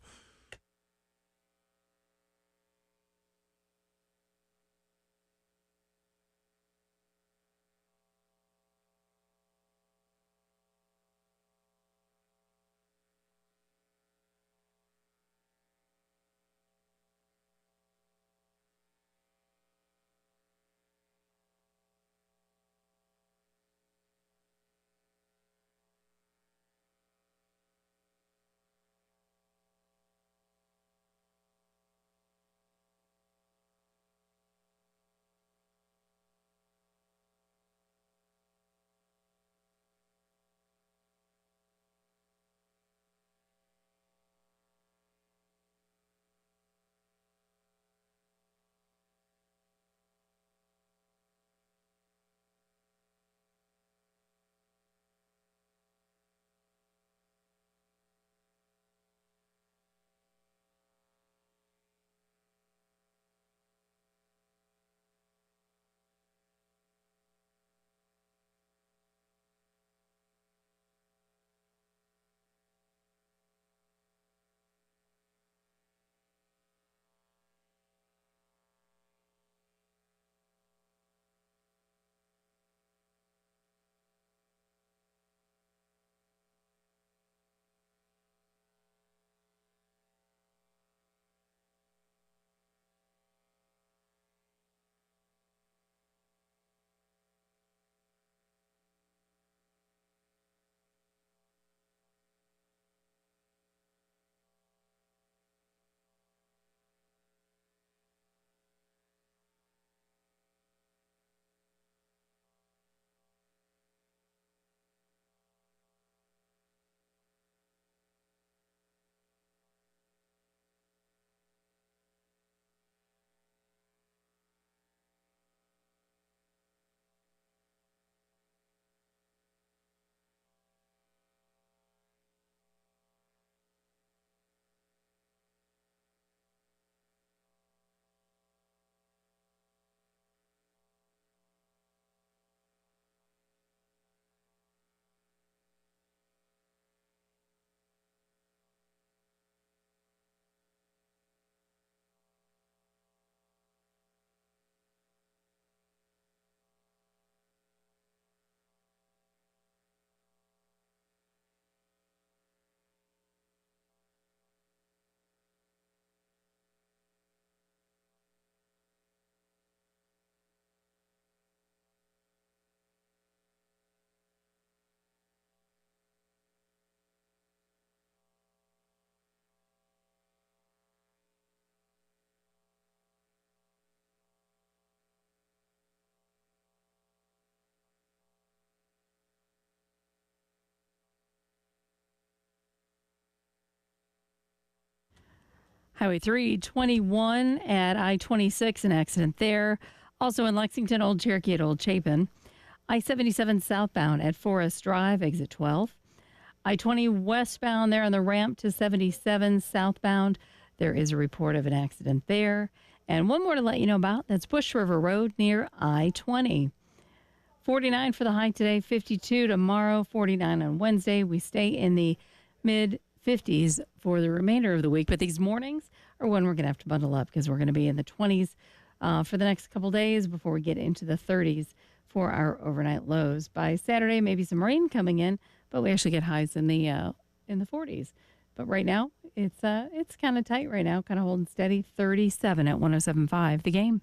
S3: Highway 321 at I-26, an accident there. Also in Lexington, Old Cherokee at Old Chapin. I-77 southbound at Forest Drive, exit 12. I-20 westbound there on the ramp to 77 southbound. There is a report of an accident there. And one more to let you know about. That's Bush River Road near I-20. 49 for the high today, 52 tomorrow, 49 on Wednesday. We stay in the mid-50s for the remainder of the week. But these mornings are when we're going to have to bundle up because we're going to be in the 20s for the next couple days before we get into the 30s for our overnight lows. By Saturday, maybe some rain coming in, but we actually get highs in the 40s. But right now, it's kind of tight right now, kind of holding steady. 37 at 107.5. The Game.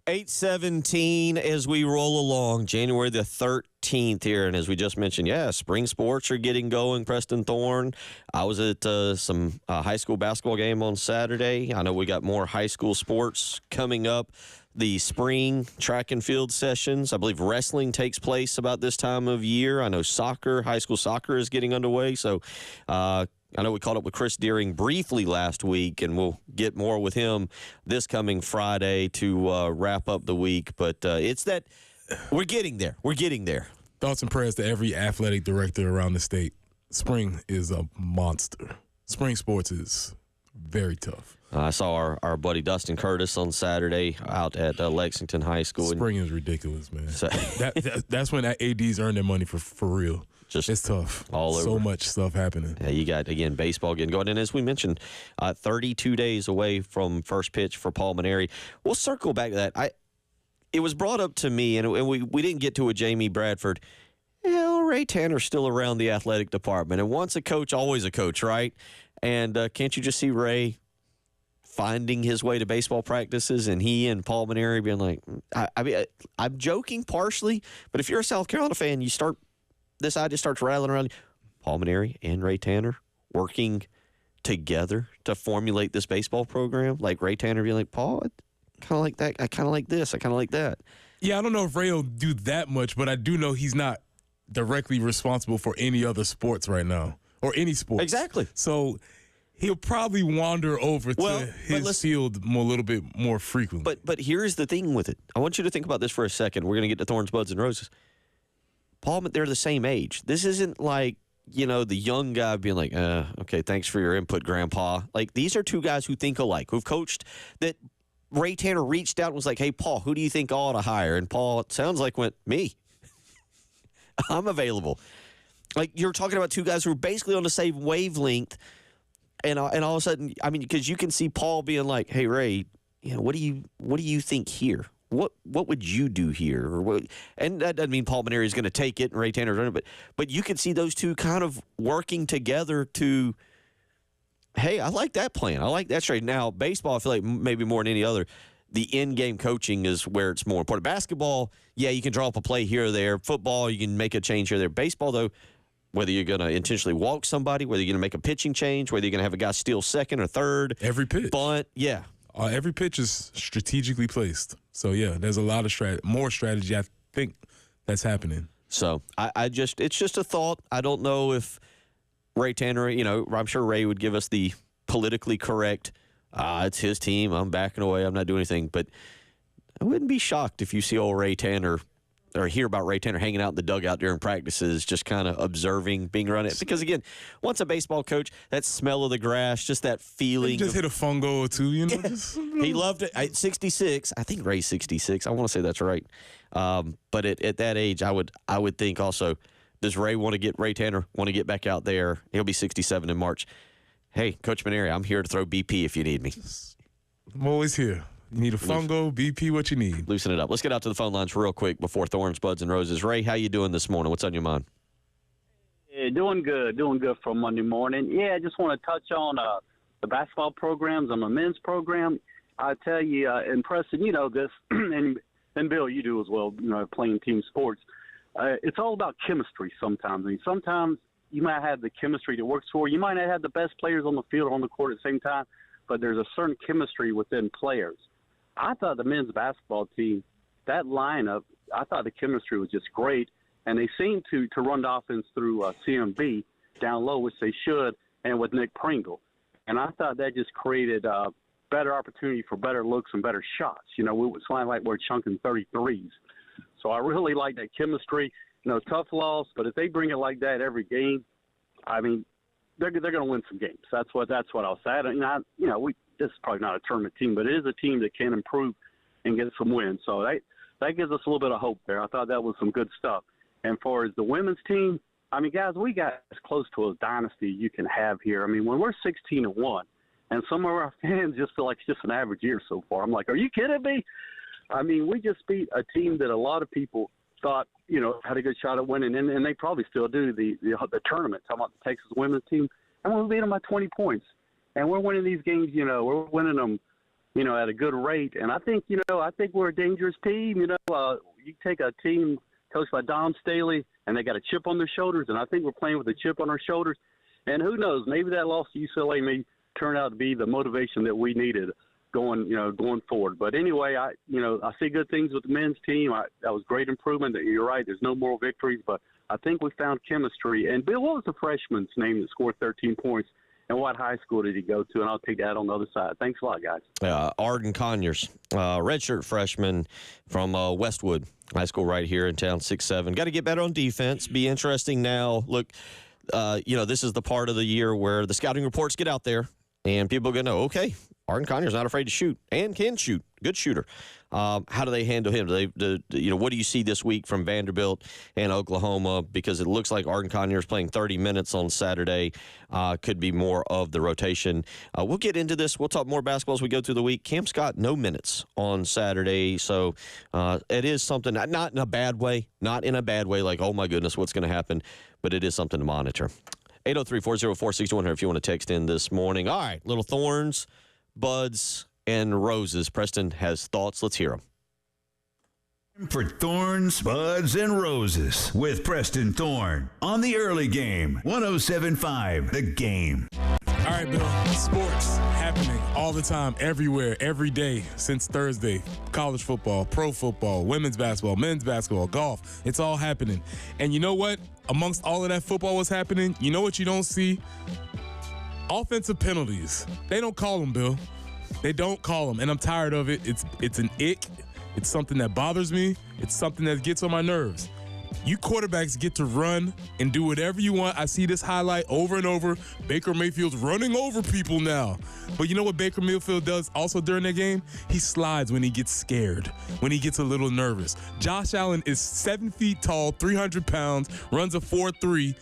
S1: $8:17 as we roll along, January the 13th here. And as we just mentioned, spring sports are getting going. Preston Thorne. I was at some high school basketball game on Saturday. I know we got more high school sports coming up. The spring track and field sessions. I believe wrestling takes place about this time of year. I know soccer, high school soccer is getting underway. So I know we caught up with Chris Deering briefly last week, and we'll get more with him this coming Friday to wrap up the week. But it's that we're getting there. We're getting there.
S2: Thoughts and prayers to every athletic director around the state. Spring is a monster. Spring sports is very tough.
S1: I saw our buddy Dustin Curtis on Saturday out at Lexington High School.
S2: Spring is ridiculous, man. So, that's when ADs earn their money for real. It's tough.
S1: All over.
S2: So much stuff happening.
S1: Yeah, you got, again, baseball getting going. And as we mentioned, 32 days away from first pitch for Paul Maneri. We'll circle back to that. It was brought up to me, and we didn't get to with Jamie Bradford. Ray Tanner's still around the athletic department. And once a coach, always a coach, right? And can't you just see Ray finding his way to baseball practices, and he and Paul Maneri being like, I'm joking partially, but if you're a South Carolina fan, this idea starts rattling around. Paul Maneri and Ray Tanner working together to formulate this baseball program. Like Ray Tanner being like, Paul, I kind of like that. I kind of like this. I kind of like that.
S2: Yeah, I don't know if Ray will do that much, but I do know he's not directly responsible for any other sports right now, or any sports.
S1: Exactly.
S2: So he'll probably wander over to his field a little bit more frequently.
S1: But here's the thing with it. I want you to think about this for a second. We're going to get to Thorns, Buds, and Roses. Paul, they're the same age. This isn't like, the young guy being like, okay, thanks for your input, Grandpa. Like, these are two guys who think alike, who've coached, that Ray Tanner reached out and was like, hey, Paul, who do you think I ought to hire? And Paul, it sounds like, went, me. I'm available. Like, you're talking about two guys who are basically on the same wavelength. And all of a sudden, because you can see Paul being like, "Hey Ray, what do you think here? What would you do here?" And that doesn't mean Paul Maneri is going to take it and Ray Tanner's running, but you can see those two kind of working together to, hey, I like that plan. I like that trade. Now, baseball, I feel like maybe more than any other, the in-game coaching is where it's more important. Basketball, you can draw up a play here or there. Football, you can make a change here or there. Baseball, though, whether you're going to intentionally walk somebody, whether you're going to make a pitching change, whether you're going to have a guy steal second or third.
S2: Every pitch.
S1: Bunt,
S2: every pitch is strategically placed. So, there's a lot of more strategy, I think, that's happening.
S1: So, it's just a thought. I don't know if Ray Tanner, I'm sure Ray would give us the politically correct, it's his team, I'm backing away, I'm not doing anything. But I wouldn't be shocked if you see old Ray Tanner or hear about Ray Tanner hanging out in the dugout during practices, just kind of observing, being around it. Because, again, once a baseball coach, that smell of the grass, just that feeling.
S2: He just hit a fungo or two, you know.
S1: He loved it. At 66, I think Ray's 66. I want to say that's right. But at that age, I would think also, does Ray Tanner want to get back out there? He'll be 67 in March. Hey, Coach Maneri, I'm here to throw BP if you need me.
S2: I'm always here. You need a fungo, BP, what you need.
S1: Loosen it up. Let's get out to the phone lines real quick before Thorns, Buds, and Roses. Ray, how you doing this morning? What's on your mind?
S10: Yeah, doing good for Monday morning. Yeah, I just want to touch on the basketball programs on the men's program. I tell you, and Preston, you know this, and Bill, you do as well, you know, playing team sports. It's all about chemistry sometimes. I mean, sometimes you might have the chemistry that works for you. You might not have the best players on the field or on the court at the same time, but there's a certain chemistry within players. I thought the men's basketball team, that lineup, I thought the chemistry was just great, and they seemed to run the offense through CMB down low, which they should, and with Nick Pringle. And I thought that just created better opportunity for better looks and better shots. You know, it's like we're chunking 33s. So I really like that chemistry. You know, tough loss, but if they bring it like that every game, I mean, they're going to win some games. That's what I'll say. This is probably not a tournament team, but it is a team that can improve and get some wins. So that gives us a little bit of hope there. I thought that was some good stuff. And for as the women's team, I mean, guys, we got as close to a dynasty you can have here. I mean, when we're 16-1, and some of our fans just feel like it's just an average year so far. I'm like, are you kidding me? I mean, we just beat a team that a lot of people thought, you know, had a good shot at winning, and they probably still do the tournament. Talking about the Texas women's team, and we beat them by 20 points. And we're winning these games, you know, we're winning them, you know, at a good rate. And I think we're a dangerous team. You know, you take a team coached by Dom Staley, and they got a chip on their shoulders, and I think we're playing with a chip on our shoulders. And who knows, maybe that loss to UCLA may turn out to be the motivation that we needed going forward. But anyway, I see good things with the men's team. That was great improvement. You're right, there's no moral victories, but I think we found chemistry. And Bill, what was the freshman's name that scored 13 points? And what high school did he go to? And I'll take that on the other side. Thanks a lot, guys.
S1: Arden Conyers, redshirt freshman from Westwood High School right here in town, 6'7". Got to get better on defense. Be interesting now. Look, this is the part of the year where the scouting reports get out there, and people are going to know, okay, Arden Conyers not afraid to shoot and can shoot. Good shooter. How do they handle him? What do you see this week from Vanderbilt and Oklahoma? Because it looks like Arden Conyers playing 30 minutes on Saturday could be more of the rotation. We'll get into this. We'll talk more basketball as we go through the week. Cam Scott, no minutes on Saturday. So it is something, not in a bad way, like, oh, my goodness, what's going to happen? But it is something to monitor. 803-404-6100 if you want to text in this morning. All right, little Thorns, Buds, and Roses. Preston has thoughts. Let's hear them.
S11: For Thorns, Buds, and Roses with Preston Thorn on the early game. 107.5 The Game.
S2: All right, Bill. Sports happening all the time, everywhere, every day since Thursday. College football, pro football, women's basketball, men's basketball, golf. It's all happening. And you know what? Amongst all of that football was happening, you know what you don't see? Offensive penalties. They don't call them, Bill. They don't call them, and I'm tired of it. It's an ick. It's something that bothers me. It's something that gets on my nerves. You quarterbacks get to run and do whatever you want. I see this highlight over and over. Baker Mayfield's running over people now. But you know what Baker Mayfield does also during that game? He slides when he gets scared, when he gets a little nervous. Josh Allen is 7 feet tall, 300 pounds, runs a 4.3,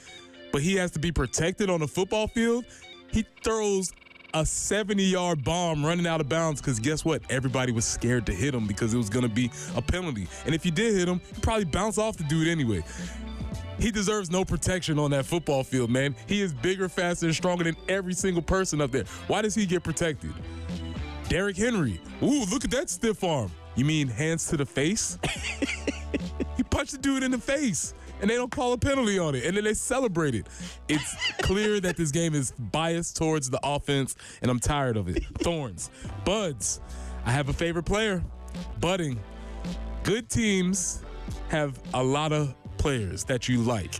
S2: but he has to be protected on the football field. He throws a 70-yard bomb running out of bounds because guess what? Everybody was scared to hit him because it was going to be a penalty. And if you did hit him, you'd probably bounce off the dude anyway. He deserves no protection on that football field, man. He is bigger, faster, and stronger than every single person up there. Why does he get protected? Derrick Henry. Ooh, look at that stiff arm. You mean hands to the face? He punched the dude in the face. And they don't call a penalty on it, and then they celebrate it. It's clear that this game is biased towards the offense, and I'm tired of it. Thorns. Buds. I have a favorite player. Budding. Good teams have a lot of players that you like.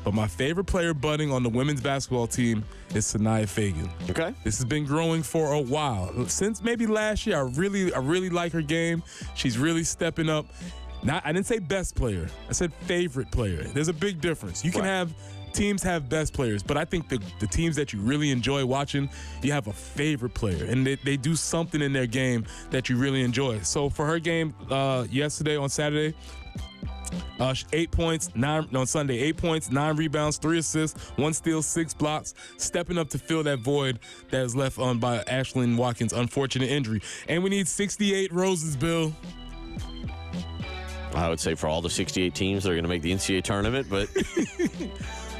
S2: But my favorite player budding on the women's basketball team is Sanaya Fagan.
S1: Okay.
S2: This has been growing for a while. Since maybe last year, I really like her game. She's really stepping up. I didn't say best player. I said favorite player. There's a big difference. You can have teams have best players, but I think the teams that you really enjoy watching, you have a favorite player, and they do something in their game that you really enjoy. So for her game yesterday on Saturday, 8 points, 8 points, 9 rebounds, 3 assists, 1 steal, 6 blocks, stepping up to fill that void that is left on by Ashlyn Watkins' unfortunate injury. And we need 68 roses, Bill.
S1: I would say for all the 68 teams that are going to make the NCAA tournament, but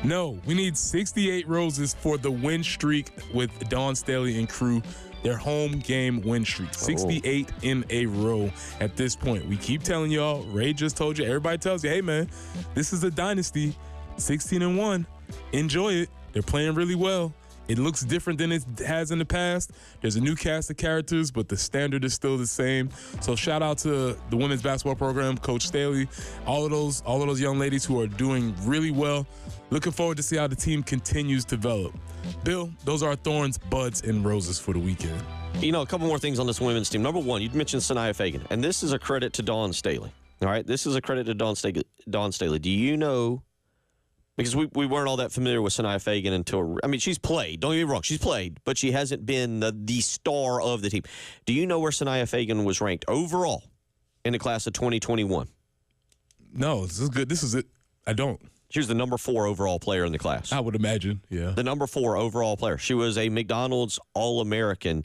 S2: no, we need 68 roses for the win streak with Dawn Staley and crew. Their home game win streak, 68 in a row at this point. We keep telling y'all, Ray just told you, everybody tells you, hey man, this is a dynasty, 16-1. Enjoy it. They're playing really well. It looks different than it has in the past. There's a new cast of characters, but the standard is still the same. So shout out to the women's basketball program, Coach Staley, all of those young ladies who are doing really well. Looking forward to see how the team continues to develop. Bill, those are our thorns, buds, and roses for the weekend.
S1: You know, a couple more things on this women's team. Number one, you mentioned Sanaya Fagan, and this is a credit to Dawn Staley. All right, this is a credit to Dawn Staley. Do you know? Because we weren't all that familiar with Sanaya Fagan until, I mean, she's played. Don't get me wrong, she's played, but she hasn't been the star of the team. Do you know where Sanaya Fagan was ranked overall in the class of 2021?
S2: No, this is good. This is it. I don't.
S1: She was the number 4 overall player in the class.
S2: I would imagine, yeah.
S1: The number 4 overall player. She was a McDonald's All-American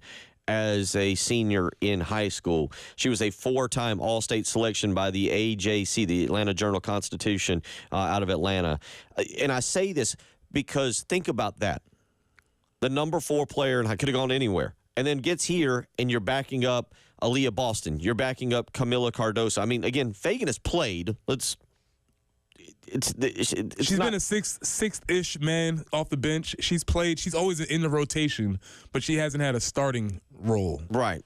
S1: as a senior in high school. She was a 4-time All-State selection by the AJC, the Atlanta Journal-Constitution, out of Atlanta. And I say this because think about that. The number 4 player, and I could have gone anywhere, and then gets here, and you're backing up Aaliyah Boston. You're backing up Camila Cardoso. I mean, again, Fagan has played.
S2: She's been a sixth-ish man off the bench. She's played. She's always in the rotation, but she hasn't had a starting role.
S1: Right.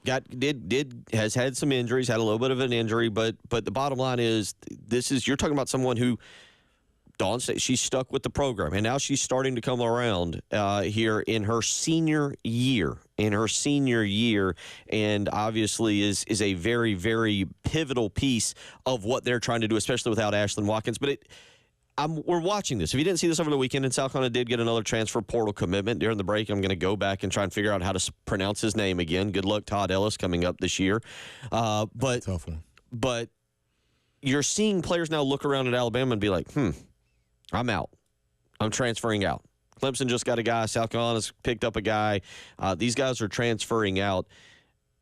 S1: Has had some injuries, had a little bit of an injury, but the bottom line is you're talking about someone who Dawn said she's stuck with the program, and now she's starting to come around here in her senior year. And obviously is a very, very pivotal piece of what they're trying to do, especially without Ashlyn Watkins. But we're watching this. If you didn't see this over the weekend, and South Carolina did get another transfer portal commitment during the break. I'm going to go back and try and figure out how to pronounce his name again. Good luck, Todd Ellis, coming up this year. But
S2: tough one.
S1: But you're seeing players now look around at Alabama and be like, I'm out. I'm transferring out. Clemson just got a guy. South Carolina's picked up a guy. These guys are transferring out.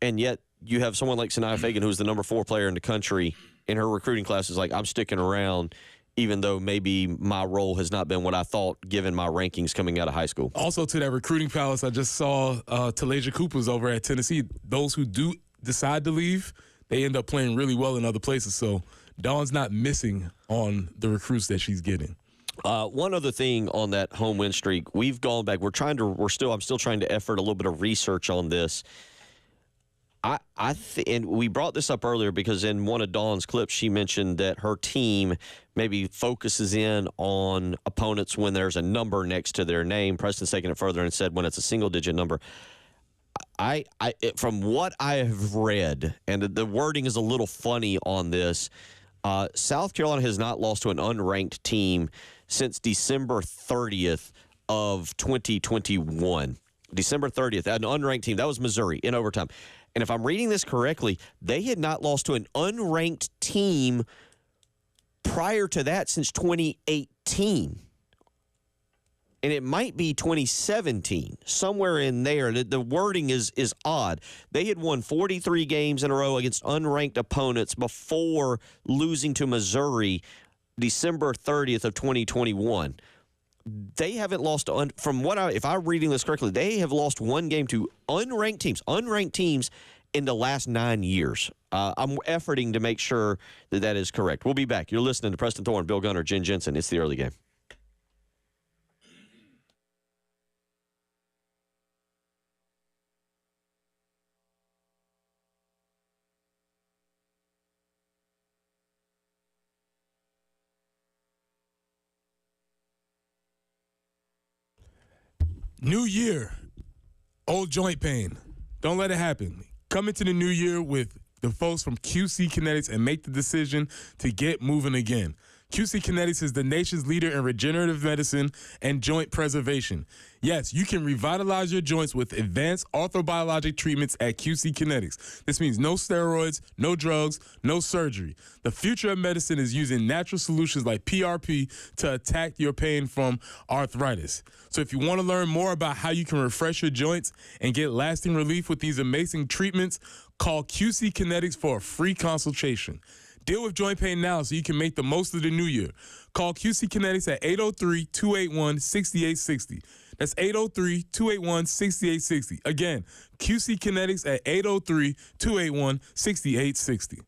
S1: And yet you have someone like Sanaya Fagan, who's the number 4 player in the country, in her recruiting class is like, I'm sticking around, even though maybe my role has not been what I thought given my rankings coming out of high school.
S2: Also to that recruiting palace, I just saw Talasia Cooper's over at Tennessee. Those who do decide to leave, they end up playing really well in other places. So Dawn's not missing on the recruits that she's getting.
S1: One other thing on that home win streak, we've gone back. I'm still trying to effort a little bit of research on this. And we brought this up earlier because in one of Dawn's clips, she mentioned that her team maybe focuses in on opponents when there's a number next to their name. Preston's taking it further and said when it's a single-digit number. From what I have read, and the wording is a little funny on this, South Carolina has not lost to an unranked team since December 30th of 2021. December 30th, an unranked team. That was Missouri in overtime. And if I'm reading this correctly, they had not lost to an unranked team prior to that since 2018. And it might be 2017, somewhere in there. The wording is odd. They had won 43 games in a row against unranked opponents before losing to Missouri December 30th of 2021. They haven't lost, if I'm reading this correctly, they have lost one game to unranked teams in the last 9 years. I'm efforting to make sure that is correct. We'll be back. You're listening to Preston Thorne, Bill Gunner, Jen Jensen. It's the early game.
S2: New year, old joint pain. Don't let it happen. Come into the new year with the folks from QC Kinetics and make the decision to get moving again. QC Kinetics is the nation's leader in regenerative medicine and joint preservation. Yes, you can revitalize your joints with advanced orthobiologic treatments at QC Kinetics. This means no steroids, no drugs, no surgery. The future of medicine is using natural solutions like PRP to attack your pain from arthritis. So if you want to learn more about how you can refresh your joints and get lasting relief with these amazing treatments, call QC Kinetics for a free consultation. Deal with joint pain now so you can make the most of the new year. Call QC Kinetics at 803-281-6860. That's 803-281-6860. Again, QC Kinetics at 803-281-6860.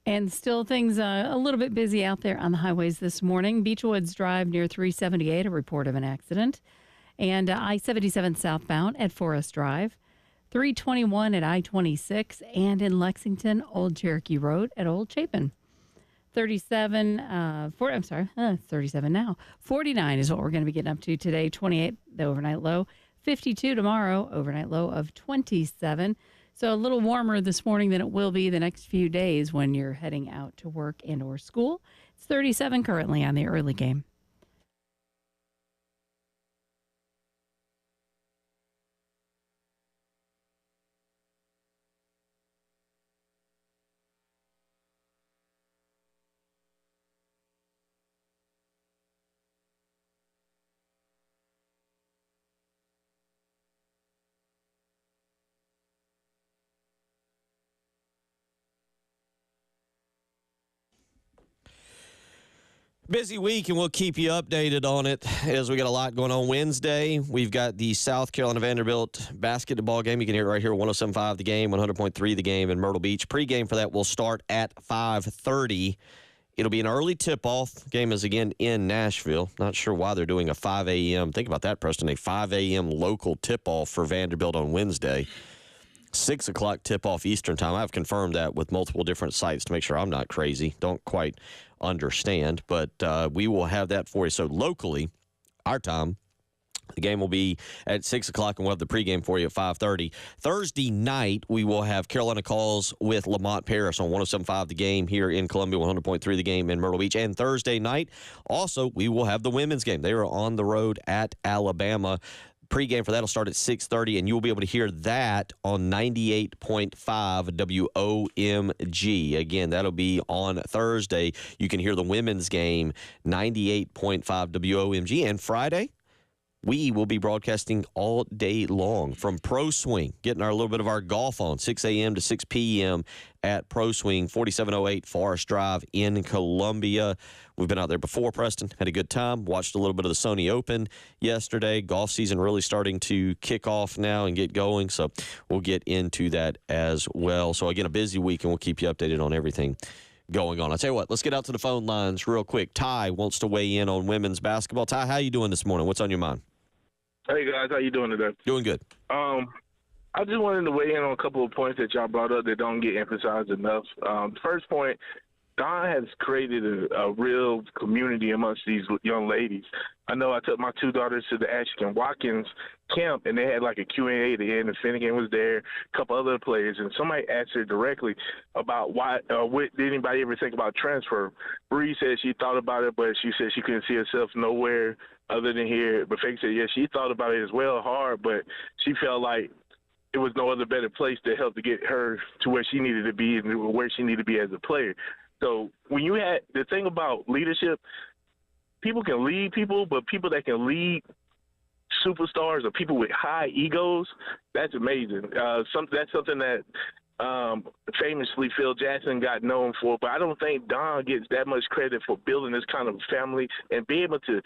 S3: And still things a little bit busy out there on the highways this morning. Beechwoods Drive near 378, a report of an accident. And I-77 southbound at Forest Drive. 321 at I-26. And in Lexington, Old Cherokee Road at Old Chapin. 37 now. 49 is what we're going to be getting up to today. 28, the overnight low. 52 tomorrow, overnight low of 27. So a little warmer this morning than it will be the next few days when you're heading out to work and or school. It's 37 currently on the early game.
S1: Busy week, and we'll keep you updated on it as we got a lot going on. Wednesday, we've got the South Carolina Vanderbilt basketball game. You can hear it right here, 107.5 The Game, 100.3 The Game in Myrtle Beach. Pre-game for that will start at 5:30. It'll be an early tip-off. Game is, again, in Nashville. Not sure why they're doing a 5 a.m. Think about that, Preston, a 5 a.m. local tip-off for Vanderbilt on Wednesday. 6 o'clock tip-off Eastern time. I've confirmed that with multiple different sites to make sure I'm not crazy. Don't quite understand, but we will have that for you. So locally, our time, the game will be at 6 o'clock, and we'll have the pregame for you at 5:30. Thursday night, we will have Carolina Calls with Lamont Paris on 107.5 The Game here in Columbia, 100.3 The Game in Myrtle Beach. And Thursday night, also, we will have the women's game. They are on the road at Alabama. Pre-game for that will start at 6:30, and you'll be able to hear that on 98.5 WOMG. Again, that'll be on Thursday. You can hear the women's game, 98.5 WOMG. And Friday, we will be broadcasting all day long from Pro Swing, getting a little bit of our golf on, 6 a.m. to 6 p.m. at Pro Swing, 4708 Forest Drive in Columbia. We've been out there before, Preston. Had a good time. Watched a little bit of the Sony Open yesterday. Golf season really starting to kick off now and get going, so we'll get into that as well. So, again, a busy week, and we'll keep you updated on everything going on. I'll tell you what, let's get out to the phone lines real quick. Ty wants to weigh in on women's basketball. Ty, how you doing this morning? What's on your mind?
S12: Hey, guys. How you doing today?
S1: Doing good.
S12: I just wanted to weigh in on a couple of points that y'all brought up that don't get emphasized enough. First point, Don has created a real community amongst these young ladies. I know I took my two daughters to the Ashton Watkins camp, and they had like a Q&A at the end, and Finnegan was there, a couple other players, and somebody asked her directly about why, what, did anybody ever think about transfer? Bree said she thought about it, but she said she couldn't see herself nowhere other than here. But Fake said, yeah, she thought about it as well, hard, but she felt like it was no other better place to help to get her to where she needed to be and where she needed to be as a player. So when you had the thing about leadership, people can lead people, but people that can lead superstars or people with high egos, that's amazing. That's something that famously Phil Jackson got known for, but I don't think Don gets that much credit for building this kind of family and being able to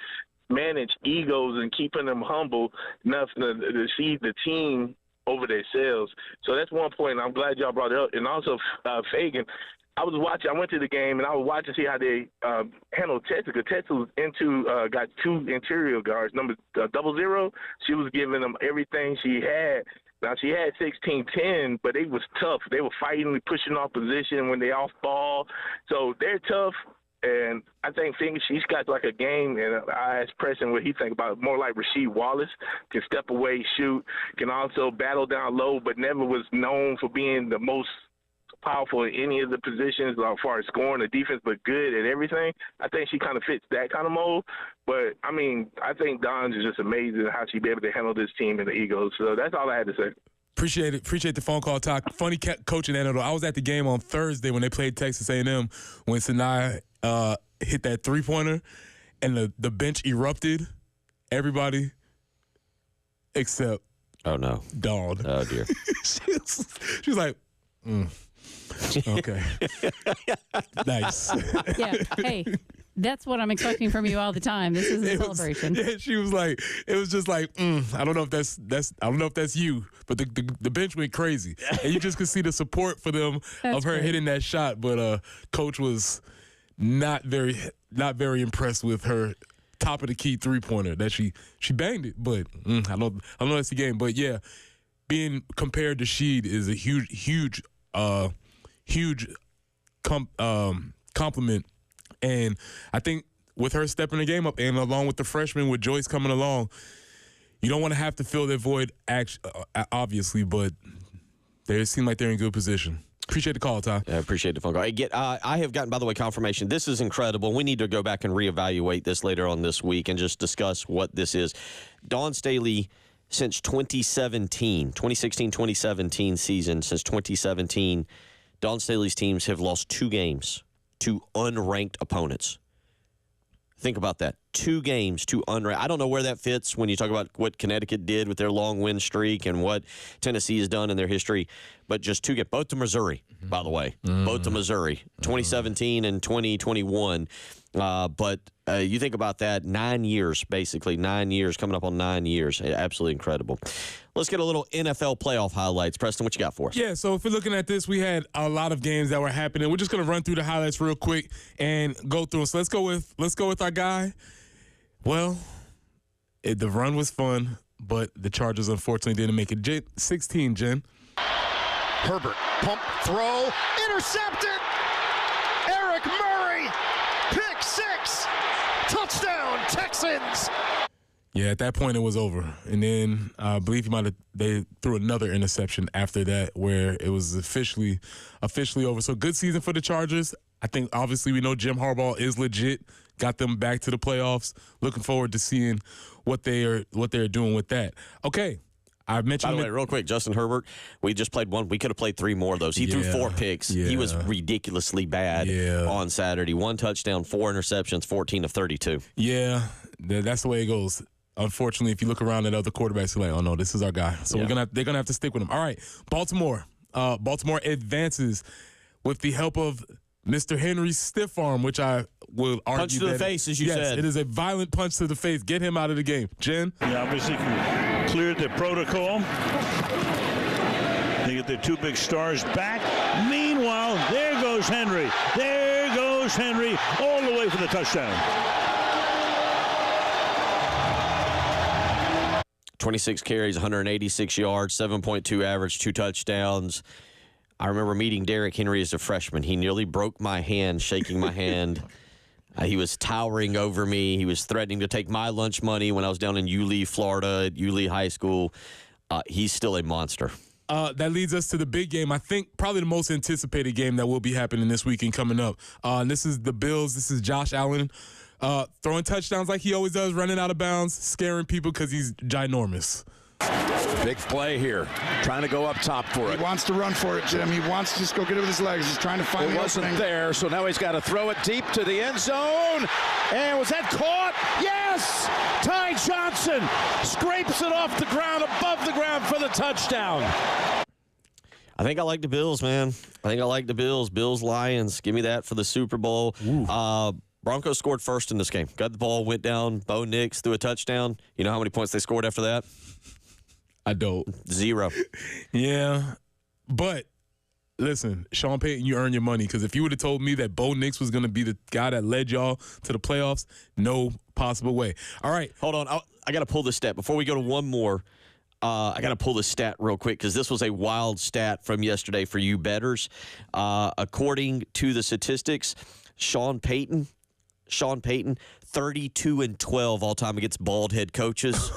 S12: manage egos and keeping them humble enough to see the team over themselves. So that's one point, and I'm glad y'all brought it up. And also, Fagan, I went to the game, and I was watching to see how they handled Texas. Texas was got two interior guards. Number 00, she was giving them everything she had. Now, she had 16-10, but they was tough. They were fighting, pushing off position when they off ball. So they're tough. And I think she's got like a game, and I asked Preston what he think about it, more like Rasheed Wallace, can step away, shoot, can also battle down low, but never was known for being the most powerful in any of the positions as far as scoring the defense, but good at everything. I think she kind of fits that kind of mold. But, I mean, I think Don's is just amazing how she'd be able to handle this team and the egos. So that's all I had to say.
S2: Appreciate it. Appreciate the phone call, Talk. Funny coaching anecdote. I was at the game on Thursday when they played Texas A&M when Sinai hit that three-pointer and the bench erupted. Everybody except Dawn.
S1: Oh, dear.
S2: she was like, okay. Nice.
S3: Yeah. Hey, that's what I'm expecting from you all the time. This is a celebration.
S2: Yeah, she was like, it was just like, I don't know if that's I don't know if that's you, but the bench went crazy, and you just could see the support for them of her hitting that shot. But Coach was not very impressed with her top of the key 3-pointer that she banged it, but I know that's the game. But yeah, being compared to Sheed is a huge compliment. And I think with her stepping the game up and along with the freshman, with Joyce coming along, you don't want to have to fill that void, obviously, but they seem like they're in good position. Appreciate the call, Ty.
S1: I appreciate the phone call. I have gotten, by the way, confirmation. This is incredible. We need to go back and reevaluate this later on this week and just discuss what this is. Dawn Staley, since 2016-2017 season, since 2017, Dawn Staley's teams have lost 2 games to unranked opponents. Think about that. 2 games to unranked. I don't know where that fits when you talk about what Connecticut did with their long win streak and what Tennessee has done in their history, but just 2 games. Both to Missouri, by the way. Both to Missouri, 2017 and 2021. But you think about that, 9 years, basically, 9 years, coming up on 9 years. Absolutely incredible. Let's get a little NFL playoff highlights. Preston, what you got for us?
S2: Yeah, so if you're looking at this, we had a lot of games that were happening. We're just going to run through the highlights real quick and go through them. So let's go with our guy. Well, the run was fun, but the Chargers unfortunately didn't make it. 16, Jen.
S13: Herbert, pump, throw, intercepted. Eric Murray, pick 6, touchdown, Texans.
S2: Yeah, at that point it was over, and then I believe they threw another interception after that, where it was officially over. So good season for the Chargers. I think obviously we know Jim Harbaugh is legit. Got them back to the playoffs. Looking forward to seeing what they're doing with that. Okay. I mentioned.
S1: By the way, real quick, Justin Herbert, we just played 1. We could have played 3 more of those. He threw 4 picks.
S2: Yeah.
S1: He was ridiculously bad on Saturday. 1 touchdown, 4 interceptions, 14 of 32.
S2: Yeah, that's the way it goes. Unfortunately, if you look around at other quarterbacks, you're like, oh no, this is our guy. So they're gonna have to stick with him. All right, Baltimore. Baltimore advances with the help of Mr. Henry's stiff arm, which I will argue
S1: punch to the face, as you said.
S2: It is a violent punch to the face. Get him out of the game, Jen.
S6: He obviously cleared the protocol. They get their 2 big stars back. Meanwhile, there goes Henry. There goes Henry all the way for the touchdown.
S1: 26 carries, 186 yards, 7.2 average, 2 touchdowns. I remember meeting Derrick Henry as a freshman. He nearly broke my hand, shaking my hand. He was towering over me. He was threatening to take my lunch money when I was down in Yulee, Florida, at Yulee High School. He's still a monster.
S2: That leads us to the big game. I think probably the most anticipated game that will be happening this weekend coming up. This is the Bills. This is Josh Allen throwing touchdowns like he always does, running out of bounds, scaring people because he's ginormous.
S13: Big play here, trying to go up top for it.
S14: He wants to run for it, Jim. He wants to just go get it with his legs. He's trying to find the opening. It wasn't there, so now he's got to throw it deep to the end zone. And was that caught? Yes! Ty Johnson scrapes it off the ground, above the ground for the touchdown.
S1: I think I like the Bills, man. I think I like the Bills. Bills-Lions. Give me that for the Super Bowl. Broncos scored first in this game. Got the ball, went down. Bo Nix threw a touchdown. You know how many points they scored after that?
S2: I don't.
S1: 0.
S2: Yeah, but listen, Sean Payton, you earn your money, because if you would have told me that Bo Nix was going to be the guy that led y'all to the playoffs, no possible way. All right.
S1: Hold on. I got to pull this stat. Before we go to one more, I got to pull this stat real quick because this was a wild stat from yesterday for you bettors. According to the statistics, Sean Payton, 32-12 all time against bald head coaches.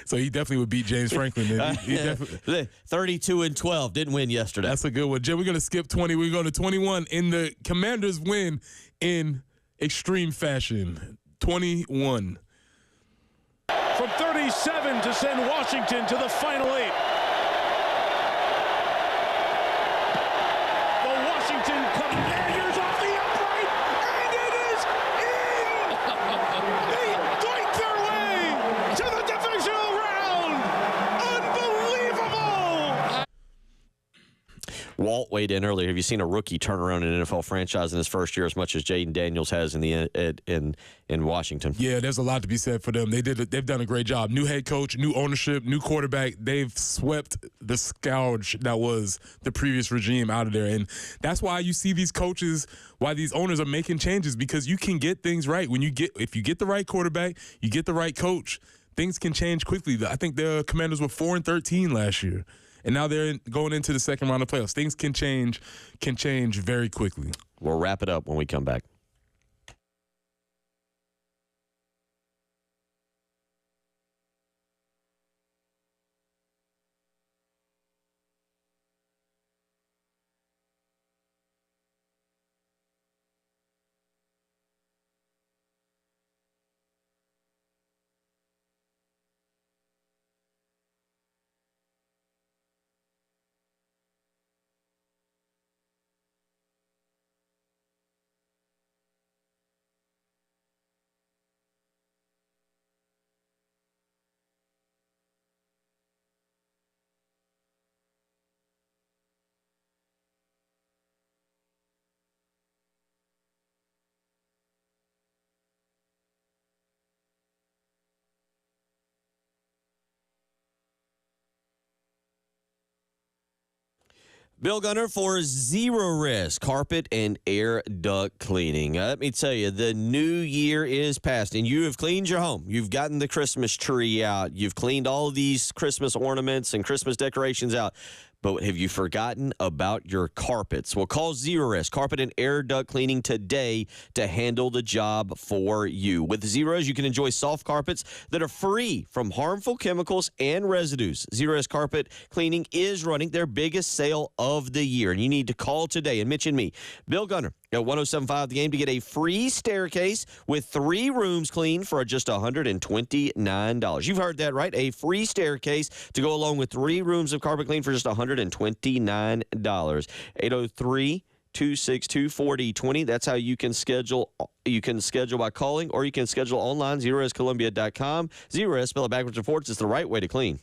S2: So he definitely would beat James Franklin. He
S1: 32-12, didn't win yesterday.
S2: That's a good one. Jim, we're going to skip 20. We're going to 21 in the Commanders win in extreme fashion. 21.
S15: From 37 to send Washington to the Final 8. The Washington Commanders off the upright, and it is in! They doink their way to the divisional round! Unbelievable!
S1: Walt weighed in earlier. Have you seen a rookie turn around an NFL franchise in his first year as much as Jaden Daniels has in Washington?
S2: Yeah, there's a lot to be said for them. They've done a great job. New head coach, new ownership, new quarterback. They've swept the scourge that was the previous regime out of there. And that's why you see these coaches, why these owners are making changes, because you can get things right. If you get the right quarterback, you get the right coach, things can change quickly. I think the Commanders were 4-13 last year. And now they're going into the second round of playoffs. Things can change very quickly.
S1: We'll wrap it up when we come back. Bill Gunner for Zero Risk Carpet and Air Duct Cleaning. Let me tell you, the new year is past, and you have cleaned your home. You've gotten the Christmas tree out. You've cleaned all these Christmas ornaments and Christmas decorations out. But have you forgotten about your carpets? Well, call Zero Risk Carpet and Air Duct Cleaning today to handle the job for you. With Zeros, you can enjoy soft carpets that are free from harmful chemicals and residues. Zero Risk Carpet Cleaning is running their biggest sale of the year, and you need to call today and mention me, Bill Gunner, at 107.5 The Game, to get a free staircase with 3 rooms cleaned for just $129. You've heard that right, a free staircase to go along with 3 rooms of carpet clean for just $129. 803-262-4020. That's how you can schedule. You can schedule by calling, or you can schedule online, ZeroRiskColumbia.com. Zero Risk, spell it backwards and forwards, is the right way to clean.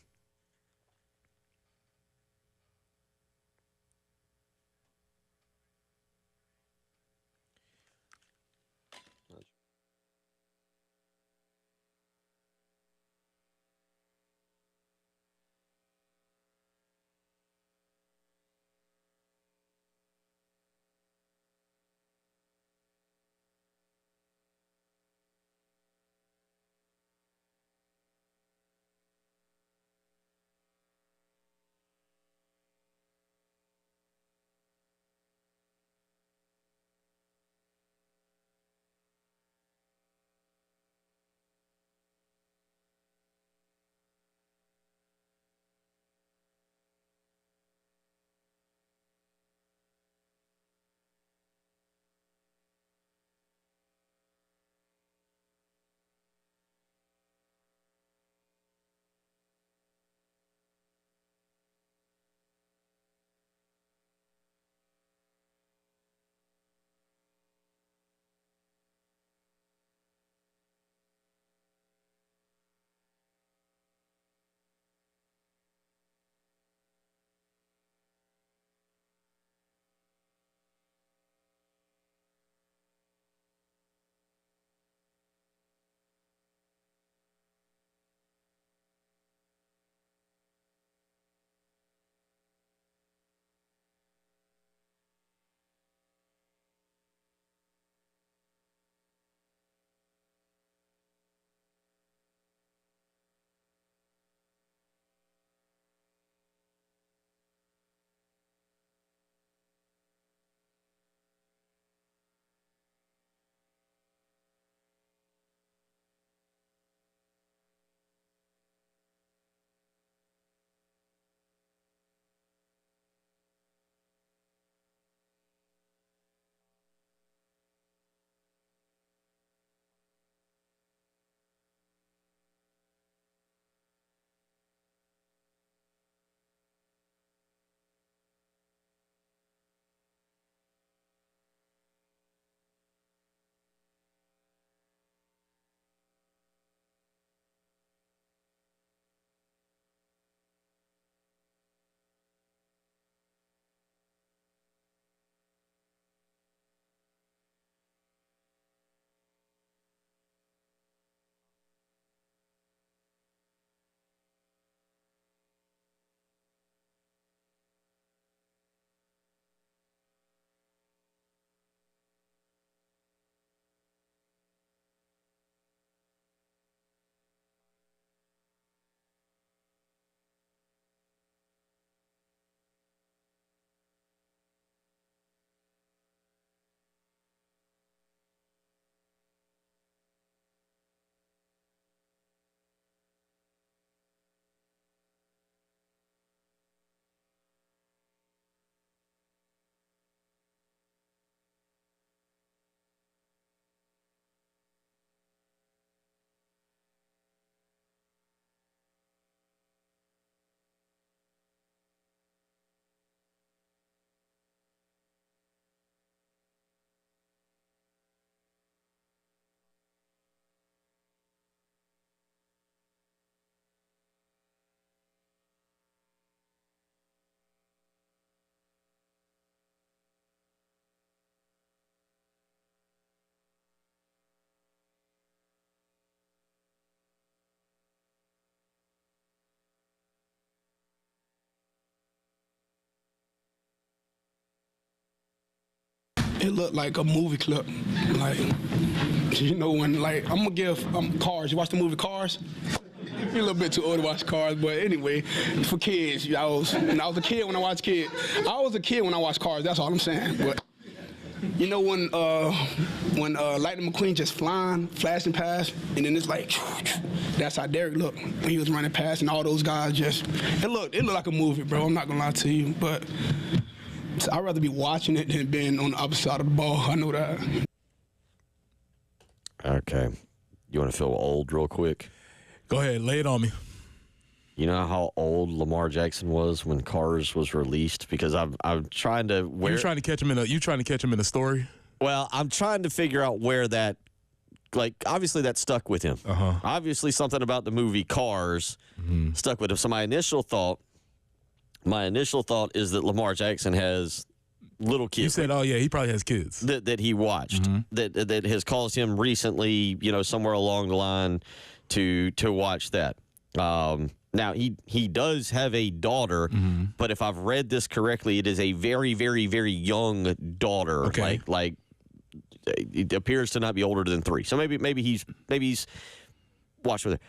S7: it looked like a movie clip. Like, you know, when, like, I'm going to give Cars. You watch the movie Cars? You're a little bit too old to watch Cars, but anyway, for kids, I was a kid when I watched Kids. I was a kid when I watched Cars, that's all I'm saying. But you know when Lightning McQueen just flashing past, and then it's like, that's how Derek looked when he was running past, and all those guys just, it looked like a movie, bro. I'm not gonna lie to you, but I'd rather be watching it than being on the opposite side of the ball. I know that.
S1: Okay. You want to feel old real quick?
S2: Go ahead, lay it on me.
S1: You know how old Lamar Jackson was when Cars was released? Because I'm trying to
S2: You trying to catch him in a story?
S1: Well, I'm trying to figure out where that, like, obviously that stuck with him. Obviously something about the movie Cars stuck with him. So my initial thought is that Lamar Jackson has little kids.
S2: You said, oh yeah, he probably has kids
S1: that he watched that has caused him recently, you know, somewhere along the line to watch that. Now, he does have a daughter, but if I've read this correctly, it is a very, very, very young daughter.
S2: Okay.
S1: Like it appears to not be older than 3. So maybe he's watched with her.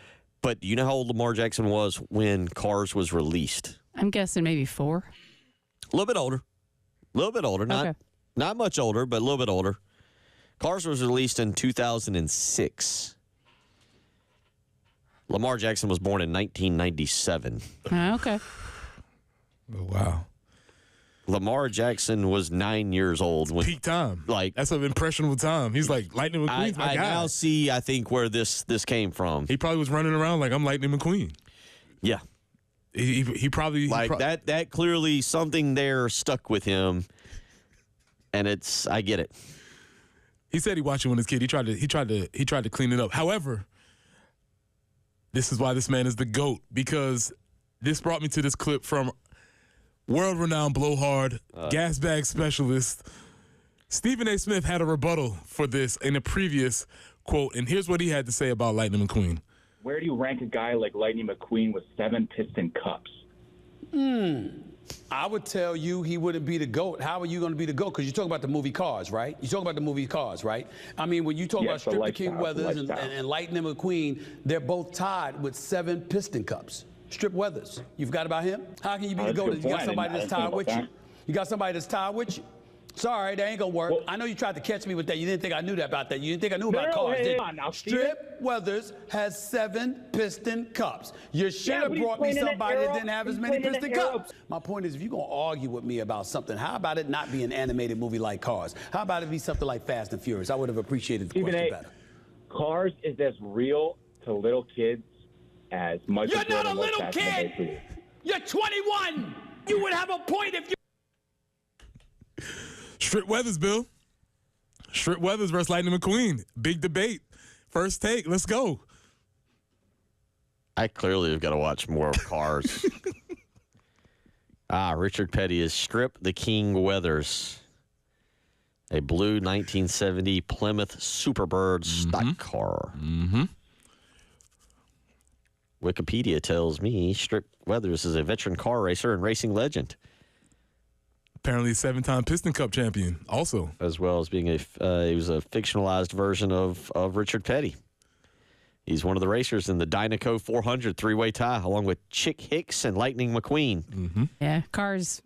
S1: But do you know how old Lamar Jackson was when Cars was released?
S3: I'm guessing maybe 4.
S1: A little bit older. Not much older, but a little bit older. Cars was released in 2006. Lamar Jackson was born in 1997.
S3: Okay.
S2: Oh, wow.
S1: Lamar Jackson was 9 years old when
S2: peak time.
S1: Like,
S2: that's an impressionable time. He's like Lightning McQueen's my guy.
S1: I now see, I think, where this came from.
S2: He probably was running around like I'm Lightning McQueen.
S1: Yeah.
S2: He probably
S1: that clearly something there stuck with him, and I get it.
S2: He said he watched it when he was a kid. He tried to clean it up. However, this is why this man is the GOAT, because this brought me to this clip from world-renowned blowhard, gas bag specialist. Stephen A. Smith had a rebuttal for this in a previous quote, and here's what he had to say about Lightning McQueen.
S16: Where do you rank a guy like Lightning McQueen with 7 Piston Cups?
S17: I would tell you he wouldn't be the GOAT. How are you going to be the GOAT? Because you're talking about the movie Cars, right? You're talking about the movie Cars, right? I mean, when you talk about Strip the King Weathers and Lightning McQueen, they're both tied with 7 Piston Cups. Strip Weathers, you forgot about him? How can you be the GOAT if you got somebody that's tied with you? You got somebody that's tied with you? Sorry, that ain't gonna work. Well, I know you tried to catch me with that. You didn't think I knew that about that. You didn't think I knew about Cars, did you? Strip Weathers has 7 Piston Cups. You should have brought me somebody that didn't have as many Piston Cups. My point is, if you're gonna argue with me about something, how about it not be an animated movie like Cars? How about it be something like Fast and Furious? I would have appreciated the question better.
S16: Cars is as real to little kids as much as
S17: You're not a little kid! You're 21! You would have a point if you...
S2: Strip Weathers, Bill. Strip Weathers versus Lightning McQueen. Big debate. First take. Let's go.
S1: I clearly have got to watch more of Cars. Richard Petty is Strip the King Weathers. A blue 1970 Plymouth Superbird stock car. Wikipedia tells me Strip Weathers is a veteran car racer and racing legend.
S2: Apparently 7-time Piston Cup champion also.
S1: As well as being he was a fictionalized version of Richard Petty. He's one of the racers in the Dynaco 400 three-way tie, along with Chick Hicks and Lightning McQueen.
S3: Yeah, Cars.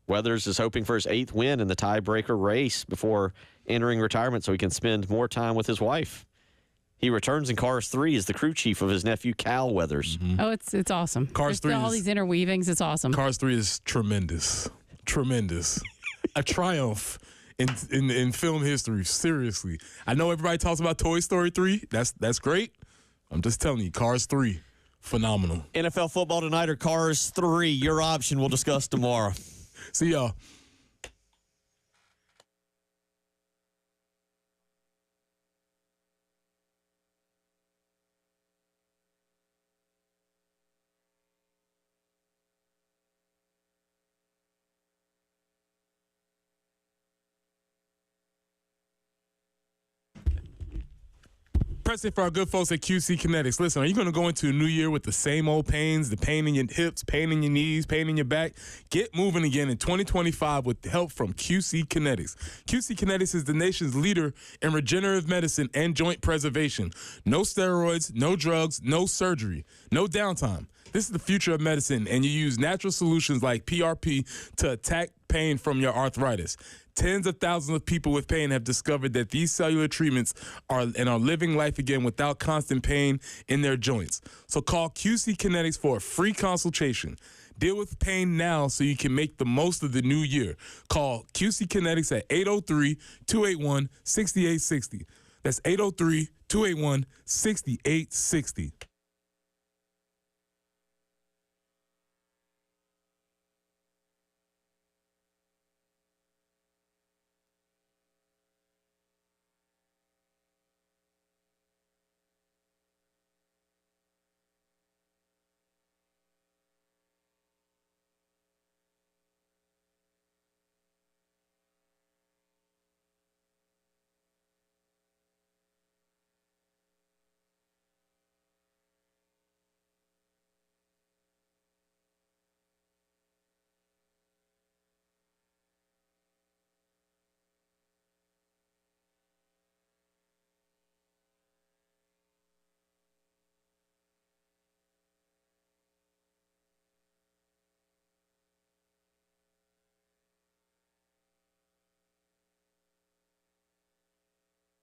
S1: Weathers is hoping for his 8th win in the tiebreaker race before entering retirement so he can spend more time with his wife. He returns in Cars 3 as the crew chief of his nephew, Cal Weathers.
S3: Oh, it's awesome.
S2: Cars 3
S3: all these interweavings. It's awesome.
S2: Cars 3 is tremendous. A triumph in film history. Seriously, I know everybody talks about Toy Story 3. That's great. I'm just telling you, Cars 3, phenomenal.
S1: NFL football tonight or Cars 3? Your option. We'll discuss tomorrow.
S2: See y'all. Pressing for our good folks at QC Kinetics. Listen, are you going to go into a new year with the same old pains, the pain in your hips, pain in your knees, pain in your back? Get moving again in 2025 with help from QC Kinetics. QC Kinetics is the nation's leader in regenerative medicine and joint preservation. No steroids, no drugs, no surgery, no downtime. This is the future of medicine, and you use natural solutions like PRP to attack pain from your arthritis. Tens of thousands of people with pain have discovered that these cellular treatments are living life again without constant pain in their joints. So call QC Kinetics for a free consultation. Deal with pain now so you can make the most of the new year. Call QC Kinetics at 803-281-6860. That's 803-281-6860.